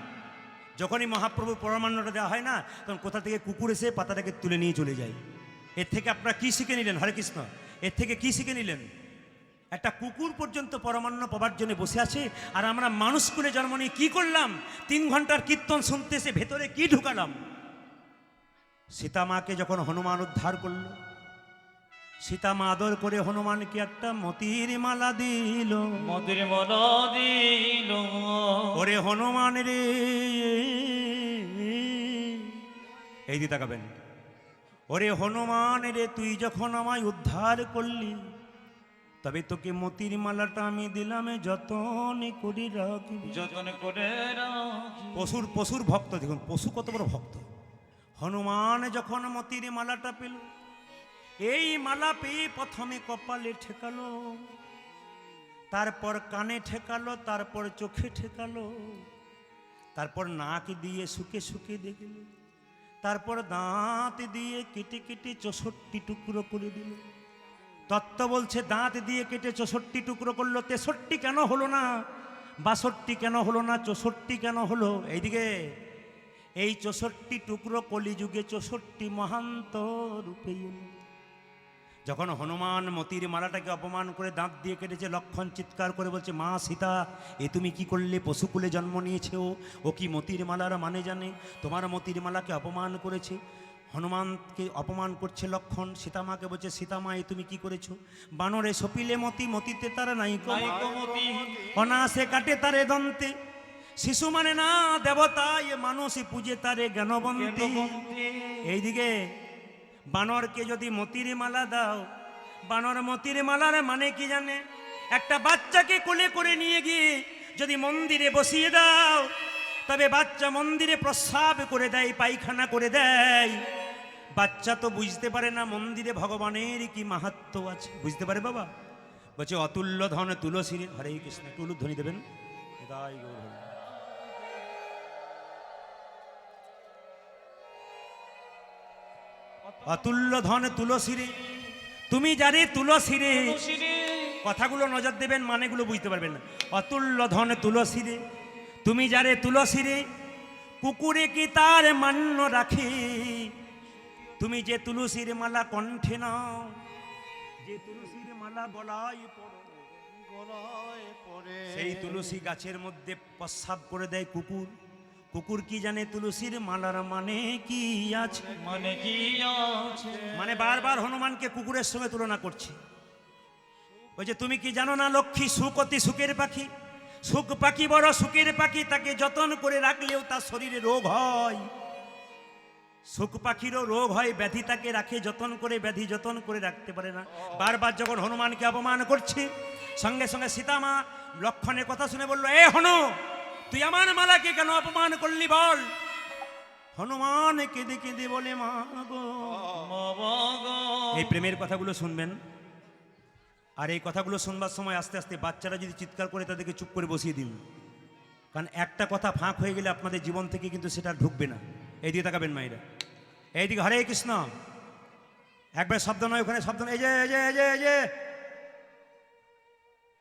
যখনই মহাপ্রভুর পরমান্নটা দেওয়া হয় না, তখন কোথা থেকে কুকুর এসে পাতাটাকে তুলে নিয়ে চলে যায়। এর থেকে আপনারা কি শিখে নিলেন? হরে কৃষ্ণ, এর থেকে কি শিখে নিলেন? একটা কুকুর পর্যন্ত পরমান্ন পাবার জন্য বসে আছে, আর আমরা মানুষ কুলে জন্ম নিয়ে কি করলাম? 3 ঘন্টার কীর্তন শুনতে এসে ভেতরে কি ঢুকালাম? সীতামাকে যখন হনুমান উদ্ধার করল, সীতামা আদর করে হনুমানকে একটা মতির মালা দিল। মতির মালা দিল। ওরে হনুমান রে, এই দিয়ে তাকাবেন, ওরে হনুমান রে, তুই যখন আমায় উদ্ধার করলি, তবে তোকে মতির মালাটা আমি দিলাম, যতন করে রাখবি। যতন করে রাখি। পশুর ভক্ত দেখুন, পশু কত বড় ভক্ত। হনুমান যখন মতির মালাটা পেল, এই মালা পেয়ে প্রথমে কপালে ঠেকালো, তারপর কানে ঠেকালো, তারপর চোখে ঠেকালো, তারপর নাক দিয়ে শুকে শুকে দেখল, তারপর দাঁত দিয়ে কেটে কেটে 64 টুকরো করে দিল। তত্ত্ব বলছে দাঁত দিয়ে কেটে 64 টুকরো করলো। 63 কেন হলো না? 62 কেন হলো না? 64 কেন হলো? এইদিকে এই 64 টুকরো কলিযুগে 64 মহান্ত রূপে এলো। যখন হনুমান মতির মালাটাকে অপমান করে দাঁত দিয়ে কেটেছে, লক্ষণ চিৎকার করে বলছে, মা সীতা, এ তুমি কি করলে? পশুকুলে জন্ম নিয়েছে ও কি মতির মালার মানে জানে? তোমার মতির মালাকে অপমান করেছে। হনুমানকে অপমান করছে লক্ষণ। সীতামাকে বলছে, সীতামা, এ তুমি কি করেছো? বানরে সপিলে মতি, মতিতে তারা নাই মতি। অনাসে কাটে তারে দন্তে, শিশু মানে না দেবতা, এ মানুষই পূজে তারে জ্ঞানবন্তে। এইদিকে বানরকে যদি মতির মালা দাও, বানর মতির মালার মানে কি জানে? একটা বাচ্চাকে কোলে করে নিয়ে গিয়ে যদি মন্দিরে বসিয়ে দাও, তবে বাচ্চা মন্দিরে প্রস্রাব করে দেয়, পায়খানা করে দেয়। বাচ্চা তো বুঝতে পারে না মন্দিরে ভগবানের কি মাহাত্ম্য আছে। বুঝতে পারে বাবা? বলছে অতুল্য ধন তুলসী। হরে কৃষ্ণ, তুলু ধ্বনি দেবেন। অতুল্য ধন তুলসী রে, তুমি যারে তুলসী রে, কথাগুলো নজর দেবেন, মানেগুলো বুঝতে পারবেন না। অতুল্য ধন তুলসী রে, তুমি যারে তুলসী রে, কুকুরে কি তার মান্য রাখে? তুমি যে তুলসীর মালা কণ্ঠে নাও, যে তুলসীর মালা গলায় পড়ো, গলায় পড়ে সেই তুলসী গাছের মধ্যে প্রস্রাব করে দেয় কুকুর। কুকুর কি জানে তুলসীর মালার মানে কি আছে? মানে কি আছে? মানে বারবার হনুমানকে কুকুরের সঙ্গে তুলনা করছে। ওই যে তুমি কি জানো না লক্ষ্মী সুখ অতি সুখের পাখি, সুখ পাখি বড় সুখের পাখি, তাকে যতন করে রাখলেও তার শরীরে রোগ হয়। সুখ পাখিরও রোগ হয়, ব্যাধি তাকে রাখে যতন করে, ব্যাধি যতন করে রাখতে পারে না। বারবার যখন হনুমানকে অপমান করছে, সঙ্গে সঙ্গে সীতামা লক্ষণের কথা শুনে বলল, এ হনু, তুই আমার মালাকে কেন অপমান করলি বল? হনুমান কেঁদে কেঁদে বলে, মা গো। বাবা গো। এই প্রেমের কথাগুলো শুনবেন, আর এই কথাগুলো শুনবার সময় আস্তে আস্তে বাচ্চারা যদি চিৎকার করে তাদেরকে চুপ করে বসিয়ে দিন, কারণ একটা কথা ফাঁক হয়ে গেলে আপনাদের জীবন থেকে কিন্তু সেটা ঢুকবে না। এইদিকে তাকাবেন মায়েরা, এইদিকে। হরে কৃষ্ণ। একবার শব্দ নয়, ওখানে শব্দ নয়। এই যে এই যে এই যে এই যে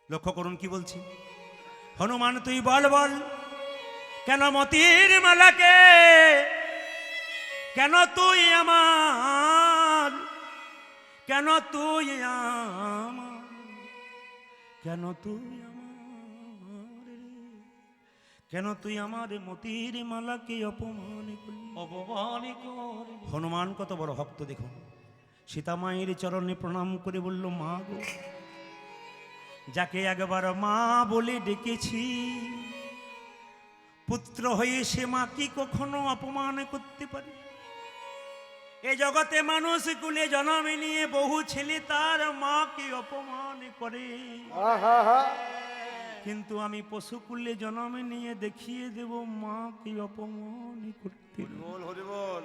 লক্ষ্য করুন কি বলছি। হনুমান তুই বল বল, কেন মতির মালাকে, কেন তুই আমার, কেন তুই আমার, কেন তুই আমার, কেন তুই আমার মতির মালাকে অপমান করলি? অপমান করে হনুমান কত বড় ভক্ত দেখুন। সীতা মায়ের চরণে প্রণাম করে বলল, মা গো, যাকে একবার মা বলে ডেকেছি, পুত্র হয়ে সে মা কি কখনো অপমান করতে পারে? এ জগতে মানুষ কুলে জন্ম নিয়ে বহু ছেলে তার মাকে অপমান করে, কিন্তু আমি পশুকুলে জন্ম নিয়ে দেখিয়ে দেব মাকে অপমান করতে নেই। বল হরি বল।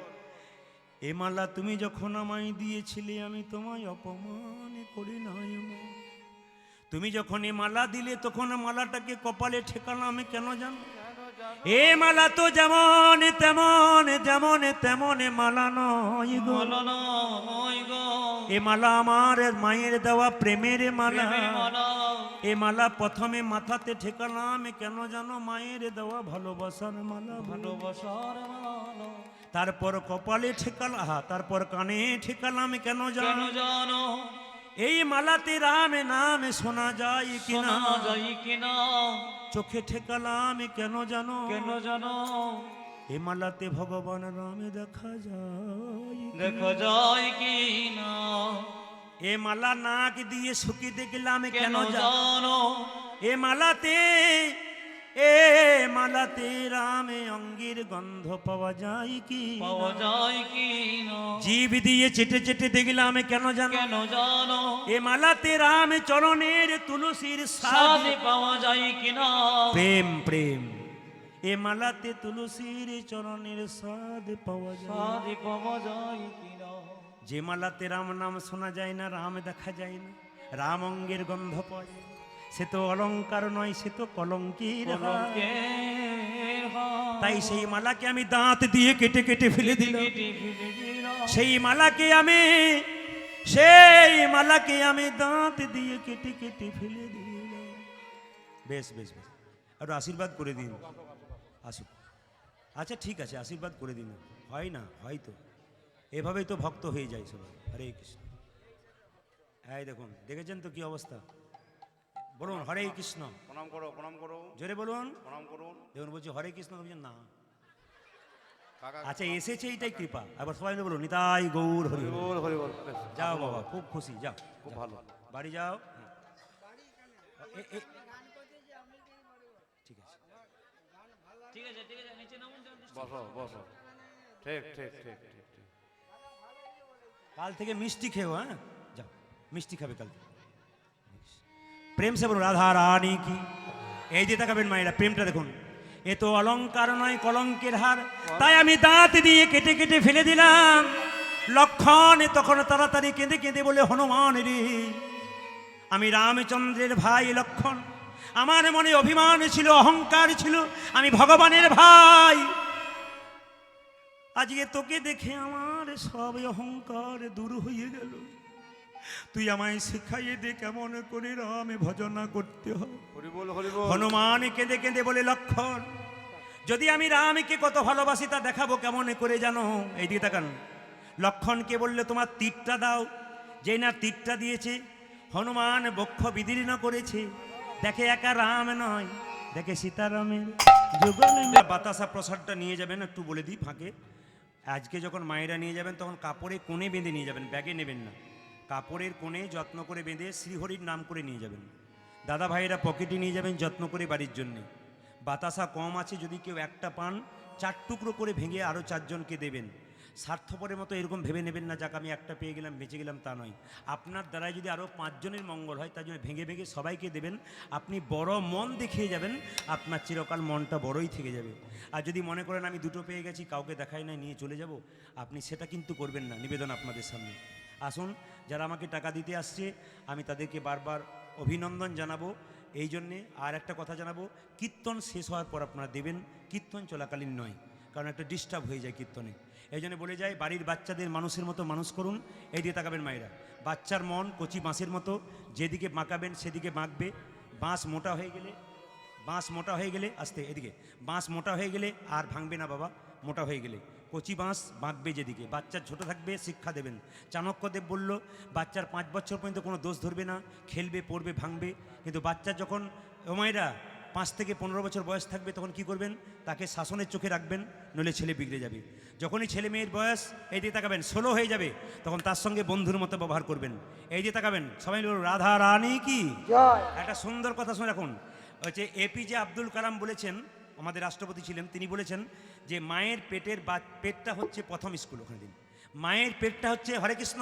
এ মালা তুমি যখন আমায় দিয়েছিলে, আমি তোমায় অপমান করি নাই মা। তুমি যখন এ মালা দিলে, তখন মালাটাকে কপালে ঠেকালাম কেন জানো? এ মালা তো যেমন তেমন, যেমন তেমন মালা নয় গো। বলো নয় গো। এ মালা আমার মায়ের দেওয়া প্রেমের মালা। প্রেমের মালা। এ মালা প্রথমে মাথাতে ঠেকালাম কেন জানো? মায়ের দেওয়া ভালোবাসার মালা। ভালোবাসার মালা। তারপর কপালে ঠেকালাম, তারপর কানে ঠেকালাম কেন কেন জানো? জানো? এই মালাতে রাম নাম শোনা যায় কিনা? শোনা যায় কিনা? চোখে ঠেকালাম কেন জানো? কেন জানো? এ মালাতে ভগবান রাম দেখা যায় কিনা? দেখা যায় কিনা? এ মালা নাক দিয়ে শুকি দেখলাম কেন কেন জানো? জানো? এ মালাতে, এ মালাতে রামে অঙ্গের গন্ধ পাওয়া যায় কি? পাওয়া যায় কিনা? জীব দিয়ে চেটে চেটে দেখলাম কেন জানো? কেন জানো? এ মালাতে রাম চরণের তুলসীর স্বাদ। সাথে পাওয়া যায় কিনা? প্রেম প্রেম। এ মালাতে তুলসীর চরণের স্বাদ পাওয়া যায়। সাথে পাওয়া যায় কিনা? যে মালাতে রাম নাম শোনা যায় না, রাম দেখা যায় না, রাম অঙ্গের গন্ধ পাওয়া যায়, সে তো অলংকার নয়, সে তো কলঙ্কের হার। কলঙ্কের হার। তাই সেই মালাকে আমি দাঁত দিয়ে কেটে কেটে ফেলে দিলাম। কেটে ফেলে দিলাম। সেই মালাকে আমি, সেই মালাকে আমি দাঁত দিয়ে কেটে কেটে ফেলে দিলাম। বেশ বেশ বেশ, একটু আশীর্বাদ করে দিন। আসুক। আচ্ছা ঠিক আছে, আশীর্বাদ করে দিন। হয় না, হয়তো এভাবেই তো ভক্ত হয়ে যায় সবাই। হরে কৃষ্ণ। এই দেখুন, দেখেছেন তো কি অবস্থা? বলুন হরে কৃষ্ণ। প্রণাম করো, প্রণাম করো, জোরে বলুন। প্রণাম করুন। দেখুন বলছি হরে কৃষ্ণ, বলছেন না। কাকা আচ্ছা এসেছে, এইটাই কৃপা। আবার সবাই মিলে বলুন নিতাই গৌর হরি হরি বল। বল হরি বল। বেশ, যাও বাবা, খুব খুশি, যাও খুব ভালো। বাড়ি যাও। ঠিক আছে। ঠিক আছে ঠিক আছে, নিচে নামুন। বসো বসো। ঠিক ঠিক ঠিক ঠিক ঠিক। কাল থেকে মিষ্টি খেও, হ্যাঁ যাও, মিষ্টি খাবে কাল থেকে। প্রেম সে বলুন রাধা রানী কি। এই যে তাকাবেন মায়েরা, প্রেমটা দেখুন। এ তো অলংকার নয়, কলঙ্কের হার। তাই আমি দাঁত দিয়ে কেটে কেটে ফেলে দিলাম। লক্ষণ তখন তাড়াতাড়ি কেঁদে কেঁদে বলে, হনুমান রে, আমি রামচন্দ্রের ভাই লক্ষণ। আমার মনে অভিমান ছিল, অহংকার ছিল, আমি ভগবানের ভাই। আজকে তোকে দেখে আমার সব অহংকার দূর হয়ে গেল। তুই আমায় শিখাইয়ে দে কেমন করে রামে ভজনা করতে হয়। হরি বল হরি বল। হনুমান কেঁদে কেঁদে বলে, লক্ষণ, যদি আমি রামকে কত ভালোবাসি তা দেখাবো কেমন করে জানো? এই দিকে তাকান। লক্ষণকে বললে, তোমার তীরটা দাও। যেই না তীরটা দিয়েছে, হনুমান বক্ষ বিদীর্ণ করেছে। দেখে একা রাম নয়, দেখে সীতারামের যুগল। বাতাসা প্রসাদটা নিয়ে যাবেন, একটু বলে দিই ফাঁকে। আজকে যখন মায়েরা নিয়ে যাবেন তখন কাপড়ে কোণে বেঁধে নিয়ে যাবেন, ব্যাগে নেবেন না। কাপড়ের কোণে যত্ন করে বেঁধে শ্রীহরির নাম করে নিয়ে যাবেন। দাদা ভাইয়েরা পকেটে নিয়ে যাবেন যত্ন করে বাড়ির জন্যে। বাতাসা কম আছে, যদি কেউ একটা পান 4 টুকরো করে ভেঙে আরও 4 জনকে দেবেন। স্বার্থপরের মতো এরকম ভেবে নেবেন না, যাক আমি একটা পেয়ে গেলাম বেঁচে গেলাম, তা নয়। আপনার দ্বারাই যদি আরও 5 জনের মঙ্গল হয় তার জন্য ভেঙে ভেঙে সবাইকে দেবেন। আপনি বড় মন দেখিয়ে যাবেন, আপনার চিরকাল মনটা বড়ই থেকে যাবে। আর যদি মনে করেন আমি 2টো পেয়ে গেছি, কাউকে দেখাই নাই, নিয়ে চলে যাব, আপনি সেটা কিন্তু করবেন না। নিবেদন আপনাদের সামনে। আসুন, যারা আমাকে টাকা দিতে আসছে আমি তাদেরকে বারবার অভিনন্দন জানাবো। এই জন্যে আর একটা কথা জানাবো, কীর্তন শেষ হওয়ার পর আপনারা দেবেন, কীর্তন চলাকালীন নয়, কারণ একটা ডিস্টার্ব হয়ে যায় কীর্তনে। এই জন্য বলে যায়, বাড়ির বাচ্চাদের মানুষের মতো মানুষ করুন। এই দিয়ে তাকাবেন মায়েরা। বাচ্চার মন কচি বাঁশের মতো, যেদিকে বাঁকাবেন সেদিকে বাঁকবে। বাঁশ মোটা হয়ে গেলে আস্তে এদিকে, বাঁশ মোটা হয়ে গেলে আর ভাঙবে না বাবা। মোটা হয়ে গেলে কচি বাঁশ বাঁকবে যেদিকে। বাচ্চার ছোট থাকবে, শিক্ষা দেবেন। চাণক্যদেব বলল, বাচ্চার 5 বছর পর্যন্ত কোনো দোষ ধরবে না, খেলবে, পড়বে, ভাঙবে। কিন্তু বাচ্চার যখন ওমায়েরা 5 থেকে 15 বছর বয়স থাকবে তখন কি করবেন, তাকে শাসনের চোখে রাখবেন, নইলে ছেলে বিগড়ে যাবে। যখনই ছেলে মেয়ের বয়স এই দিয়ে তাকাবেন 16 হয়ে যাবে, তখন তার সঙ্গে বন্ধুর মতো ব্যবহার করবেন। এই দিয়ে তাকাবেন, সবাই বলুন রাধা রানী কি জয়। একটা সুন্দর কথা শুনে রাখুন। হচ্ছে এপিজে আব্দুল কালাম বলেছেন, আমাদের রাষ্ট্রপতি ছিলেন, তিনি বলেছেন যে মায়ের পেটটা হচ্ছে প্রথম স্কুল। ওখানে দিন, মায়ের পেটটা হচ্ছে, হরে কৃষ্ণ,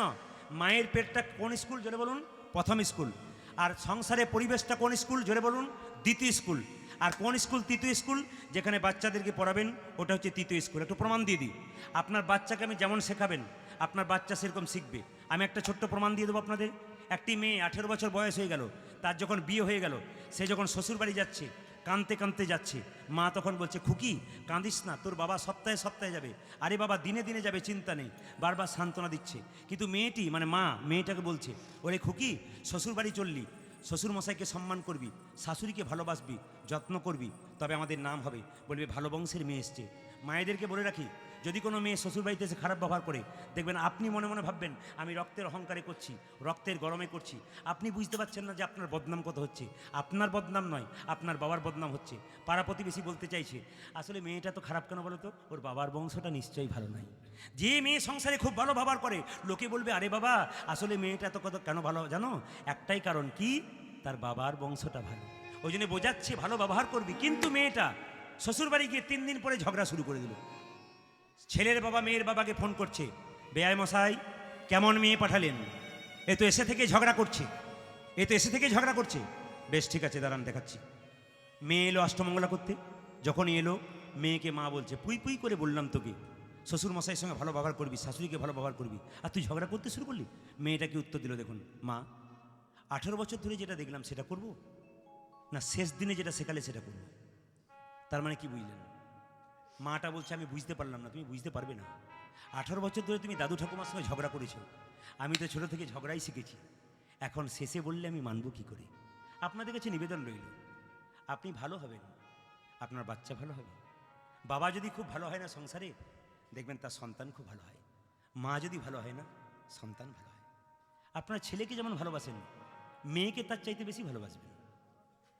মায়ের পেটটা কোন স্কুল জোরে বলুন, প্রথম স্কুল। আর সংসারের পরিবেশটা কোন স্কুল জোরে বলুন, দ্বিতীয় স্কুল। আর কোন স্কুল, তৃতীয় স্কুল। যেখানে বাচ্চাদেরকে পড়াবেন ওটা হচ্ছে তৃতীয় স্কুল। একটু প্রমাণ দিয়ে দিই, আপনার বাচ্চাকে আমি যেমন শেখাবেন আপনার বাচ্চা সেরকম শিখবে। আমি একটা ছোট্ট প্রমাণ দিয়ে দেবো আপনাদের। একটি মেয়ে 18 বছর বয়স হয়ে গেল, তার যখন বিয়ে হয়ে গেল, সে যখন শ্বশুর বাড়ি যাচ্ছে, কাঁদতে কাঁদতে যাচ্ছে, মা তখন বলছে, খুকি কাঁদিস না, তোর বাবা সপ্তাহে সপ্তাহে যাবে। আরে বাবা দিনে দিনে যাবে, চিন্তা নেই, বারবার সান্ত্বনা দিচ্ছে। কিন্তু মেয়েটি মানে মা মেয়েটাকে বলছে, ওরে খুকি শ্বশুর বাড়ি চললি, শ্বশুর মশাইকে সম্মান করবি, শাশুড়িকে ভালোবাসবি, যত্ন করবি, তবে আমাদের নাম হবে, বলবে ভালো বংশের মেয়ে এসছে। মায়েদেরকে বলে রাখি, যদি কোনো মেয়ে শ্বশুরবাড়িতে এসে খারাপ ব্যবহার করে, দেখবেন আপনি মনে মনে ভাববেন আমি রক্তের অহংকারে করছি, রক্তের গরমে করছি। আপনি বুঝতে পারছেন না যে আপনার বদনাম কত হচ্ছে। আপনার বদনাম নয়, আপনার বাবার বদনাম হচ্ছে। পাড়া প্রতিবেশী বলতে চাইছে, আসলে মেয়েটা তো খারাপ কেন বলো তো, ওর বাবার বংশটা নিশ্চয়ই ভালো নাই। যে মেয়ে সংসারে খুব ভালো ব্যবহার করে, লোকে বলবে আরে বাবা আসলে মেয়েটা তো কত কেন ভালো জানো, একটাই কারণ, কি তার বাবার বংশটা ভালো। ওই জন্য বোঝাচ্ছে ভালো ব্যবহার করবি। কিন্তু মেয়েটা শ্বশুরবাড়ি গিয়ে 3 দিন পরে ঝগড়া শুরু করে দিল। ছেলের বাবা মেয়ের বাবাকে ফোন করছে, বেয়াই মশাই কেমন মেয়ে পাঠালেন, এ তো এসে থেকে ঝগড়া করছে, বেশ ঠিক আছে দাঁড়ান দেখাচ্ছি। মেয়ে এলো অষ্টমঙ্গলা করতে, যখনই এলো মেয়েকে মা বলছে, পুই পুই করে বললাম তোকে শ্বশুর মশাইয়ের সঙ্গে ভালো ব্যবহার করবি, শাশুড়িকে ভালো ব্যবহার করবি, আর তুই ঝগড়া করতে শুরু করলি। মেয়েটাকে উত্তর দিল, দেখুন মা 18 বছর ধরে যেটা দেখলাম সেটা করব, না শেষ দিনে যেটা শেখালে সেটা করব। তার মানে কি বুঝলেন? মাটা বলছে আমি বুঝতে পারলাম না, তুমি বুঝতে পারবে না। 18 বছর ধরে তুমি দাদু ঠাকুমার সঙ্গে ঝগড়া করেছো, আমি তো ছোটো থেকে ঝগড়াই শিখেছি, এখন শেষে বললে আমি মানব কি করে? আপনাদের কাছে নিবেদন রইল, আপনি ভালো হবেন, আপনার বাচ্চা ভালো হবে। বাবা যদি খুব ভালো হয় না সংসারে, দেখবেন তার সন্তান খুব ভালো হয়। মা যদি ভালো হয় না, সন্তান ভালো হয়। আপনার ছেলেকে যেমন ভালোবাসেন, মেয়েকে তার চাইতে বেশি ভালোবাসবেন।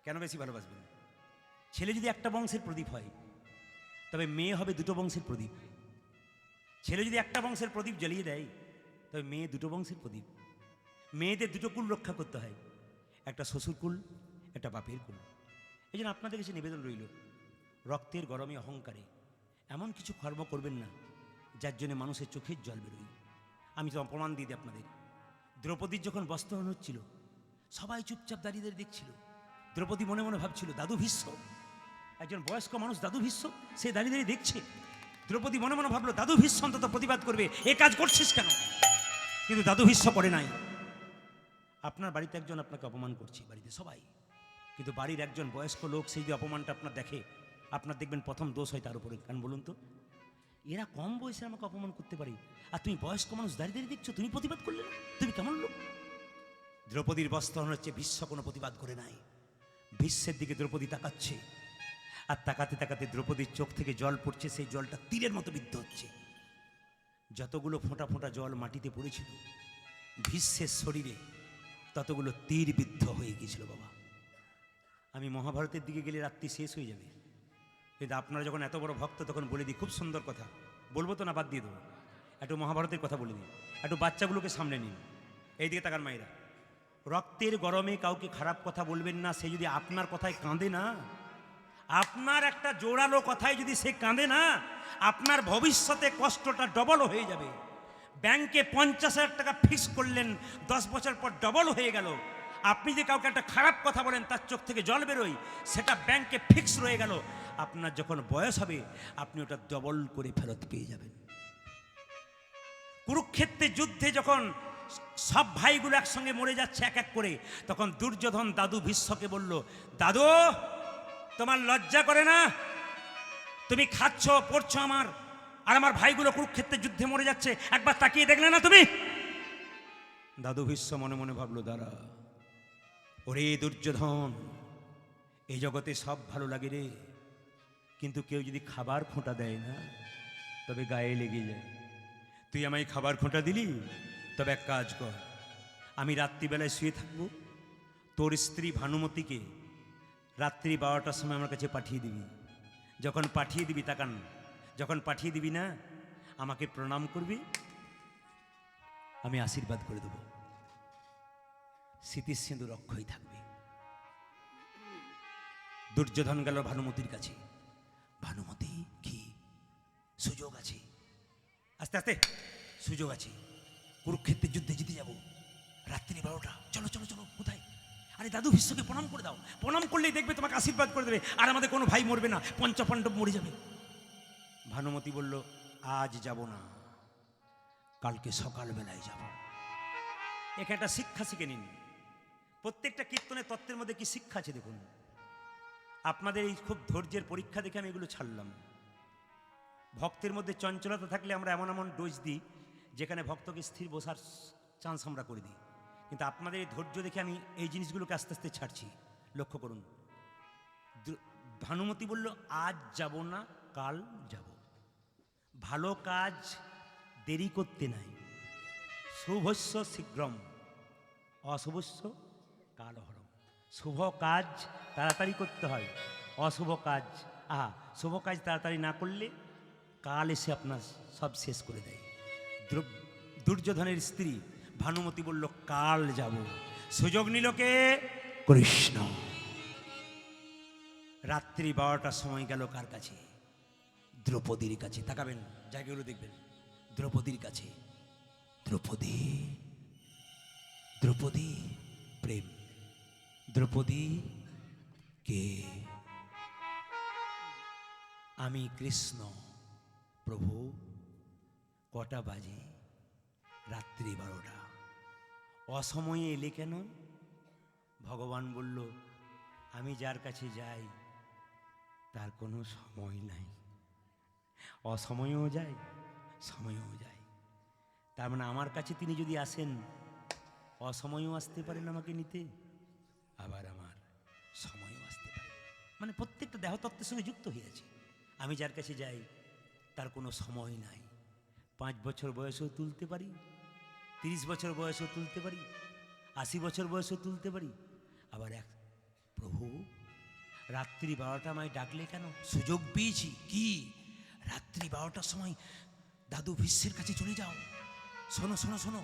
কেন বেশি ভালোবাসবেন? ছেলে যদি একটা বংশের প্রদীপ হয়, তবে মেয়ে হবে 2টো বংশের প্রদীপ। ছেলে যদি একটা বংশের প্রদীপ জ্বালিয়ে দেয়, তবে মেয়ে 2টো বংশের প্রদীপ। মেয়েদের 2টো কুল রক্ষা করতে হয়, একটা শ্বশুর কুল, একটা বাপের কুল। এই জন্য আপনাদের কাছে নিবেদন রইল, রক্তের গরমে অহংকারে এমন কিছু কর্ম করবেন না যার জন্য মানুষের চোখের জল বেরোয়। আমি তো প্রমাণ দিয়ে দিই আপনাদের। দ্রৌপদীর যখন বস্ত্রহরণ হচ্ছিল, সবাই চুপচাপ দাঁড়িয়ে দেখছিল। দ্রৌপদী মনে মনে ভাবছিল দাদু ভীষ্ম, একজন বয়স্ক মানুষ দাদু ভীষ্ম, সে দাঁড়িয়ে দাঁড়িয়ে দেখছে। দ্রৌপদী মনে মনে ভাবলো দাদু ভীষ্ম অন্তত প্রতিবাদ করবে, এ কাজ করছিস কেন? কিন্তু দাদু ভীষ্ম করে নাই। আপনার বাড়িতে একজন আপনাকে অপমান করছে, বাড়িতে সবাই, কিন্তু বাড়ির একজন বয়স্ক লোক সেই যে অপমানটা আপনার দেখে, আপনার দেখবেন প্রথম দোষ হয় তার উপরে। কারণ বলুন তো, এরা কম বয়সে আমাকে অপমান করতে পারে, আর তুমি বয়স্ক মানুষ দাঁড়িয়ে দাঁড়িয়ে দেখছো, তুমি প্রতিবাদ করলে না, তুমি কেমন লোক? দ্রৌপদীর বস্ত্রহরণ হচ্ছে, ভীষ্ম কোনো প্রতিবাদ করে নাই। ভীষ্মের দিকে দ্রৌপদী তাকাচ্ছে, আর তাকাতে তাকাতে দ্রৌপদীর চোখ থেকে জল পড়ছে, সেই জলটা তীরের মতো বিদ্ধ হচ্ছে। যতগুলো ফোঁটা ফোঁটা জল মাটিতে পড়েছিল ভীষ্মের শরীরে, ততগুলো তীর বিদ্ধ হয়ে গিয়েছিল বাবা। আমি মহাভারতের দিকে গেলে রাত্রি শেষ হয়ে যাবে, কিন্তু আপনারা যখন এত বড় ভক্ত তখন বলে দিই খুব সুন্দর কথা, বলবো তো না বাদ দিয়ে দেবো, একটু মহাভারতের কথা বলে দিই, একটু বাচ্চাগুলোকে সামনে নিন, এইদিকে তাকান মায়েরা। রক্তের গরমে কাউকে খারাপ কথা বলবেন না, সে যদি আপনার কথায় কাঁদে না, আপনার একটা জোরালো কথায় যদি সে কাঁদে না, আপনার ভবিষ্যতে কষ্টটা ডবল হয়ে যাবে। ব্যাংকে 50,000 টাকা ফিক্স করলেন, 10 বছর পর ডবল হয়ে গেল। আপনি যে কাউকে একটা খারাপ কথা বলেন, তার চোখ থেকে জল বেরোয়, সেটা ব্যাংকে ফিক্স রয়ে গেল। আপনার যখন বয়স হবে আপনি ওটা ডবল করে ফেরত পেয়ে যাবেন। কুরুক্ষেত্রের যুদ্ধে যখন সব ভাইগুলো একসঙ্গে মরে যাচ্ছে এক এক করে, তখন দুর্যোধন দাদু ভীষ্মকে বলল, দাদু তোমার লজ্জা করে না? তুমি খাচ্ছ পড়ছো আমার, আর আমার ভাইগুলো কুরুক্ষেত্রের যুদ্ধে মরে যাচ্ছে, একবার তাকিয়ে দেখলে না তুমি? দাদু ভীষ্ম মনে মনে ভাবলো, দাঁড়া, ওরে দুর্যোধন, এই জগতে সব ভালো লাগে রে, কিন্তু কেউ যদি খাবার খোঁটা দেয় না, তবে গায়ে লেগে যায়। তুই আমায় খাবার খোঁটা দিলি, তবে এক কাজ কর, আমি রাত্রিবেলায় শুয়ে থাকবো, তোর স্ত্রী ভানুমতিকে রাত্রি 12টার সময় আমার কাছে পাঠিয়ে দিবি। যখন পাঠিয়ে দিবি, তাকান, যখন পাঠিয়ে দিবি না, আমাকে প্রণাম করবি, আমি আশীর্বাদ করে দেব, স্মৃতির সিঁদুর অক্ষয় থাকবে। দুর্যোধন গেল ভানুমতির কাছে। ভানুমতি, কি সুযোগ আছে, আস্তে আস্তে সুযোগ আছে, কুরুক্ষেত্রের যুদ্ধে জিতে যাব, রাত্রি 12টা, চলো চলো চলো। কোথায়? আরে দাদু ভীষ্মকে প্রণাম করে দাও, প্রণাম করলেই দেখবে তোমাকে আশীর্বাদ করে দেবে, আর আমাদের কোনো ভাই মরবে না, পঞ্চপাণ্ডব মরে যাবে। ভানুমতি বলল, আজ যাব না, কালকে সকালবেলায় যাব। এখানে একটা শিক্ষা শিখে নিন। প্রত্যেকটা কীর্তনের তত্ত্বের মধ্যে কি শিক্ষা আছে দেখুন। আপনাদের এই খুব ধৈর্যের পরীক্ষা দেখে আমি এগুলো ছাড়লাম। ভক্তের মধ্যে চঞ্চলতা থাকলে আমরা এমন এমন ডোজ দিই যেখানে ভক্তকে স্থির বসার চান্স আমরা করে দিই, কিন্তু আপনাদের এই ধৈর্য দেখে আমি এই জিনিসগুলোকে আস্তে আস্তে ছাড়ছি। লক্ষ্য করুন, ভানুমতি বলল, আজ যাব না, কাল যাব। ভালো কাজ দেরি করতে নাই, শুভস্য শীঘ্রম, অশুভস্য কালহরম। শুভ কাজ তাড়াতাড়ি করতে হয়, অশুভ কাজ, শুভ কাজ তাড়াতাড়ি না করলে কাল এসে আপনার সব শেষ করে দেয়। দুর্যোধনের স্ত্রী ভানুমতি বলল, কাল যাব। সুযোগ নিল কে? কৃষ্ণ। রাত্রি 12টার সময় গেল কার কাছে? দ্রৌপদীর কাছে। তাকাবেন, জায়গাগুলো দেখবেন, দ্রৌপদীর কাছে। দ্রৌপদী, দ্রৌপদী, প্রেম। দ্রৌপদী কে? আমি কৃষ্ণ। প্রভু, কটা বাজে? রাত্রি 12টা। অসময়ে এলে কেন? ভগবান বলল, আমি যার কাছে যাই তার কোনো সময় নাই, অসময়েও যায়, সময়েও যায়। তার মানে আমার কাছে তিনি যদি আসেন, অসময়েও আসতে পারেন আমাকে নিতে, আবার আমার সময়ও আসতে পারে। মানে প্রত্যেকটা দেহতত্ত্বের সঙ্গে যুক্ত হয়ে আছে। আমি যার কাছে যাই তার কোনো সময় নাই। 5 বছর বয়সেও তুলতে পারি, 30 বছর বয়সেও তুলতে পারি, 80 বছর বয়সেও তুলতে পারি। আবার এক প্রভু, রাত্রি 12টা আমায় ডাকলে কেন? সুযোগ পেয়েছি। কি? রাত্রি 12টার সময় দাদু ভীষ্মের কাছে চলে যাও। শোনো শোনো শোনো,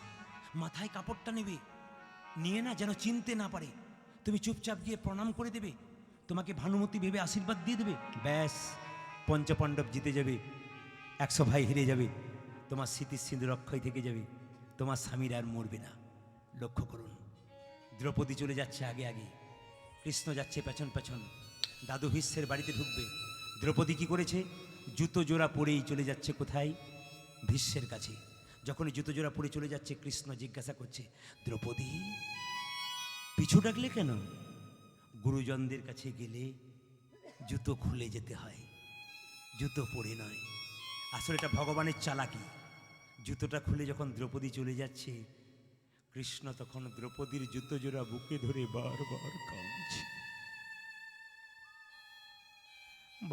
মাথায় কাপড়টা নেবে, নিয়ে না যেন চিনতে না পারে, তুমি চুপচাপ গিয়ে প্রণাম করে দেবে, তোমাকে ভানুমতি ভেবে আশীর্বাদ দিয়ে দেবে, ব্যাস পঞ্চপাণ্ডব জিতে যাবে, 100 ভাই হেরে যাবে, তোমার স্মৃতির সিঁদুর অক্ষয় থেকে যাবে, তোমার স্বামীর আর মরবে না। লক্ষ্য করুন, দ্রৌপদী চলে যাচ্ছে আগে আগে, কৃষ্ণ যাচ্ছে পেছন পেছন। দাদু ভীষ্মের বাড়িতে ঢুকবে, দ্রৌপদী কি করেছে? জুতো জোড়া পরেই চলে যাচ্ছে কোথায়? ভীষ্মের কাছে। যখন জুতো জোড়া পরে চলে যাচ্ছে, কৃষ্ণ জিজ্ঞাসা করছে, দ্রৌপদী পিছু ডাকলে কেন? গুরুজনদের কাছে গেলে জুতো খুলে যেতে হয়, জুতো পরে নয়। আসলে এটা ভগবানের চালাকি। জুতোটা খুলে যখন দ্রৌপদী চলে যাচ্ছে, কৃষ্ণ তখন দ্রৌপদীর জুতো জোড়া বুকে ধরে বারবার কাঁদছে।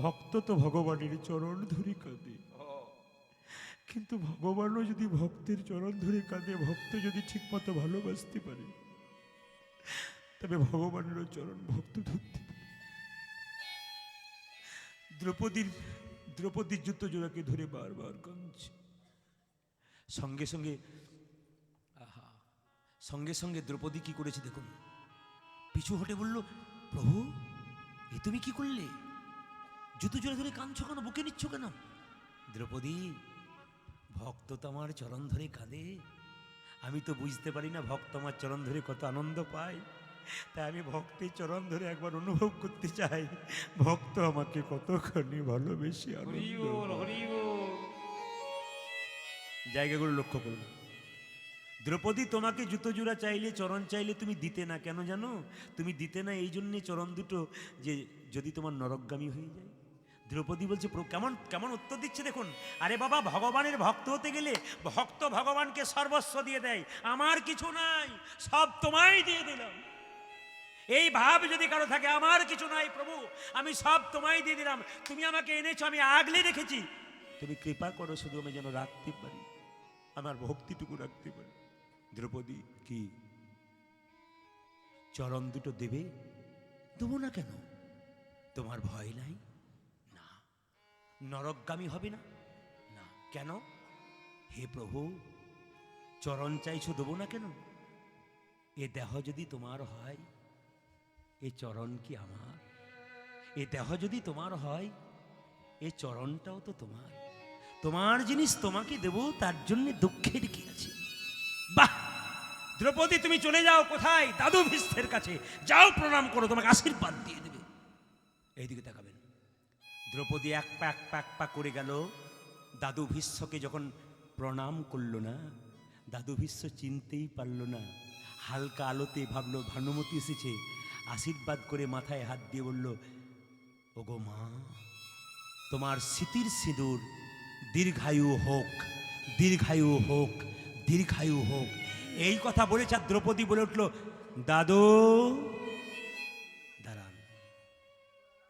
ভক্ত তো ভগবানের চরণ ধরে কাঁদে, কিন্তু ভগবানও যদি ভক্তের চরণ ধরে কাঁদে, ভক্ত যদি ঠিকমতো ভালোবাসতে পারে, তবে ভগবানেরও চরণ ভক্ত ধরতে পারে। দ্রৌপদীর জুতো জোড়াকে ধরে বারবার কাঁদছে। সঙ্গে সঙ্গে সঙ্গে সঙ্গে দ্রৌপদী কি করেছে দেখুন, পিছু হটে বলল, প্রভু এ তুমি কি করলে? জুতো জোড়া ধরে কাঁদছো কেন, বুকে নিচ্ছ কেন? দ্রৌপদী, ভক্ত তো আমার চরণ ধরে কাঁদে, আমি তো বুঝতে পারি না ভক্ত আমার চরণ ধরে কত আনন্দ পায়, তাই আমি ভক্তের চরণ ধরে একবার অনুভব করতে চাই ভক্ত আমাকে কতখানি ভালোবেসে আনন্দ হরি বল, পায়। হরি বল। জায়গাগুলো লক্ষ্য করুন। দ্রৌপদী তোমাকে জুতো জোড়া চাইলে, চরণ চাইলে তুমি দিতে না, কেন জানো? তুমি দিতে না এই জন্যে চরণ দুটো, যে যদি তোমার নরকগামী হয়ে যায়। দ্রৌপদী বলছে, কেমন কেমন উত্তর দিচ্ছে দেখুন। আরে বাবা, ভগবানের ভক্ত হতে গেলে ভক্ত ভগবানকে সর্বস্ব দিয়ে দেয়। আমার কিছু নাই, সব তোমায় দিয়ে দিলাম, এই ভাব যদি কারো থাকে, আমার কিছু নাই প্রভু, আমি সব তোমায় দিয়ে দিলাম, তুমি আমাকে এনেছো, আমি আগলে রেখেছি, তুমি কৃপা করো শুধু আমি যেন রাখতে পারি, আমার ভক্তিটুকু রাখতে পারি। দ্রৌপদী, কি চরণ দুটো দেবে? দেবো না কেন? তোমার ভয় নাই? না। নরকগামী হবে না? না। কেন? হে প্রভু, চরণ চাইছো, দেবো না কেন? এ দেহ যদি তোমার হয়, এ চরণ কি আমার? এ দেহ যদি তোমার হয়, এ চরণটাও তো তোমার, তোমার জিনিস তোমাকে দেব, তার জন্য দুঃখের কি আছে? বাহ! দ্রৌপদী, তুমি চলে যাও কোথায়? দাদু ভীষ্মের কাছে যাও, প্রণাম করো, তোমাকে আশীর্বাদ দিয়ে দেবে। এইদিকে তাকাবেন। দ্রৌপদী এক পা করে গেল। দাদু ভীষ্মকে যখন প্রণাম করলো না, দাদু ভীষ্ম চিনতেই পারল না। হালকা আলোতে ভাবলো ভানুমতি এসেছে, আশীর্বাদ করে মাথায় হাত দিয়ে বলল, ওগো মা, তোমার স্মৃতির সিঁদুর দীর্ঘায়ু হোক, দীর্ঘায়ু হোক, দীর্ঘায়ু হোক। এই কথা বলেছে। আর দ্রৌপদী বলে উঠল, দাদু দাঁড়ান।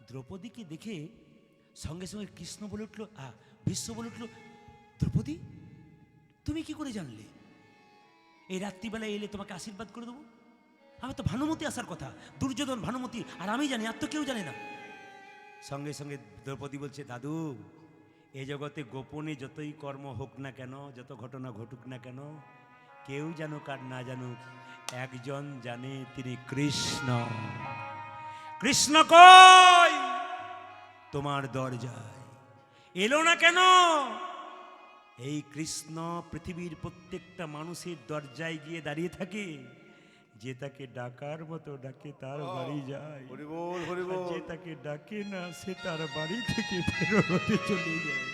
দ্রৌপদীকে দেখে সঙ্গে সঙ্গে কৃষ্ণ বলে উঠল, ভীষ্ম বলে উঠল, দ্রৌপদী তুমি কি করে জানলে? এই রাত্রিবেলায় এলে তোমাকে আশীর্বাদ করে দেবো? আমার তো ভানুমতি আসার কথা, দুর্যোধন ভানুমতি, আর আমি জানি, আর তো কেউ জানে না। সঙ্গে সঙ্গে দ্রৌপদী বলছে, দাদু এ জগতে গোপনে যতই কর্ম হোক না কেন, যত ঘটনা ঘটুক না কেন, কেউ জানুক আর না জানুক, একজন জানে, তিনি কৃষ্ণ। কৃষ্ণ কই? তোমার দরজায় এলো না কেন? এই কৃষ্ণ পৃথিবীর প্রত্যেকটা মানুষের দরজায় গিয়ে দাঁড়িয়ে থাকে। যে তাকে ডাকার মতো ডাকে তার বাড়ি যায়, হরি বল, হরি আর বল। যে তাকে ডাকে না সে তার বাড়ি থেকে বেরোতে চলে যায়।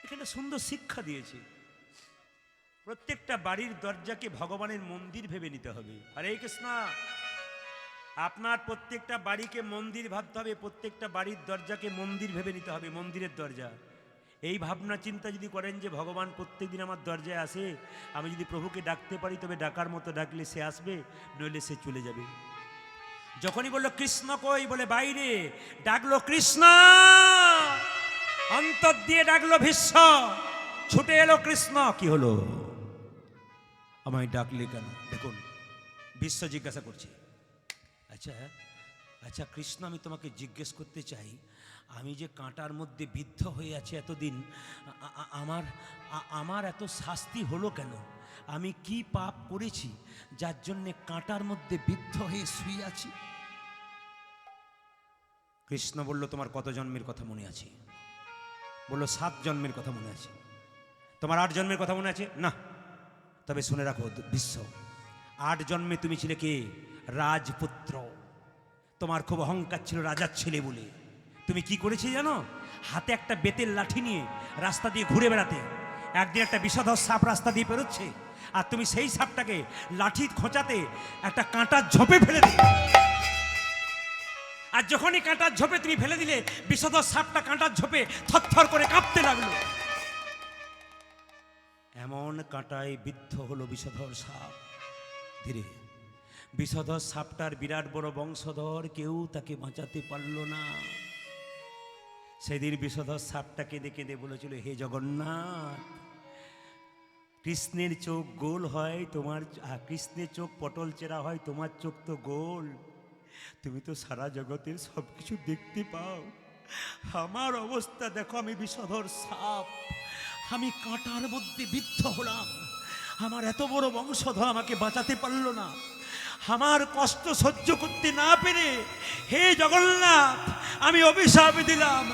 এখানে সুন্দর শিক্ষা দিয়েছে। প্রত্যেকটা বাড়ির দরজাকে ভগবানের মন্দির ভেবে নিতে হবে। হরে কৃষ্ণ। আপনার প্রত্যেকটা বাড়িকে মন্দির ভাবতে হবে, প্রত্যেকটা বাড়ির দরজাকে মন্দির ভেবে নিতে হবে, মন্দিরের দরজা। এই ভাবনা চিন্তা যদি করেন যে ভগবান প্রত্যেকদিন আমার দরজায় আসে, আমি যদি প্রভুকে ডাকতে পারি তবে ডাকার মতো ডাকলে সে আসবে, নইলে সে চলে যাবে। যখনই বললো কৃষ্ণ কই, বলে বাইরে, ডাকলো কৃষ্ণ, অন্তর দিয়ে ডাকলো ভীষ্ম, ছুটে এলো কৃষ্ণ। কি হলো? আমায় ডাকলে কেন? দেখুন, ভীষ্ম জিজ্ঞাসা করছে, আচ্ছা আচ্ছা কৃষ্ণ, আমি তোমাকে জিজ্ঞেস করতে চাই, আমি যে কাঁটার মধ্যে বিদ্ধ হয়ে আছি এতদিন, আমার এত শাস্তি হলো কেন? আমি কি পাপ করেছি যার জন্যে কাঁটার মধ্যে বিদ্ধ হয়ে শুয়ে আছি? কৃষ্ণ বলল, তোমার কত জন্মের কথা মনে আছে? বলল, 7 জন্মের কথা মনে আছে। তোমার 8 জন্মের কথা মনে আছে? না। তবে শুনে রাখো ভীষ্ম, 8 জন্মে তুমি ছিলে কে? রাজপুত্র। তোমার খুব অহংকার ছিল রাজার ছেলে বলে। তুমি কি করেছি জানো? হাতে একটা বেতের লাঠি নিয়ে রাস্তা দিয়ে ঘুরে বেড়াতে। একদিন একটা বিষধর সাপ রাস্তা দিয়ে পেরোচ্ছে, আর তুমি সেই সাপটাকে লাঠির খোঁচাতে একটা কাঁটার ঝোপে ফেলে দিলে। আর যখনই কাঁটার ঝোপে তুমি ফেলে দিলে, বিষধর সাপটা কাঁটার ঝোপে থরথর করে কাঁপতে লাগলো। এমন কাঁটায় বিদ্ধ হলো বিষধর সাপ। ধীরে বিষধর সাপটার বিরাট বড় বংশধর, কেউ তাকে বাঁচাতে পারল না। সেদিন বিষধর সাপটা কেঁদে কেঁদে বলেছিল, হে জগন্নাথ, কৃষ্ণের চোখ গোল হয়, তোমার কৃষ্ণের চোখ পটল চেরা হয়, তোমার চোখ তো গোল। তুমি তো সারা জগতের সব কিছু দেখতে পাও, আমার অবস্থা দেখো, আমি বিষধর সাপ, আমি কাঁটার মধ্যে বিদ্ধ হলাম। আমার এত বড় বংশধর আমাকে বাঁচাতে পারলো না। আমার কষ্ট সহ্য করতে না পেরে হে জগন্নাথ আমি অভিশাপ দিলাম,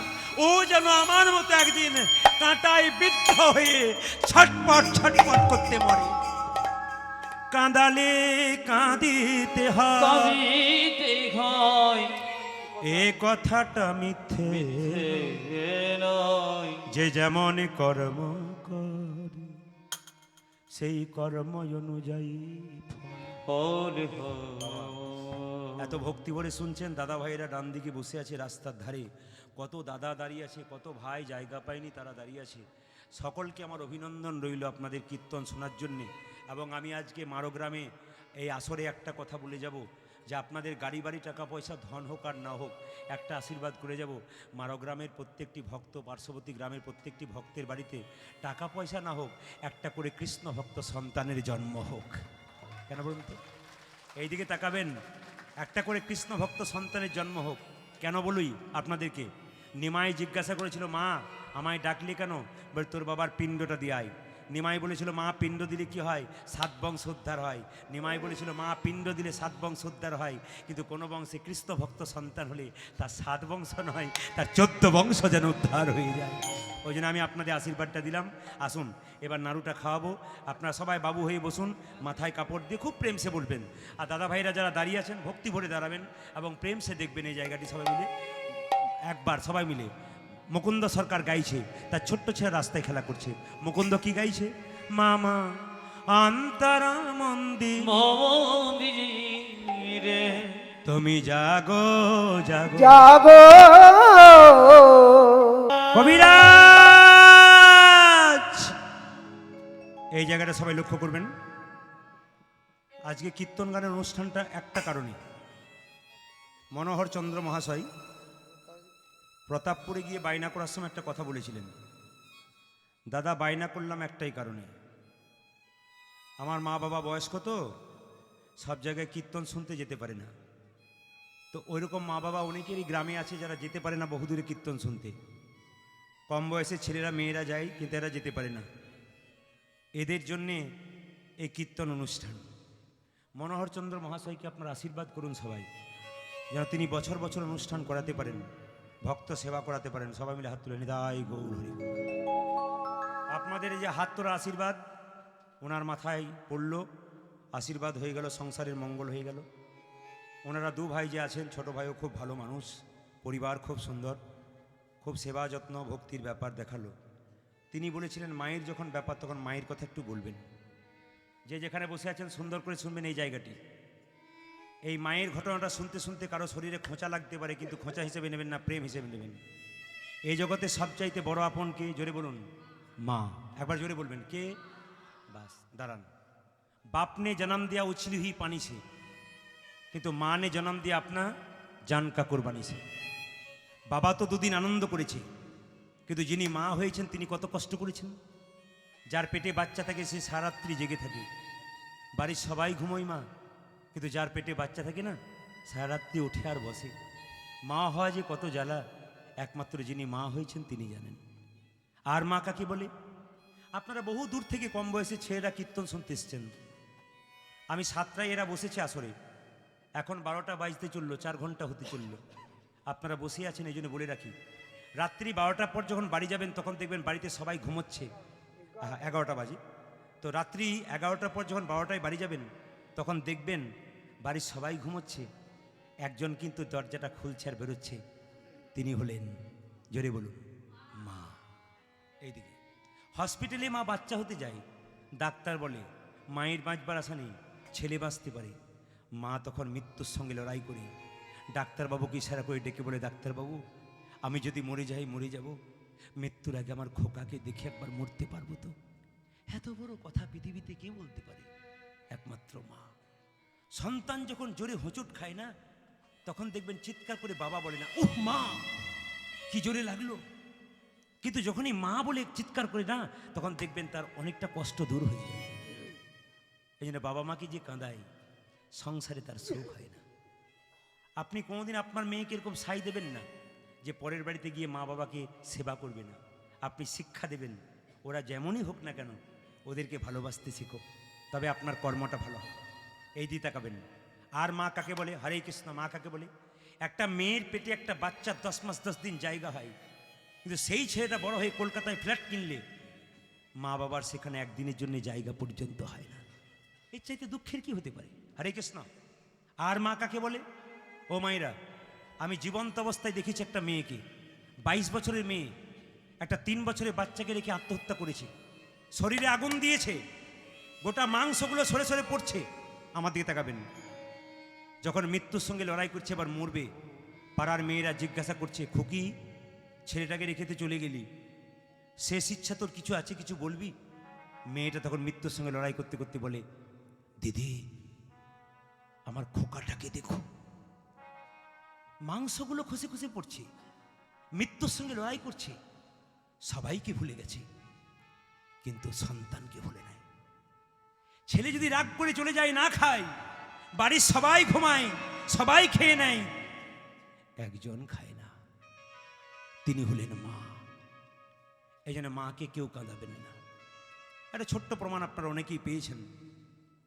ও যেন আমার মতো একদিন কাঁটায় বিদ্ধ হয়ে ছটপট ছটপট করতে মরে। কাঁদালে কাঁদিতে হয়, কাঁদিতে হয়, এ কথাটা মিথ্যে এ নয়। যে যেমন কর্ম করে সেই কর্ম অনুযায়ী ফল। ফল হয়। এত ভক্তি ভরে শুনছেন দাদা ভাইরা ডান দিকে বসে আছে রাস্তার ধারে, কত দাদা দাঁড়িয়ে আছে, কত ভাই জায়গা পায়নি তারা দাঁড়িয়ে আছে। সকলকে আমার অভিনন্দন রইল আপনাদের কীর্তন শোনার জন্যে। এবং আমি আজকে মারোগ্রামে এই আসরে একটা কথা বলে যাব, যে আপনাদের গাড়ি বাড়ি টাকা পয়সা ধন হোক আর না হোক, একটা আশীর্বাদ করে যাব। মারোগ্রামের প্রত্যেকটি ভক্ত, পার্শ্ববর্তী গ্রামের প্রত্যেকটি ভক্তের বাড়িতে টাকা পয়সা না হোক, একটা করে কৃষ্ণ ভক্ত সন্তানের জন্ম হোক। কেন বলুন তো? এইদিকে তাকাবেন, একটা করে কৃষ্ণ ভক্ত সন্তানের জন্ম হোক। কেন বলুই আপনাদেরকে? নিমাই জিজ্ঞাসা করেছিল, মা আমায় ডাকলি কেন? বলে তোর বাবার পিণ্ডটা দিয়ে আয়। নিমাই বলেছিল, মা পিণ্ড দিলে কি হয়? 7 বংশ উদ্ধার হয়। নিমাই বলেছিল, মা পিণ্ড দিলে 7 বংশ উদ্ধার হয়, কিন্তু কোনো বংশে কৃষ্ণ ভক্ত সন্তান হলে তার 7 বংশ নয়, তার 14 বংশ যেন উদ্ধার হয়ে যায়। ওই জন্য আমি আপনাদের আশীর্বাদটা দিলাম। আসুন এবার নাড়ুটা খাওয়াবো। আপনারা সবাই বাবু হয়ে বসুন, মাথায় কাপড় দিয়ে খুব প্রেম সে বলবেন। আর দাদা ভাইরা যারা দাঁড়িয়ে আছেন ভক্তি ভরে দাঁড়াবেন এবং প্রেম সে দেখবেন এই জায়গাটি সবাই মিলে। একবার সবাই মিলে মুকুন্দ সরকার গাইছে, তার ছোট্ট ছেলে রাস্তায় খেলা করছে। মুকুন্দ কি গাইছে? মামা অন্তরা মন্দির মন্দিরে তুমি জাগো জাগো জাগো কবিরাজ। এই জায়গাটা সবাই লক্ষ্য করবেন। আজকে কীর্তন গানের অনুষ্ঠানটা একটা কারণে, মনোহর চন্দ্র মহাশয় প্রতাপপুরে গিয়ে বায়না করার সময় একটা কথা বলেছিলেন, দাদা বায়না করলাম একটাই কারণে, আমার মা বাবা বয়স্ক তো সব জায়গায় কীর্তন শুনতে যেতে পারে না। তো ওইরকম মা বাবা অনেকেরই গ্রামে আছে যারা যেতে পারে না বহুদূরে কীর্তন শুনতে। কম বয়সে ছেলেরা মেয়েরা যায়, কিন্তু এরা যেতে পারে না। এদের জন্যে এই কীর্তন অনুষ্ঠান। মনোহর চন্দ্র মহাশয়কে আপনার আশীর্বাদ করুন সবাই, যেন তিনি বছর বছর অনুষ্ঠান করাতে পারেন, ভক্ত সেবা করাতে পারেন। সবাই মিলে হাত তুলে নিদাই গৌর হরি। আপনাদের এই যে হাত তোলা আশীর্বাদ ওনার মাথায় পড়ল, আশীর্বাদ হয়ে গেল, সংসারের মঙ্গল হয়ে গেল। ওনারা 2 ভাই যে আছেন, ছোট ভাইও খুব ভালো মানুষ, পরিবার খুব সুন্দর, খুব সেবা যত্ন ভক্তির ব্যাপার দেখালো। তিনি বলেছিলেন মায়ের যখন ব্যাপার তখন মায়ের কথা একটু বলবেন। যে যেখানে বসে আছেন সুন্দর করে শুনবেন এই জায়গাটি। এই মায়ের ঘটনাটা শুনতে শুনতে কারো শরীরে খোঁচা লাগতে পারে, কিন্তু খোঁচা হিসেবে নেবেন না, প্রেম হিসেবে নেবেন। এই জগতে সবচাইতে বড় আপন কে? জোরে বলুন, মা। একবার জোরে বলবেন, কে? বাস দাঁড়ান। बाप ने जन्म दिया उछली हुई पानी से, কিন্তু মা ने जन्म दिया अपना जान का कुर्बानी से। বাবা তো 2 দিন আনন্দ করেছে, কিন্তু যিনি মা হয়েছেন তিনি কত কষ্ট করেছেন। যার পেটে বাচ্চা থাকে সে সারাত্রি জেগে থাকে, বাড়ির সবাই ঘুমোয় মা, কিন্তু যার পেটে বাচ্চা থাকে না সারাত্রি উঠে আর বসে। মা হওয়া যে কত জ্বালা একমাত্র যিনি মা হয়েছেন তিনি জানেন। আর মা কাকে বলে? আপনারা বহু দূর থেকে কম বয়সে ছেলেরা কীর্তন শুনতে এসছেন। আমি 7টায় এরা বসেছে আসরে, এখন 12টা বাজতে চললো, 4 ঘন্টা হতে চললো। আপনারা বসে আছেন, এই জন্য বলে রাখি, রাত্রি 12টার পর যখন বাড়ি যাবেন তখন দেখবেন বাড়িতে সবাই ঘুমোচ্ছে। 11টা বাজে, তো রাত্রি 11টার পর যখন 12টায় বাড়ি যাবেন তখন দেখবেন বাড়ির সবাই ঘুমোচ্ছে, একজন কিন্তু দরজাটা খুলছে আর বেরোচ্ছে, তিনি হলেন, জোরে বলুন, মা। এইদিকে হসপিটালে মা বাচ্চা হতে যায়, ডাক্তার বলে মায়ের বাঁচবার আশা নেই, ছেলে বাঁচতে পারে। মা তখন মৃত্যুর সঙ্গে লড়াই করে ডাক্তারবাবুকে ইশারা করে ডেকে বলে, ডাক্তারবাবু আমি যদি মরে যাই মরে যাব, মৃত্যুর আগে আমার খোকাকে দেখে একবার মরতে পারবো তো? এত বড় কথা পৃথিবীতে কে বলতে পারে? একমাত্র মা। সন্তান যখন জোরে হোঁচট খায় না তখন দেখবেন চিৎকার করে বাবা বলে না, উহ মা কি জোরে লাগলো, কিন্তু যখনই মা বলে চিৎকার করে না তখন দেখবেন তার অনেকটা কষ্ট দূর হয়ে যায়। এই জন্য বাবা মাকে যে কাঁদায় সংসারে তার সুখ হয় না। আপনি কোনোদিন আপনার মেয়েকে এরকম সাই দেবেন না যে পরের বাড়িতে গিয়ে মা বাবাকে সেবা করবে না। আপনি শিক্ষা দেবেন, ওরা যেমনই হোক না কেন ওদেরকে ভালোবাসতে শিখো, তবে আপনার কর্মটা ভালো হবে। এই দিয়ে তাকাবেন। আর মা কাকে বলে? হরে কৃষ্ণ। মা কাকে বলে? একটা মেয়ের পেটে একটা বাচ্চা 10 মাস 10 দিন জায়গা হয়, কিন্তু সেই ছেলেটা বড় হয়ে কলকাতায় ফ্ল্যাট কিনলে মা বাবার সেখানে একদিনের জন্য জায়গা পর্যন্ত হয় না। এর চাইতে দুঃখের কি হতে পারে? হরে কৃষ্ণ। আর মা কাকে বলে? ও মায়েরা, আমি জীবন্ত অবস্থায় দেখেছি একটা মেয়েকে, 22 বছরের মেয়ে, একটা 3 বছরের বাচ্চাকে রেখে আত্মহত্যা করেছে। শরীরে আগুন দিয়েছে, গোটা মাংসগুলো সরে সরে পড়ছে। আমার দিকে তাকাবেন। যখন মৃত্যুর সঙ্গে লড়াই করছে, এবার মরবে, পাড়ার মেয়েরা জিজ্ঞাসা করছে, খুকি ছেলেটাকে রেখে তো চলে গেলি, শেষ ইচ্ছা তোর কিছু আছে, কিছু বলবি? মেয়েটা তখন মৃত্যুর সঙ্গে লড়াই করতে করতে বলে, দিদি আমার খোকাটাকে দেখো, মাংসগুলো খসে খসে পড়ছে, মৃত্যুর সঙ্গে লড়াই করছে, সবাইকে ভুলে গেছে কিন্তু সন্তানকে ভুলে নাই। ছেলে যদি রাগ করে চলে যায়, না খায়, বাড়ির সবাই ঘুমায়, সবাই খেয়ে নেয়, একজন খায় না, তিনি হলেন মা। এই জন্য মাকে কেউ কাঁদাবেন না। একটা ছোট্ট প্রমাণ আপনারা অনেকেই পেয়েছেন।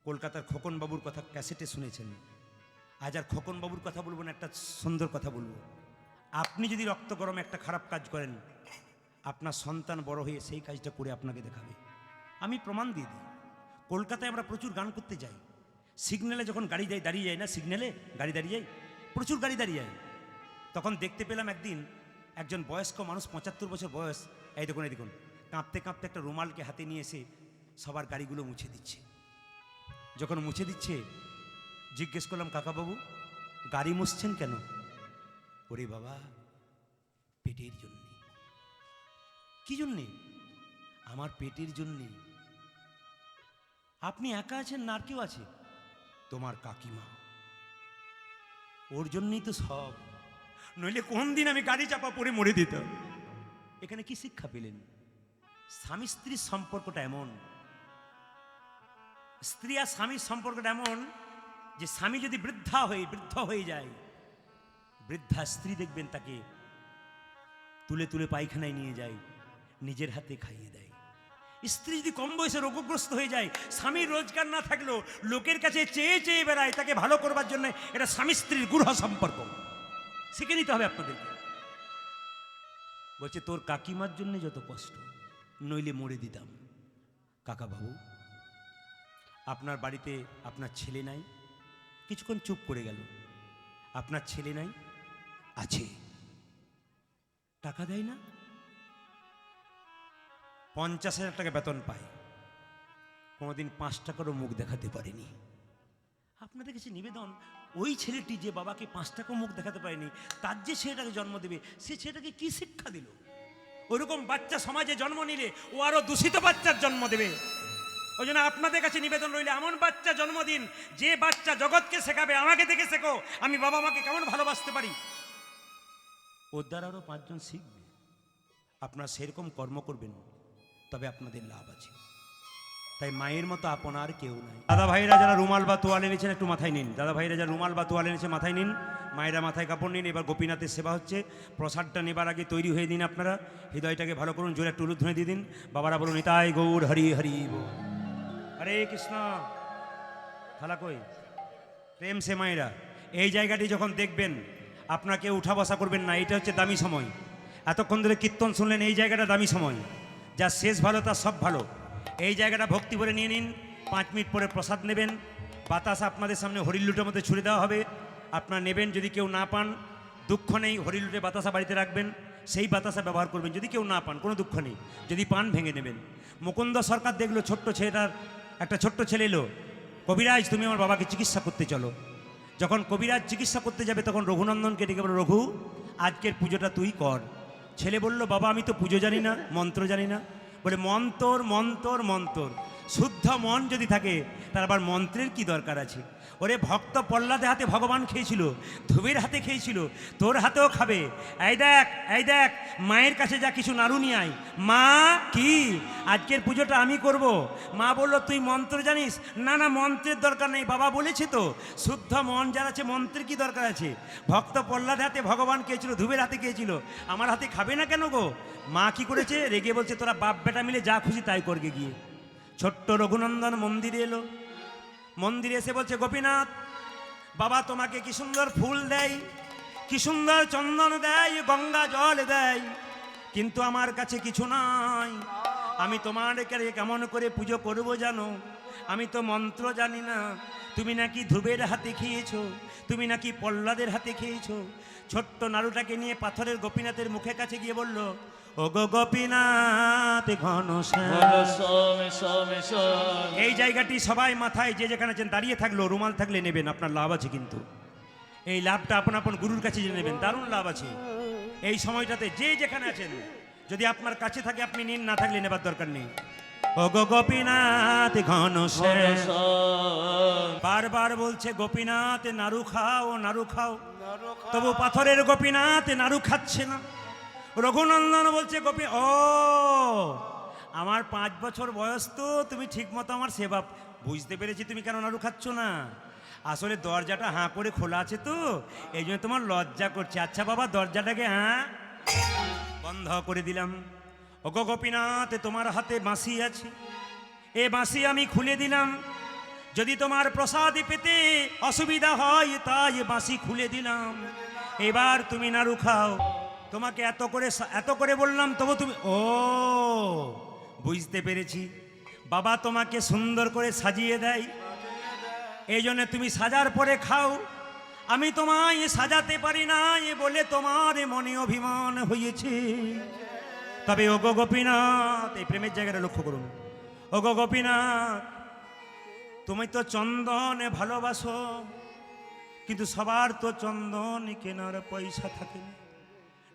কলকাতার খোকনবাবুর কথা ক্যাসেটে শুনেছেন। আজ আর খোকনবাবুর কথা বলবো না, একটা সুন্দর কথা বলবো। আপনি যদি রক্ত গরমে একটা খারাপ কাজ করেন, আপনার সন্তান বড় হয়ে সেই কাজটা করে আপনাকে দেখাবে। আমি প্রমাণ দিয়ে দিই। কলকাতায় আমরা প্রচুর গান করতে যাই, সিগন্যালে যখন গাড়ি যায়, দাঁড়িয়ে যায় না, সিগন্যালে গাড়ি দাঁড়িয়ে যায়, প্রচুর গাড়ি দাঁড়িয়ে যায়। তখন দেখতে পেলাম একদিন একজন বয়স্ক মানুষ, 75 বছর বয়স, এই দেখুন এই দেখুন, কাঁপতে কাঁপতে একটা রুমালকে হাতে নিয়ে এসে সবার গাড়িগুলো মুছে দিচ্ছে। যখন মুছে দিচ্ছে, জিজ্ঞেস করলাম, কাকাবাবু গাড়ি মুছছেন কেন? ওরে বাবা, পেটের জন্যে। কি জন্যে? আমার পেটের জন্যে। আপনি একা আছেন না আর কেউ আছে? তোমার কাকিমা, ওর জন্যই তো সব, নইলে কোন দিন আমি গাড়ি চাপা পড়ে মরে দিতাম। এখানে কি শিক্ষা পেলেন? স্বামী স্ত্রীর সম্পর্কটা এমন, স্ত্রী আর স্বামীর সম্পর্কটা এমন যে স্বামী যদি বৃদ্ধ হয়ে যায়, বৃদ্ধা স্ত্রী দেখবেন তাকে তুলে তুলে পায়খানায় নিয়ে যায়, নিজের হাতে খাইয়ে দেয়। স্ত্রী যদি কম বয়সে রোগগ্রস্ত হয়ে যায়, স্বামীর রোজগার না থাকলেও লোকের কাছে চেয়ে চেয়ে বেড়ায় তাকে ভালো করবার জন্য। এটা স্বামী স্ত্রীর গূঢ় সম্পর্ক, শিখে নিতে হবে আপনাদেরকে। বলছে তোর কাকিমার জন্য যত কষ্ট, নইলে মরে দিতাম। কাকা বাবু, আপনার বাড়িতে আপনার ছেলে নাই? কিছুক্ষণ চুপ করে গেল। আপনার ছেলে নাই? আছে। টাকা দেয় না? 50,000 টাকা বেতন পায়, কোনোদিন 5 টাকারও মুখ দেখাতে পারেনি। আপনাদের কাছে নিবেদন, ওই ছেলেটি যে বাবাকে 5 টাকা মুখ দেখাতে পারেনি, তার যে ছেলেটাকে জন্ম দেবে, সে ছেলেটাকে কি শিক্ষা দিল? ওইরকম বাচ্চা সমাজে জন্ম নিলে ও আরো দূষিত বাচ্চার জন্ম দেবে। ওই জন্য আপনাদের কাছে নিবেদন রইলে, এমন বাচ্চা জন্ম দিন যে বাচ্চা জগৎকে শেখাবে, আমাকে দেখে শেখো আমি বাবা মাকে কেমন ভালোবাসতে পারি। ওর দ্বারা আরো 5 জন শিখবে। আপনারা সেরকম কর্ম করবেন, তবে আপনাদের লাভ আছে। তাই মায়ের মতো আপনার কেউ নাই। দাদা ভাইরা যারা রুমাল বা তোয়াল এনেছেন একটু মাথায় নিন। দাদা ভাইরা যারা রুমাল বা তোয়াল এনেছে মাথায় নিন। মায়েরা মাথায় কাপড় নিন। এবার গোপীনাথের সেবা হচ্ছে। প্রসাদটা নেবার আগে তৈরি হয়ে দিন। আপনারা হৃদয়টাকে ভালো করুন, জোরে একটু উলুধ্বনি দিয়ে দিন। বাবারা বলুন, নিতাই গৌর হরি হরি বল। হরে কৃষ্ণ। থালা কই? প্রেম সে মায়েরা, এই জায়গাটি যখন দেখবেন আপনাকে উঠা বসা করবেন না। এটা হচ্ছে দামি সময়। এতক্ষণ ধরে কীর্তন শুনলেন, এই জায়গাটা দামি সময়। যা শেষ ভালো তার সব ভালো। এই জায়গাটা ভক্তি ভরে নিয়ে নিন। 5 মিনিট পরে প্রসাদ নেবেন। বাতাস আপনাদের সামনে হরিলুটের মধ্যে ছুড়ে দেওয়া হবে, আপনারা নেবেন। যদি কেউ না পান, দুঃখ নেই, হরিলুটে বাতাসা বাড়িতে রাখবেন, সেই বাতাসা ব্যবহার করবেন। যদি কেউ না পান, কোনো দুঃখ নেই, যদি পান ভেঙে নেবেন। মুকুন্দ সরকার দেখলো ছোট্ট ছেলেটার, একটা ছোট্ট ছেলে এলো, কবিরাজ তুমি আমার বাবাকে চিকিৎসা করতে চলো। যখন কবিরাজ চিকিৎসা করতে যাবে, তখন রঘুনন্দনকে ডেকে বলো, রঘু আজকের পুজোটা তুই কর। ছেলে বলল, বাবা আমি তো পুজো জানি না, মন্ত্র জানি না। বলে মন্তর মন্তর মন্তর, শুদ্ধ মন যদি থাকে তার আবার মন্ত্রের কি দরকার আছে? ওরে ভক্ত প্রহ্লাদের হাতে ভগবান খেয়েছিল, ধুবের হাতে খেয়েছিল, তোর হাতেও খাবে। এই দেখ মায়ের কাছে যা কিছু নাড়ু নিয়ে আয়। মা কি আজকের পুজোটা আমি করব? মা বলল তুই মন্ত্র জানিস? না না, মন্ত্রের দরকার নেই, বাবা বলেছে তো। শুদ্ধ মন যার আছে মন্ত্রের কি দরকার আছে? ভক্ত প্রহ্লাদের হাতে ভগবান খেয়েছিল, ধুবের হাতে খেয়েছিল, আমার হাতে খাবে না কেন গো? মা কি করেছে? রেগে বলছে তোরা বাপ বেটা মিলে যা খুশি তাই করগে গিয়ে। ছোট্ট রঘুনন্দন মন্দিরে এলো, মন্দিরে এসে বলছে গোপীনাথ বাবা তোমাকে কি সুন্দর ফুল দেয়, কি সুন্দর চন্দন দেয়, গঙ্গা জল দেয়, কিন্তু আমার কাছে কিছু নাই। আমি তোমার কেমন করে পুজো করবো জানো? আমি তো মন্ত্র জানি না। তুমি নাকি ধুবের হাতে খেয়েছো, তুমি নাকি প্রহ্লাদের হাতে খেয়েছো। ছোট্ট নাড়ুটাকে নিয়ে পাথরের গোপীনাথের মুখের কাছে গিয়ে বলল, ও গো গোপীনাথ ঘনশ্যাম। এই জায়গাটি সবাই মাথায় যে যেখানে আছেন দাঁড়িয়ে থাকলো, রুমাল থাকলে নেবেন, আপনার লাভ আছে। কিন্তু এই লাভটা আপন আপন গুরুর কাছে জেনে নেবেন, দারুণ লাভ আছে এই সময়টাতে। যে যেখানে আছেন যদি আপনার কাছে থাকে আপনি নিন, না থাকলে নেবার দরকার নেই। ও গো গোপীনাথ ঘনশ্যাম। বারবার বলছে গোপীনাথ নাড়ু খাও, নাড়ু খাও, তবু পাথরের গোপীনাথ নাড়ু খাচ্ছে না। রঘুনন্দন বলছে গোপী ও আমার 5 বছর বয়স তো, তুমি ঠিক মতো আমার সেবা, বুঝতে পেরেছি তুমি কেন নাড়ু খাচ্ছ না। আসলে দরজাটা হাঁ করে খোলা আছে তো, এই জন্য তোমার লজ্জা করছে। আচ্ছা বাবা দরজাটাকে বন্ধ করে দিলাম। ও গো গোপীনাথ তোমার হাতে বাঁশি আছে, এ বাঁশি আমি খুলে দিলাম। যদি তোমার প্রসাদী পেতে অসুবিধা হয় তাই বাঁশি খুলে দিলাম। এবার তুমি নাড়ু খাও। তোমাকে এত করে বললাম তবু তুমি বুঝতে পেরেছি। বাবা তোমাকে সুন্দর করে সাজিয়ে দেয়, এই জন্য তুমি সাজার পরে খাও। আমি তোমায় সাজাতে পারি না বলে তোমার মনে অভিমান হয়েছে। তবে ও গো গোপীনাথ, এই প্রেমের জায়গাটা লক্ষ্য করুন। ও গো গোপীনাথ তুমি তো চন্দন ভালোবাসো, কিন্তু সবার তো চন্দন কেনার পয়সা থাকে না।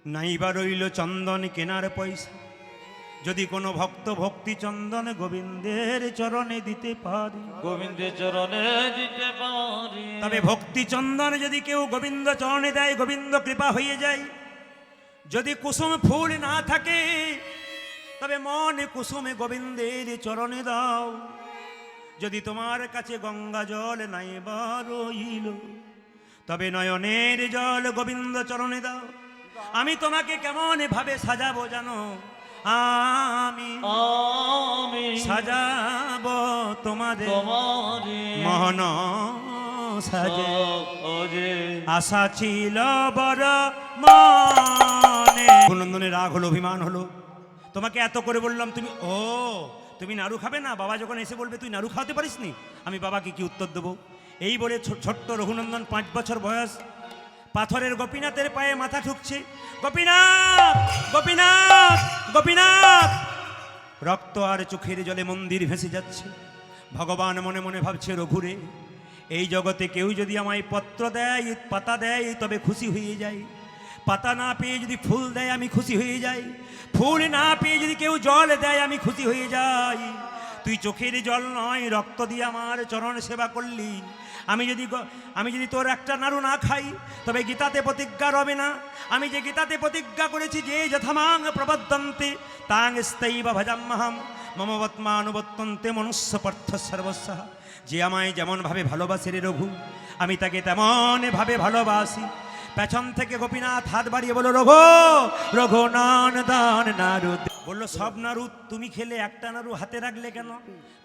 নাইবা রইল চন্দন কেনার পয়সা। যদি কোনো ভক্ত ভক্তি চন্দন গোবিন্দের চরণে দিতে পারে, গোবিন্দের চরণে দিতে পারি, তবে ভক্তি চন্দন যদি কেউ গোবিন্দ চরণে দেয়, গোবিন্দ কৃপা হয়ে যায়। যদি কুসুম ফুল না থাকে তবে মনে কুসুমে গোবিন্দের চরণে দাও। যদি তোমার কাছে গঙ্গা জল নাইবা রইল, তবে নয়নের জল গোবিন্দ চরণে দাও। আমি তোমাকে কেমন ভাবে সাজাবো জানো? আমি সাজাবো তোমাদের মোহন সাজে। আশা ছিল বড় মনে। নন্দনের রাগ হলো, অভিমান হলো। তোমাকে এত করে বললাম, তুমি নাড়ু খাবে না? বাবা যখন এসে বলবে তুই নাড়ু খাওয়াতে পারিস নি, আমি বাবাকে কি উত্তর দেবো? এই বলে ছোট্ট রঘুনন্দন 5 বছর বয়স পাথরের গোপীনাথের পায়ে মাথা ঠুকছে। গোপীনাথ গোপীনাথ গোপীনাথ। রক্ত আর চোখের জলে মন্দির ভেসে যাচ্ছে। ভগবান মনে মনে ভাবছে, রঘুরে এই জগতে কেউ যদি আমায় পত্র দেয়, পাতা দেয়, তবে খুশি হয়ে যাই। পাতা না পেয়ে যদি ফুল দেয় আমি খুশি হয়ে যাই। ফুল না পেয়ে যদি কেউ জল দেয় আমি খুশি হয়ে যাই। তুই চোখের জল নয়, রক্ত দিয়ে আমার চরণ সেবা করলি। আমি যদি তোর একটা নাড়ু না খাই তবে গীতাতে প্রতিজ্ঞা রবে না। আমি যে গীতাতে প্রতিজ্ঞা করেছি, যে যথামাং প্রবদ্ধন্তে তাং স্থৈব ভজাম্যহম মমবৎমানুবর্তন্তে মনুষ্য পার্থ সর্বস্বঃ। যে আমায় যেমনভাবে ভালোবাসে রে রঘু, আমি তাকে তেমনভাবে ভালোবাসি। পেছন থেকে গোপীনাথ হাত বাড়িয়ে বলল, রঘুনন্দন নাড়ু। বললো সব নাড়ু তুমি খেলে, একটা নাড়ু হাতে রাখলে কেন?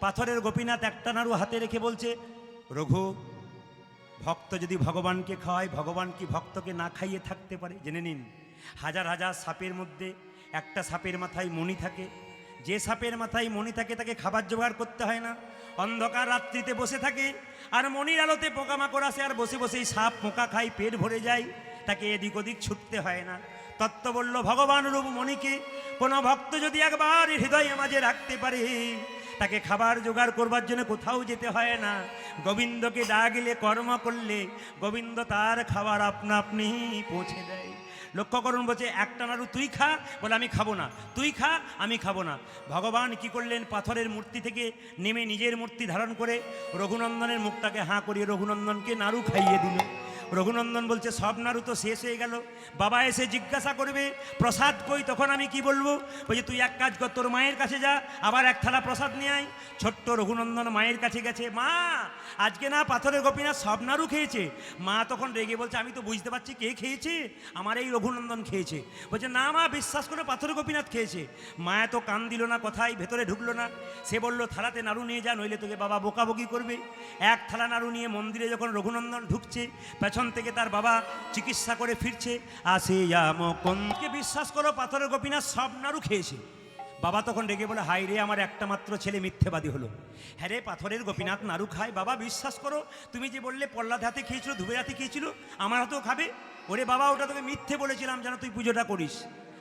পাথরের গোপীনাথ একটা নাড়ু হাতে রেখে বলছে, রঘু ভক্ত যদি ভগবানকে খাওয়ায়, ভগবান কি ভক্তকে না খাইয়ে থাকতে পারে? জেনে নিন, হাজার হাজার সাপের মধ্যে একটা সাপের মাথায় মণি থাকে। যে সাপের মাথায় মণি থাকে তাকে খাবার জোগাড় করতে হয় না। অন্ধকার রাত্রিতে বসে থাকে আর মণির আলোতে পোকামাকড় আসে, আর বসে বসেই সাপ পোকা খাই, পেট ভরে যায়, তাকে এদিক ওদিক ছুটতে হয় না। তত্ত্ব বলল ভগবান রূপ মণিকে কোনো ভক্ত যদি একবার হৃদয়ে মাঝে রাখতে পারে, তাকে খাবার জোগাড় করবার জন্য কোথাও যেতে হয় না। গোবিন্দকে ডাকলে, কর্ম করলে গোবিন্দ তার খাবার আপনা আপনি পৌঁছে দেয়। লক্ষ্য করুন, বলছে একটা নাড়ু তুই খা, বলে আমি খাবো না, তুই খা, আমি খাবো না। ভগবান কি করলেন, পাথরের মূর্তি থেকে নেমে নিজের মূর্তি ধারণ করে রঘুনন্দনের মুখটাকে হাঁ করিয়ে রঘুনন্দনকে নাড়ু খাইয়ে দিল। রঘুনন্দন বলছে সব নাড়ু তো শেষ হয়ে গেল, বাবা এসে জিজ্ঞাসা করবে প্রসাদ কই, তখন আমি কি বলবো? বলছে তুই এক কাজ কর, তোর মায়ের কাছে যা, আবার এক থালা প্রসাদ নিয়ে আয়। ছোট্ট রঘুনন্দন মায়ের কাছে গেছে, মা আজকে না পাথরের গোপীনাথ সব নাড়ু খেয়েছে। মা তখন রেগে বলছে আমি তো বুঝতে পারছি কে খেয়েছে, আমার এই রঘুনন্দন খেয়েছে। বলছে না মা, বিশ্বাস করে পাথরের গোপীনাথ খেয়েছে। মায়া তো কান দিল না, কথাই ভেতরে ঢুকলো না। সে বলল থালাতে নাড়ু নিয়ে যা, নইলে তোকে বাবা বকাবকি করবে। এক থালা নাড়ু নিয়ে মন্দিরে যখন রঘুনন্দন ঢুকছে, পেছন থেকে তার বাবা চিকিৎসা করে ফিরছে, আসে কোনকে বিশ্বাস করো পাথরের গোপীনাথ সব নাড়ু খেয়েছে। বাবা তখন রেগে বলে হাই রে, আমার একটা মাত্র ছেলে মিথ্যেবাদী হলো। হ্যাঁ রে, পাথরের গোপীনাথ নাড়ু খায়, বাবা বিশ্বাস করো তুমি যে বললে পল্লাদ হাতে খেয়েছিল, ধুবের হাতে খেয়েছিল, আমার হাতেও খাবে। ওরে বাবা, ওটা তোকে মিথ্যে বলেছিলাম যেন তুই পুজোটা করিস।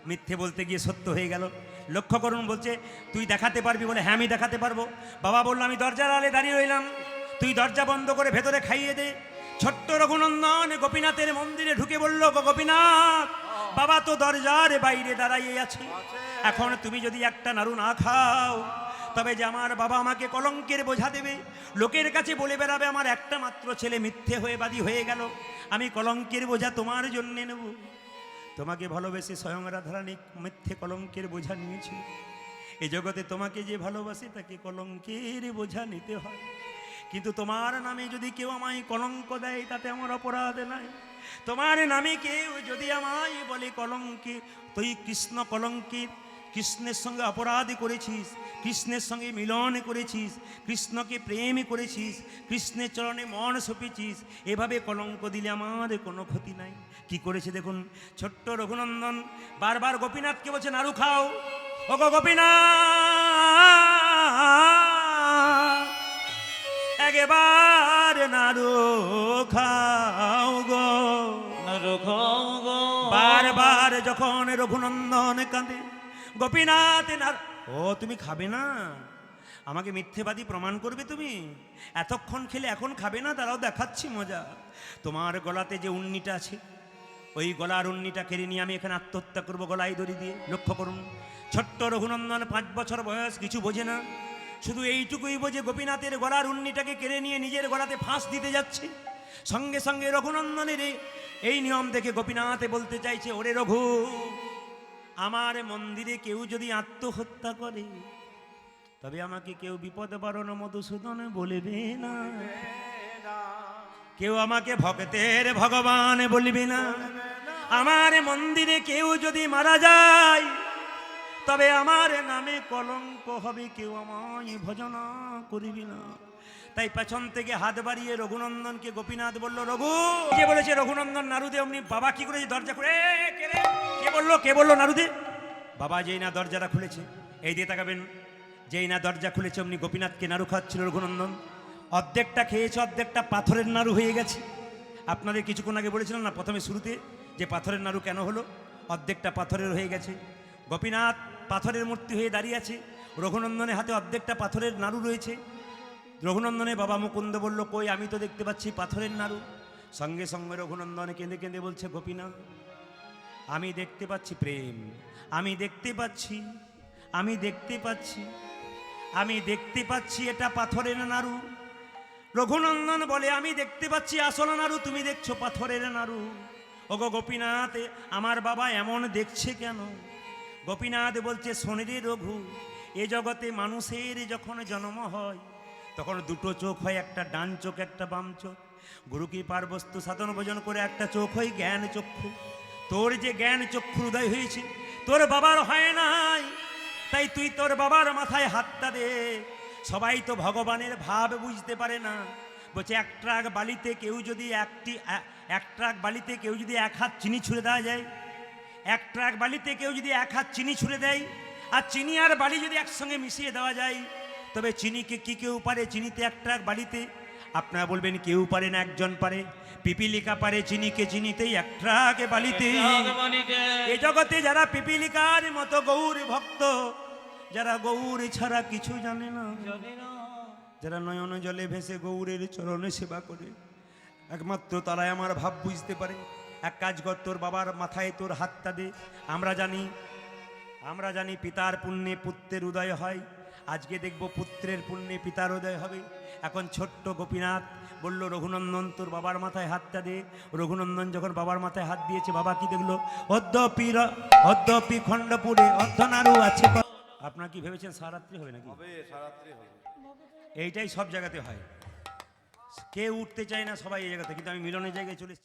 মিথ্যে বলতে গিয়ে সত্য হয়ে গেল। লক্ষ্য করুন, বলছে তুই দেখাতে পারবি, বলে হ্যাঁ আমি দেখাতে পারবো। বাবা বললো আমি দরজার আড়ালে দাঁড়িয়ে রইলাম, তুই দরজা বন্ধ করে ভেতরে খাইয়ে দে। ছোট্ট রঘুনন্দন গোপীনাথের মন্দিরে ঢুকে বলল, গোপীনাথ বাবা তো দরজার বাইরে দাঁড়াইয়ে আছে, এখন তুমি যদি একটা নাড়ু না খাও তবে যে আমার বাবা আমাকে কলঙ্কের বোঝা দেবে, লোকের কাছে বলে বেড়াবে আমার একটা মাত্র ছেলে মিথ্যে হয়ে বাদী হয়ে গেল, আমি কলঙ্কের বোঝা তোমার জন্যে নেব। তোমাকে ভালোবেসে স্বয়ং রাধারানী মিথ্যে কলঙ্কের বোঝা নিয়েছিল। এই জগতে তোমাকে যে ভালোবাসে তাকে কলঙ্কের বোঝা নিতে হয়, কিন্তু তোমার নামে যদি কেউ আমায় কলঙ্ক দেয় তাতে আমার অপরাধ নাই। তোমার নামে কেউ যদি আমায় বলে কলঙ্কে, তুই কৃষ্ণ কলঙ্কের, কৃষ্ণের সঙ্গে অপরাধ করেছিস, কৃষ্ণের সঙ্গে মিলন করেছিস, কৃষ্ণকে প্রেম করেছিস, কৃষ্ণের চরণে মন সঁপেছিস, এভাবে কলঙ্ক দিলে আমার কোনো ক্ষতি নাই। কি করেছে দেখুন, ছোট্ট রঘুনন্দন বারবার গোপীনাথকে বলছে নাড়ু খাও, ও গো গোপীনাথ একেবার নাড়ু খাও গো, নাড়ু খাও গো। বারবার যখন রঘুনন্দন কাঁদে, গোপীনাথ ও তুমি খাবে না, আমাকে মিথ্যেবাদী প্রমাণ করবে তুমি, এতক্ষণ খেলে এখন খাবে না, তারাও দেখাচ্ছি মজা। তোমার গলাতে যে উন্নিটা আছে, ওই গলার উন্নিটা কেড়ে নিয়ে আমি এখানে আত্মহত্যা করবো গলায় দড়ি দিয়ে। লক্ষ্য করুন, ছোট্ট রঘুনন্দন 5 বছর বয়স, কিছু বোঝে না, শুধু এইটুকুই বোঝে গোপীনাথের গলার উন্নিটাকে কেড়ে নিয়ে নিজের গলাতে ফাঁস দিতে যাচ্ছে। সঙ্গে সঙ্গে রঘুনন্দনের এই নিয়ম দেখে গোপীনাথে বলতে চাইছে, ওরে রঘু, আমার মন্দিরে কেউ যদি আত্মহত্যা করে তবে আমাকে কেউ বিপদ বারণ মধুসূদন বলবে না, কেউ আমাকে ভক্তের ভগবান বলবে না, আমার মন্দিরে কেউ যদি মারা যায় তবে আমার নামে কলঙ্ক হবে, কেউ আমায় ভজনা করিবি না। তাই পেছন থেকে হাত বাড়িয়ে রঘুনন্দনকে গোপীনাথ বলল, রঘু যে বলেছে রঘুনন্দন নাড়ুদে, অমনি বাবা কি করেছে দরজা খুলে, কে বললো নাড়ুদে? বাবা যেই না দরজাটা খুলেছে, এই দিয়ে তাকাবেন, যেই না দরজা খুলেছে অমনি গোপীনাথকে নাড়ু খাচ্ছিল রঘুনন্দন। অর্ধেকটা খেয়েছে, অর্ধেকটা পাথরের নাড়ু হয়ে গেছে। আপনাদের কিছুক্ষণ আগে বলেছিলাম না প্রথমে শুরুতে যে পাথরের নাড়ু কেন হলো, অর্ধেকটা পাথরের হয়ে গেছে। গোপীনাথ পাথরের মূর্তি হয়ে দাঁড়িয়ে আছে, রঘুনন্দনের হাতে অর্ধেকটা পাথরের নাড়ু রয়েছে। রঘুনন্দনের বাবা মুকুন্দ বলল, কই আমি তো দেখতে পাচ্ছি পাথরের নাড়ু। সঙ্গে সঙ্গে রঘুনন্দন কেঁদে কেঁদে বলছে, গোপীনাথ আমি দেখতে পাচ্ছি প্রেম, আমি দেখতে পাচ্ছি, আমি দেখতে পাচ্ছি, আমি দেখতে পাচ্ছি এটা পাথরের নাড়ু। রঘুনন্দন বলে, আমি দেখতে পাচ্ছি আসল নাড়ু, তুমি দেখছো পাথরের নাড়ু। ওগো গোপীনাথ, আমার বাবা এমন দেখছে কেন? গোপীনাথ বলছে, শোন রে রঘু, এ জগতে মানুষের যখন জন্ম হয় তখন দুটো চোখ হয়, একটা ডান চোখ একটা বাম চোখ। গুরু কি পার বস্তু সাধন ভোজন করে একটা চোখ হয় জ্ঞান চক্ষু। তোর যে জ্ঞান চক্ষু উদয় হয়েছে, তোর বাবার হয় নাই, তাই তুই তোর বাবার মাথায় হাতটা দে। সবাই তো ভগবানের ভাব বুঝতে পারে না। বলছে এক ট্রাক বালিতে কেউ যদি এক ট্রাক বালিতে কেউ যদি 1 হাত চিনি ছুঁড়ে দেওয়া যায়, এক ট্রাক বালিতে কেউ যদি 1 হাত চিনি ছুঁড়ে দেয়, আর চিনি আর বালি যদি একসঙ্গে মিশিয়ে দেওয়া যায়, তবে চিনিকে কি কেউ পারে চিনিতে 1 ট্রাক বালিতে? আপনারা বলবেন কেউ পারে না, একজন পারে। পিপিলিকা পারে চিনিকে চিনিতেই 1 ট্রাক বালিতে। এ জগতে যারা পিপিলিকার মতো গৌর ভক্ত, যারা গৌর ছাড়া কিছু জানে না, যারা নয়ন জলে ভেসে গৌরের চরণে সেবা করে, একমাত্র তারাই আমার ভাব বুঝতে পারে। এক কাজ কর, তোর বাবার মাথায় তোর হাতটা দে। আমরা জানি পিতার পুণ্যে পুত্রের উদয় হয়। আজকে দেখব পুত্রের পুণ্যে পিতার উদয় হবে। এখন ছোট্ট গোপীনাথ বলল, রঘুনন্দন তোর বাবার মাথায় হাতটা দে। রঘুনন্দন যখন বাবার মাথায় হাত দিয়েছে, বাবা কি দেখলো? অদ্যপি খণ্ডপুরে অর্ধনারু আছে। আপনার কি ভেবেছেন সারাত্রি হবে নাকি? হবে, সারাত্রি হবে। এইটাই সব জায়গাতে হয়। কেউ উঠতে চায় না, সবাই এই জায়গাতে, কিন্তু আমি মিলনের জায়গায় চলে এসেছি।